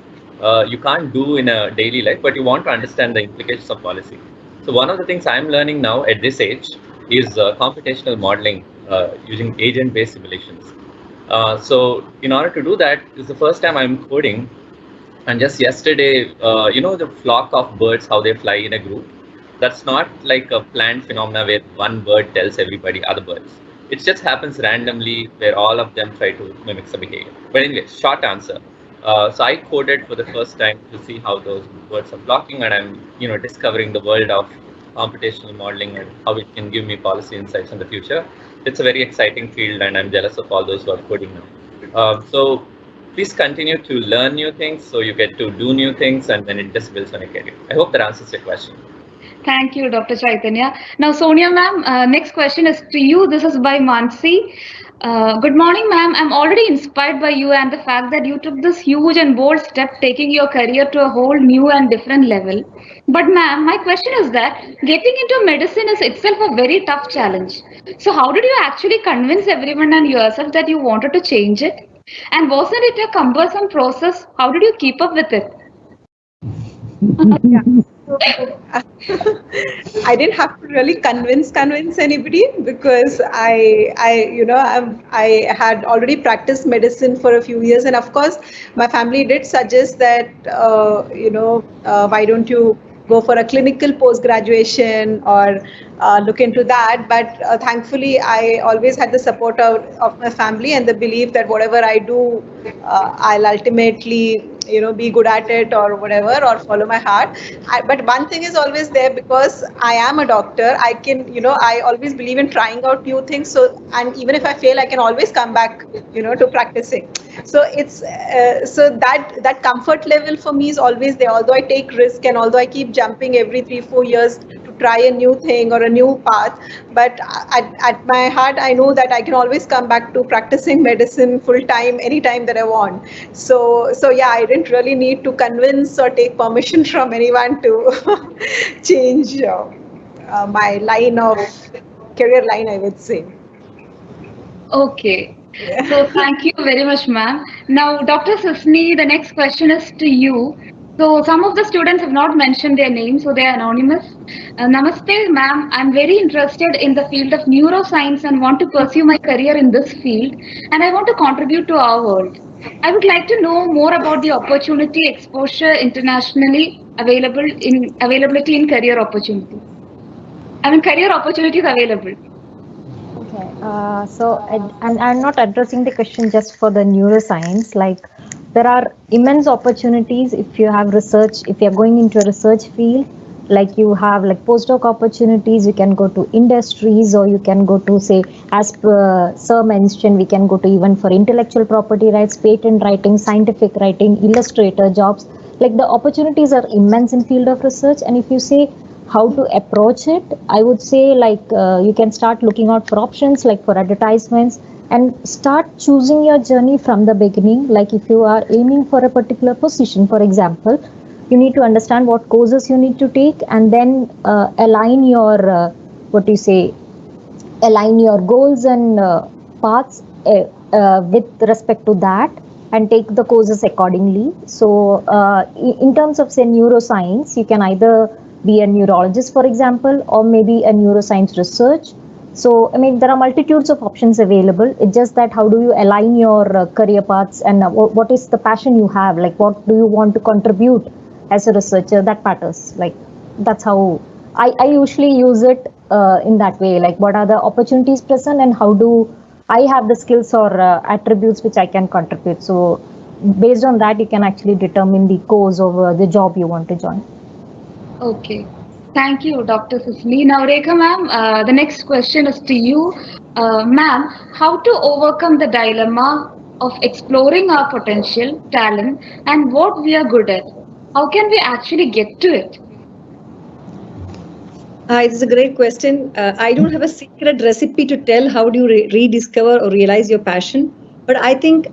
you can't do in a daily life, but you want to understand the implications of policy. So one of the things I'm learning now at this age is computational modeling using agent-based simulations. So in order to do that, it's the first time I'm coding. And just yesterday, the flock of birds, how they fly in a group. That's not like a planned phenomena where one bird tells everybody other birds. It just happens randomly where all of them try to mimic some behavior. But anyway, short answer. So I coded for the first time to see how those birds are flocking, and I'm discovering the world of computational modeling and how it can give me policy insights in the future. It's a very exciting field, and I'm jealous of all those who are coding now. So please continue to learn new things so you get to do new things, and then it just builds on your career. I hope that answers your question.
Thank you, Dr. Chaitanya. Now, Sonia ma'am, next question is to you. This is by Mansi. Good morning, ma'am. I'm already inspired by you and the fact that you took this huge and bold step, taking your career to a whole new and different level. But ma'am, my question is that getting into medicine is itself a very tough challenge. So how did you actually convince everyone and yourself that you wanted to change it? And wasn't it a cumbersome process? How did you keep up with it?
I didn't have to really convince anybody, because I had already practiced medicine for a few years, and of course my family did suggest that why don't you go for a clinical post-graduation or look into that. But thankfully, I always had the support of my family and the belief that whatever I do, I'll ultimately be good at it or whatever, or follow my heart. But one thing is always there, because I am a doctor. I can, I always believe in trying out new things. So, and even if I fail, I can always come back, to practicing. So it's so that comfort level for me is always there. Although I take risk, and although I keep jumping every 3-4 years to try a new thing or a new path, but at my heart, I know that I can always come back to practicing medicine full time, anytime that I want. So yeah, I didn't really need to convince or take permission from anyone to change my career line, I would say.
Okay. So thank you very much, ma'am. Now, Dr. Sisini, the next question is to you. So some of the students have not mentioned their names, so they are anonymous. Namaste, ma'am. I'm very interested in the field of neuroscience and want to pursue my career in this field, and I want to contribute to our world. I would like to know more about the opportunity exposure internationally availability in career opportunity. Career opportunities available.
Okay, and I'm not addressing the question just for the neuroscience. Like, there are immense opportunities if you have research, if you're going into a research field, like you have like postdoc opportunities, you can go to industries, or you can go to, say, as per Sir mentioned, we can go to even for intellectual property rights, patent writing, scientific writing, illustrator jobs. Like, the opportunities are immense in field of research. And if you say how to approach it, I would say like you can start looking out for options, like for advertisements, and start choosing your journey from the beginning. Like, if you are aiming for a particular position, for example, you need to understand what courses you need to take, and then align your align your goals and paths with respect to that, and take the courses accordingly. So in terms of, say, neuroscience, you can either be a neurologist, for example, or maybe a neuroscience research. So, there are multitudes of options available. It's just that how do you align your career paths, and what is the passion you have? Like, what do you want to contribute as a researcher? That matters. Like, that's how I usually use it in that way. Like, what are the opportunities present, and how do I have the skills or attributes which I can contribute? So, based on that, you can actually determine the course or the job you want to join.
Okay. Thank you, Dr. Sisini. Now, Rekha ma'am, the next question is to you. Ma'am, how to overcome the dilemma of exploring our potential, talent, and what we are good at? How can we actually get to it?
It is a great question. I don't have a secret recipe to tell how do you rediscover or realize your passion. But I think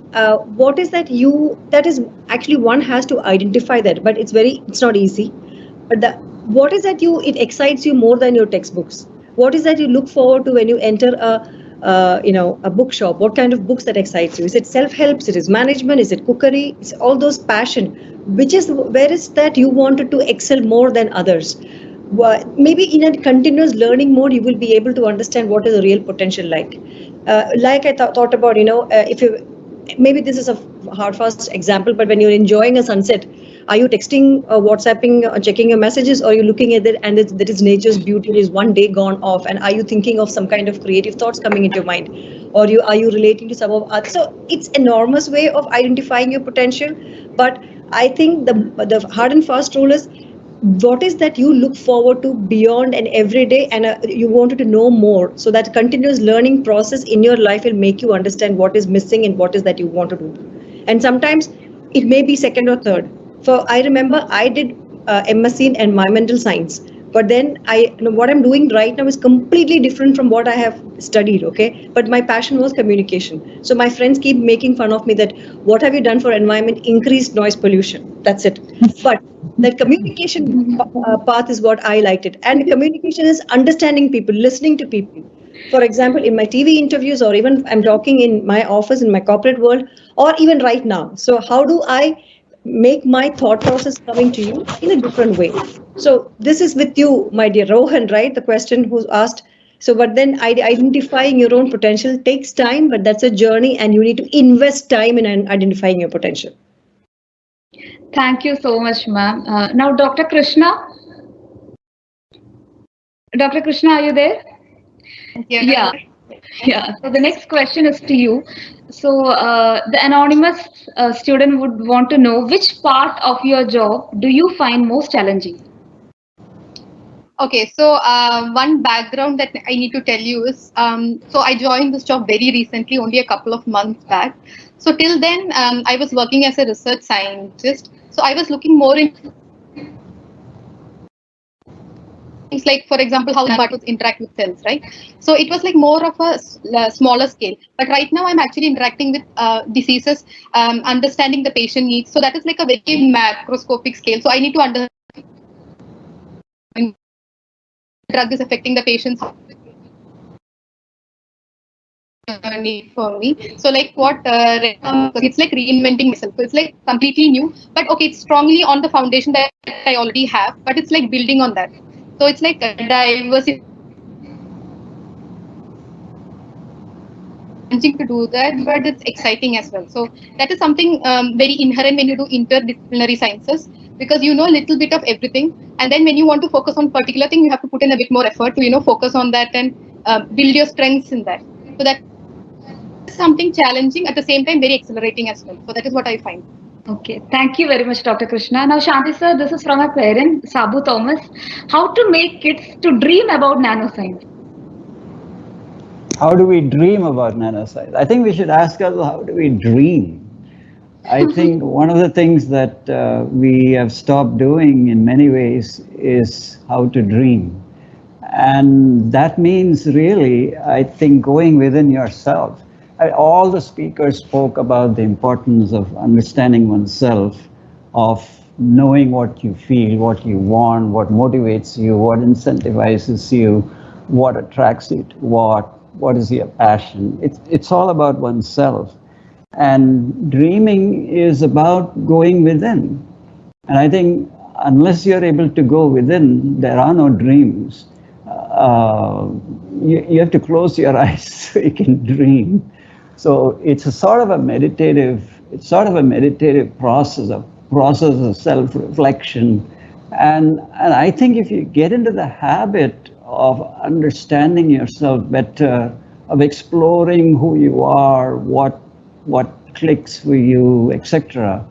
what is that is actually one has to identify that, but it's not easy. But what is that it excites you more than your textbooks? What is that you look forward to when you enter a bookshop? What kind of books that excites you? Is it self-help? Is it management? Is it cookery? It's all those passion. Where is that you wanted to excel more than others? maybe in a continuous learning mode, you will be able to understand what is the real potential like. Like I thought about, if you, maybe this is a hard fast example, but when you're enjoying a sunset, are you texting, WhatsApping, checking your messages, or are you looking at it and that is nature's beauty is one day gone off, and are you thinking of some kind of creative thoughts coming into your mind, or are you relating to some of others? So it's enormous way of identifying your potential, but I think the hard and fast rule is, what is that you look forward to beyond and every day, and you wanted to know more, so that continuous learning process in your life will make you understand what is missing and what is that you want to do. And sometimes it may be second or third. For I remember I did MSc in environmental science, but then what I'm doing right now is completely different from what I have studied, okay? But my passion was communication. So my friends keep making fun of me that, what have you done for environment? Increased noise pollution. That's it. But that communication path is what I liked it. And communication is understanding people, listening to people. For example, in my TV interviews, or even I'm talking in my office, in my corporate world, or even right now. So how do I make my thought process coming to you in a different way? So this is with you, my dear Rohan, right? The question who's asked. So, but then identifying your own potential takes time, but that's a journey, and you need to invest time in identifying your potential.
Thank you so much, ma'am. Now, Dr. Krishna. Dr. Krishna, are you there? Yeah. So the next question is to you. So the anonymous student would want to know, which part of your job do you find most challenging?
Okay, so one background that I need to tell you is, so I joined this job very recently, only a couple of months back. So till then, I was working as a research scientist. So I was looking more into things like, for example, how particles interact with cells, right? So it was like more of a smaller scale. But right now I'm actually interacting with diseases, understanding the patient needs. So that is like a very macroscopic scale. So I need to understand drug is affecting the patient's need for me. So like what it's like reinventing myself. So it's like completely new, but okay, it's strongly on the foundation that I already have, but it's like building on that. So it's like a diversity to do that, but it's exciting as well. So that is something very inherent when you do interdisciplinary sciences, because you know a little bit of everything, and then when you want to focus on particular thing, you have to put in a bit more effort to focus on that and build your strengths in that. So that is something challenging, at the same time very exhilarating as well. So that is what I find.
Okay, thank you very much, Dr. Krishna. Now, Shanti sir, this is from a parent, Sabu Thomas. How to make kids to dream about nanoscience?
How do we dream about nanoscience? I think we should ask ourselves, how do we dream? I think one of the things that we have stopped doing in many ways is how to dream. And that means really, I think, going within yourself. All the speakers spoke about the importance of understanding oneself, of knowing what you feel, what you want, what motivates you, what incentivizes you, what attracts you to what is your passion. It's all about oneself. And dreaming is about going within. And I think unless you're able to go within, there are no dreams. You have to close your eyes so you can dream. So it's a sort of a meditative process, of self-reflection. And I think if you get into the habit of understanding yourself better, of exploring who you are, what clicks for you, etc.,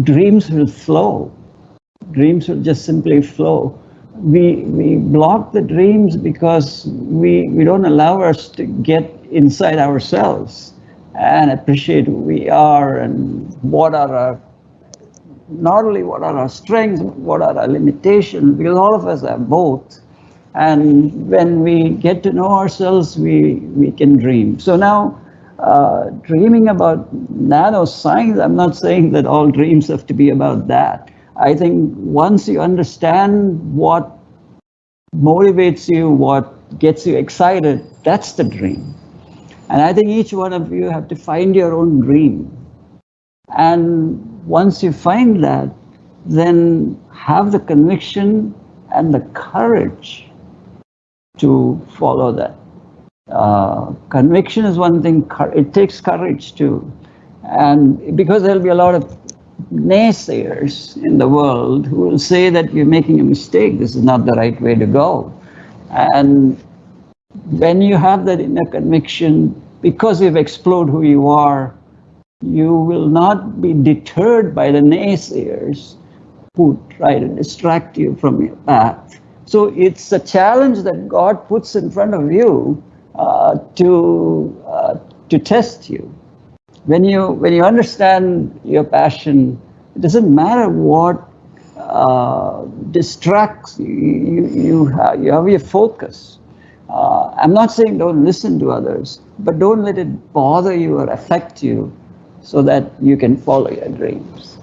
dreams will flow. Dreams will just simply flow. We block the dreams because we don't allow us to get inside ourselves and appreciate who we are and not only what are our strengths, but what are our limitations, because all of us have both. And when we get to know ourselves, we can dream. So now, dreaming about nanoscience, I'm not saying that all dreams have to be about that. I think once you understand what motivates you, what gets you excited, that's the dream. And I think each one of you have to find your own dream. And once you find that, then have the conviction and the courage to follow that. Conviction is one thing, it takes courage too. And because there'll be a lot of naysayers in the world who will say that you're making a mistake, this is not the right way to go. And when you have that inner conviction, because you've explored who you are, you will not be deterred by the naysayers who try to distract you from your path. So it's a challenge that God puts in front of you to test you. When you understand your passion, it doesn't matter what distracts you. You have your focus. I'm not saying don't listen to others, but don't let it bother you or affect you, so that you can follow your dreams.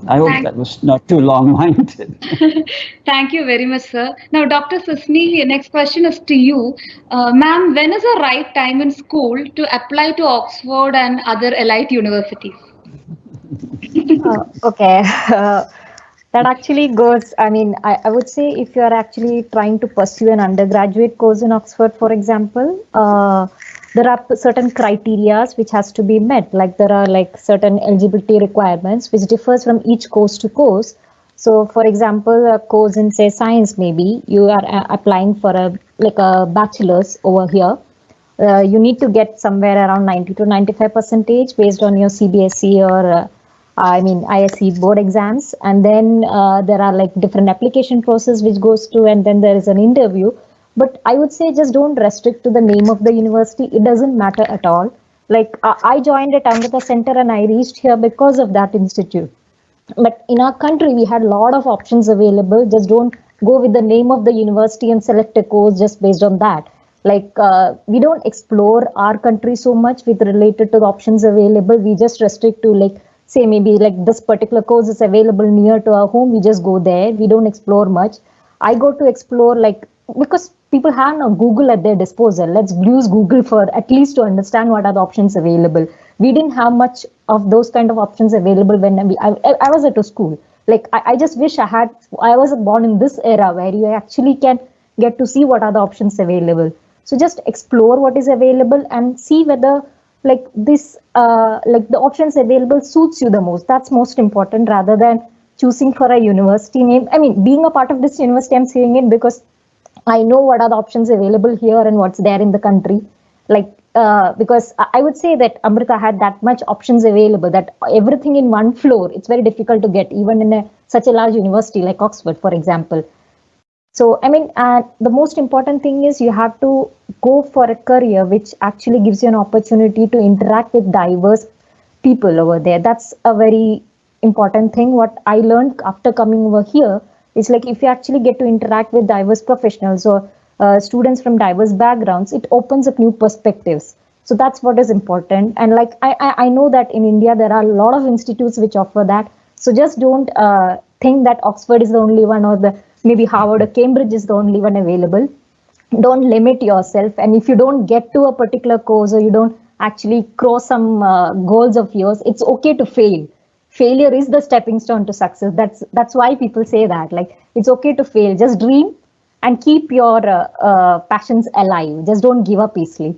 I hope that was not too long-winded.
Thank you very much, sir. Now, Dr. Sisini, next question is to you. Ma'am, when is the right time in school to apply to Oxford and other elite universities?
Okay. That actually goes, I mean, I would say if you are actually trying to pursue an undergraduate course in Oxford, for example, there are certain criteria which has to be met. Like there are like certain eligibility requirements which differs from each course to course. So for example, a course in say science, maybe you are applying for a bachelor's over here. You need to get somewhere around 90 to 95% based on your CBSE or ISE board exams. And then there are like different application process which goes through, and then there is an interview. But I would say just don't restrict to the name of the university. It doesn't matter at all. Like I joined at Amrita Center and I reached here because of that institute. But in our country, we had a lot of options available. Just don't go with the name of the university and select a course just based on that. Like we don't explore our country so much with related to the options available. We just restrict to like, say maybe like this particular course is available near to our home. We just go there. We don't explore much. I go to explore like, because people have now Google at their disposal. Let's use Google for at least to understand what are the options available. We didn't have much of those kind of options available when I was at a school. Like I just wish I was born in this era where you actually can get to see what are the options available. So just explore what is available and see whether like this like the options available suits you the most. That's most important rather than choosing for a university name. I mean, being a part of this university, I'm saying it because I know what are the options available here and what's there in the country. Like, because I would say that Amrita had that much options available that everything in one floor, it's very difficult to get even in such a large university like Oxford, for example. So, I mean, the most important thing is you have to go for a career which actually gives you an opportunity to interact with diverse people over there. That's a very important thing. What I learned after coming over here, it's like if you actually get to interact with diverse professionals or students from diverse backgrounds, it opens up new perspectives. So that's what is important. And like I know that in India, there are a lot of institutes which offer that. So just don't think that Oxford is the only one or maybe Harvard or Cambridge is the only one available. Don't limit yourself. And if you don't get to a particular course or you don't actually cross some goals of yours, it's okay to fail. Failure is the stepping stone to success. That's why people say that. Like, it's okay to fail. Just dream and keep your passions alive. Just don't give up easily.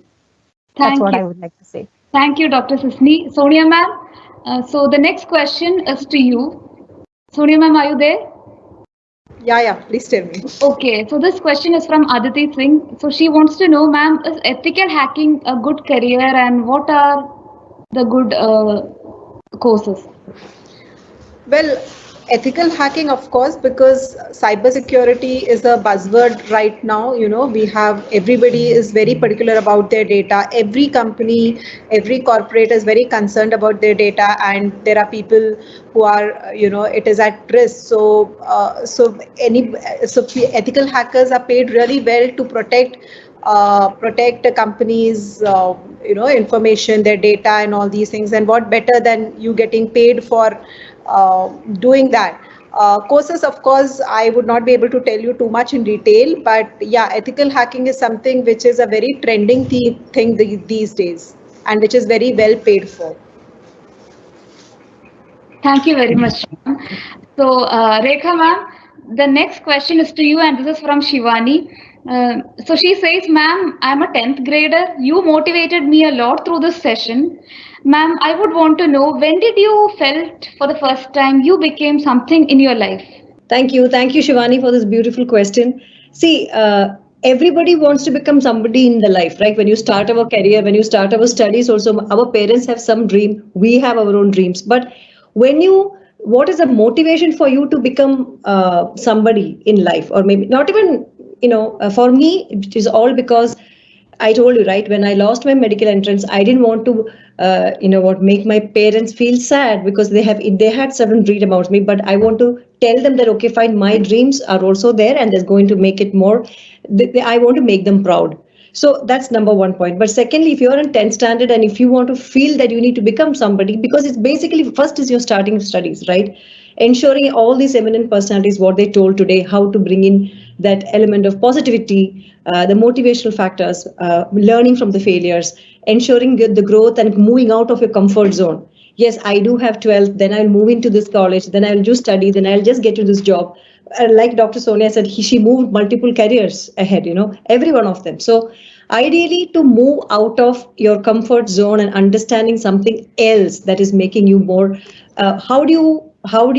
That's what I would like to say.
Thank you, Dr. Sisini. Sonia ma'am, so the next question is to you. Sonia ma'am, are you there?
Yeah, please tell me.
Okay, so this question is from Aditi Singh. So she wants to know, ma'am, is ethical hacking a good career and what are the good courses?
Well, ethical hacking, of course, because cybersecurity is a buzzword right now. You know, everybody is very particular about their data. Every company, every corporate is very concerned about their data, and there are people who are, it is at risk. So ethical hackers are paid really well to protect a company's information, their data and all these things. And what better than you getting paid for doing that. Courses, of course, I would not be able to tell you too much in detail, but yeah, ethical hacking is something which is a very trending thing these days and which is very well paid for.
Thank you very much. So, Rekha ma'am, the next question is to you, and this is from Shivani. So she says, ma'am, I'm a 10th grader. You motivated me a lot through this session. Ma'am, I would want to know, when did you felt for the first time you became something in your life?
Thank you, Shivani, for this beautiful question. See, everybody wants to become somebody in the life, right? When you start our career, when you start our studies, also our parents have some dream. We have our own dreams. But what is the motivation for you to become somebody in life, or maybe not even, for me, it is all because I told you, right, when I lost my medical entrance, I didn't want to, make my parents feel sad because they had certain dream about me, but I want to tell them that, okay, fine, my dreams are also there and they're going to make it more. I want to make them proud. So that's number one point. But secondly, if you're in 10th standard and if you want to feel that you need to become somebody, because it's basically first is your starting studies, right? Ensuring all these eminent personalities, what they told today, how to bring in that element of positivity, the motivational factors, learning from the failures, ensuring the growth and moving out of your comfort zone. Yes, I do have 12th, then I'll move into this college, then I'll just study, then I'll just get to this job. Like Dr. Sonia said, she moved multiple careers ahead, every one of them. So ideally, to move out of your comfort zone and understanding something else that is making you more, how do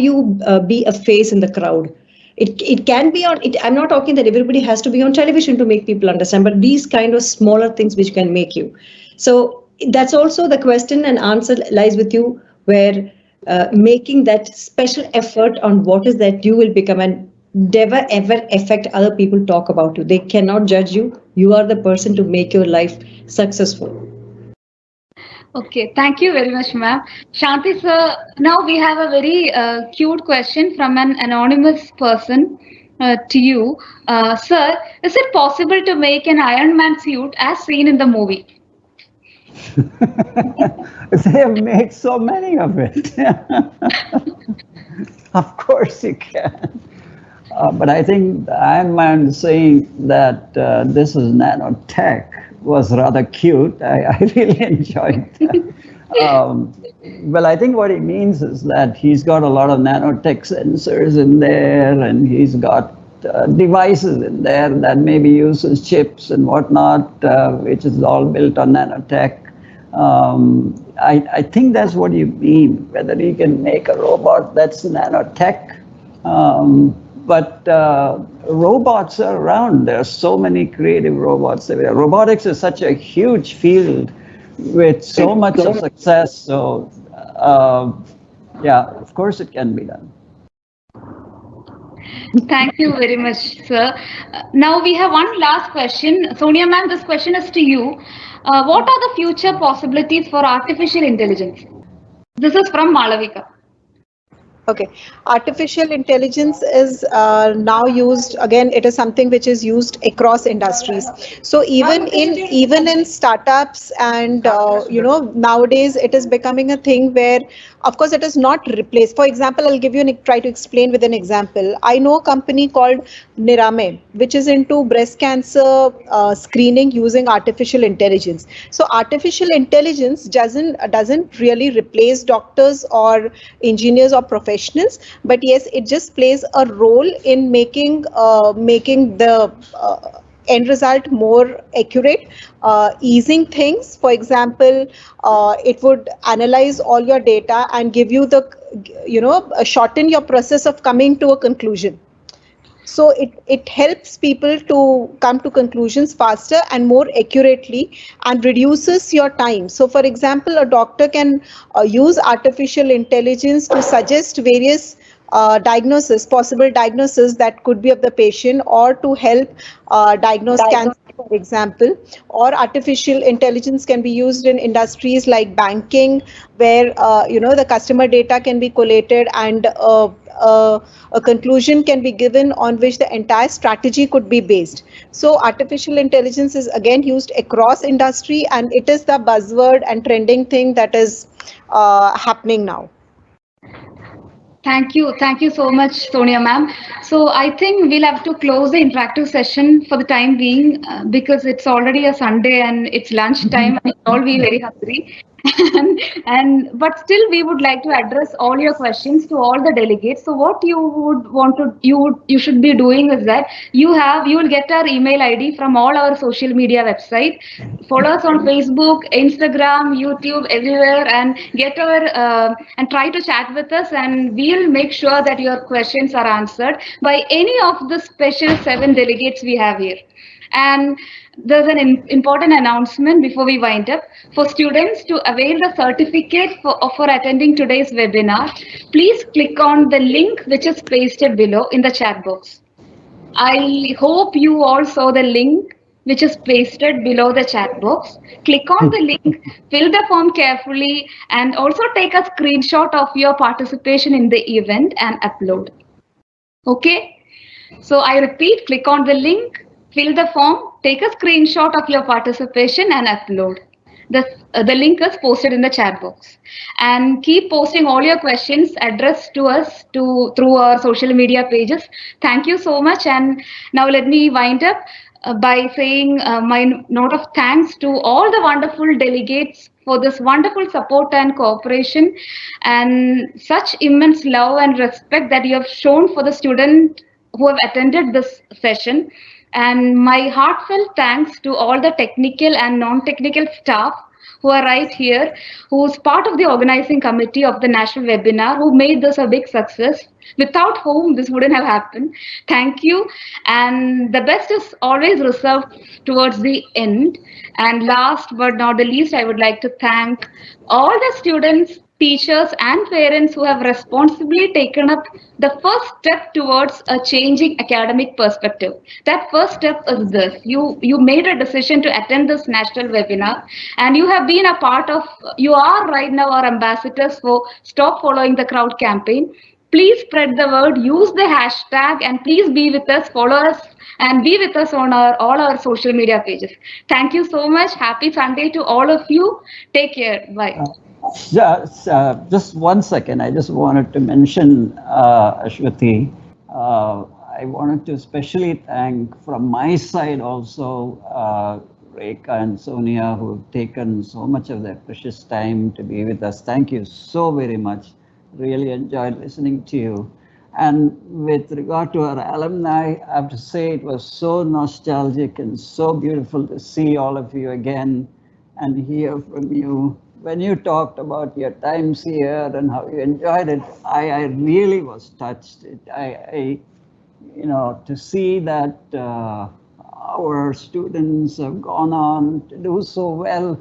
you be a face in the crowd? It can be on it. I'm not talking that everybody has to be on television to make people understand, but these kind of smaller things which can make you. So that's also the question and answer lies with you, where making that special effort on what is that you will become, and never ever affect other people talk about you. They cannot judge you. You are the person to make your life successful.
Okay, thank you very much, ma'am. Shanti, sir, now we have a very cute question from an anonymous person to you. Sir, is it possible to make an Iron Man suit as seen in the movie?
They have made so many of it. Of course you can. But I think the Iron Man saying that this is nanotech was rather cute. I really enjoyed that. Well, I think what he means is that he's got a lot of nanotech sensors in there, and he's got devices in there that maybe uses chips and whatnot, which is all built on nanotech. I think that's what you mean, whether you can make a robot that's nanotech. But robots are around. There are so many creative robots. Robotics is such a huge field with so much of success. So, yeah, of course it can be done.
Thank you very much, sir. Now we have one last question. Sonia ma'am, this question is to you. What are the future possibilities for artificial intelligence? This is from Malavika.
Okay, artificial intelligence is now used, again, it is something which is used across industries. So even in startups and nowadays it is becoming a thing where, of course, it is not replaced. For example, I'll give you try to explain with an example. I know a company called Nirame, which is into breast cancer screening using artificial intelligence. So artificial intelligence doesn't really replace doctors or engineers or professionals, but yes, it just plays a role in making the end result more accurate, easing things. For example, it would analyze all your data and give you shorten your process of coming to a conclusion. So it helps people to come to conclusions faster and more accurately and reduces your time. So for example, a doctor can use artificial intelligence to suggest various possible diagnosis that could be of the patient, or to help diagnose cancer, for example. Or artificial intelligence can be used in industries like banking, where the customer data can be collated and a conclusion can be given on which the entire strategy could be based. So artificial intelligence is again used across industry, and it is the buzzword and trending thing that is happening now.
Thank you so much, Sonia ma'am. So I think we'll have to close the interactive session for the time being, because it's already a Sunday and it's lunch time and we'll all be very hungry. But still we would like to address all your questions to all the delegates. So what you would want to you should be doing is that you will get our email ID from all our social media website. Follow us on Facebook, Instagram, YouTube, everywhere, and get our and try to chat with us, and we'll make sure that your questions are answered by any of the special 7 delegates we have here. And there's an important announcement before we wind up. For students to avail the certificate for attending today's webinar, please click on the link which is pasted below in the chat box. I hope you all saw the link which is pasted below the chat box. Click on the link, fill the form carefully, and also take a screenshot of your participation in the event and upload. Okay? So I repeat, click on the link, fill the form, take a screenshot of your participation and upload. The link is posted in the chat box. And keep posting all your questions addressed to us through our social media pages. Thank you so much. And now let me wind up by saying my note of thanks to all the wonderful delegates for this wonderful support and cooperation and such immense love and respect that you have shown for the student who have attended this session. And my heartfelt thanks to all the technical and non-technical staff who are right here, who's part of the organizing committee of the national webinar, who made this a big success, without whom this wouldn't have happened. Thank you. And the best is always reserved towards the end. And last but not the least, I would like to thank all the students, teachers and parents who have responsibly taken up the first step towards a changing academic perspective. That first step is this. You made a decision to attend this national webinar, and you have been a part of, you are right now our ambassadors for Stop Following the Crowd campaign. Please spread the word, use the hashtag, and please be with us, follow us, and be with us on all our social media pages. Thank you so much. Happy Sunday to all of you. Take care. Bye.
Just 1 second. I just wanted to mention, Ashwati, I wanted to especially thank from my side also Rekha and Sonia, who have taken so much of their precious time to be with us. Thank you so very much. Really enjoyed listening to you. And with regard to our alumni, I have to say it was so nostalgic and so beautiful to see all of you again and hear from you. When you talked about your times here and how you enjoyed it, I really was touched. To see that our students have gone on to do so well,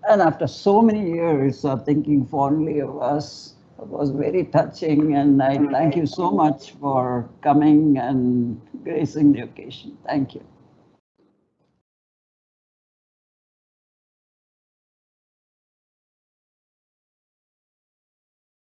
and after so many years are thinking fondly of us, it was very touching. And I thank you so much for coming and gracing the occasion. Thank you.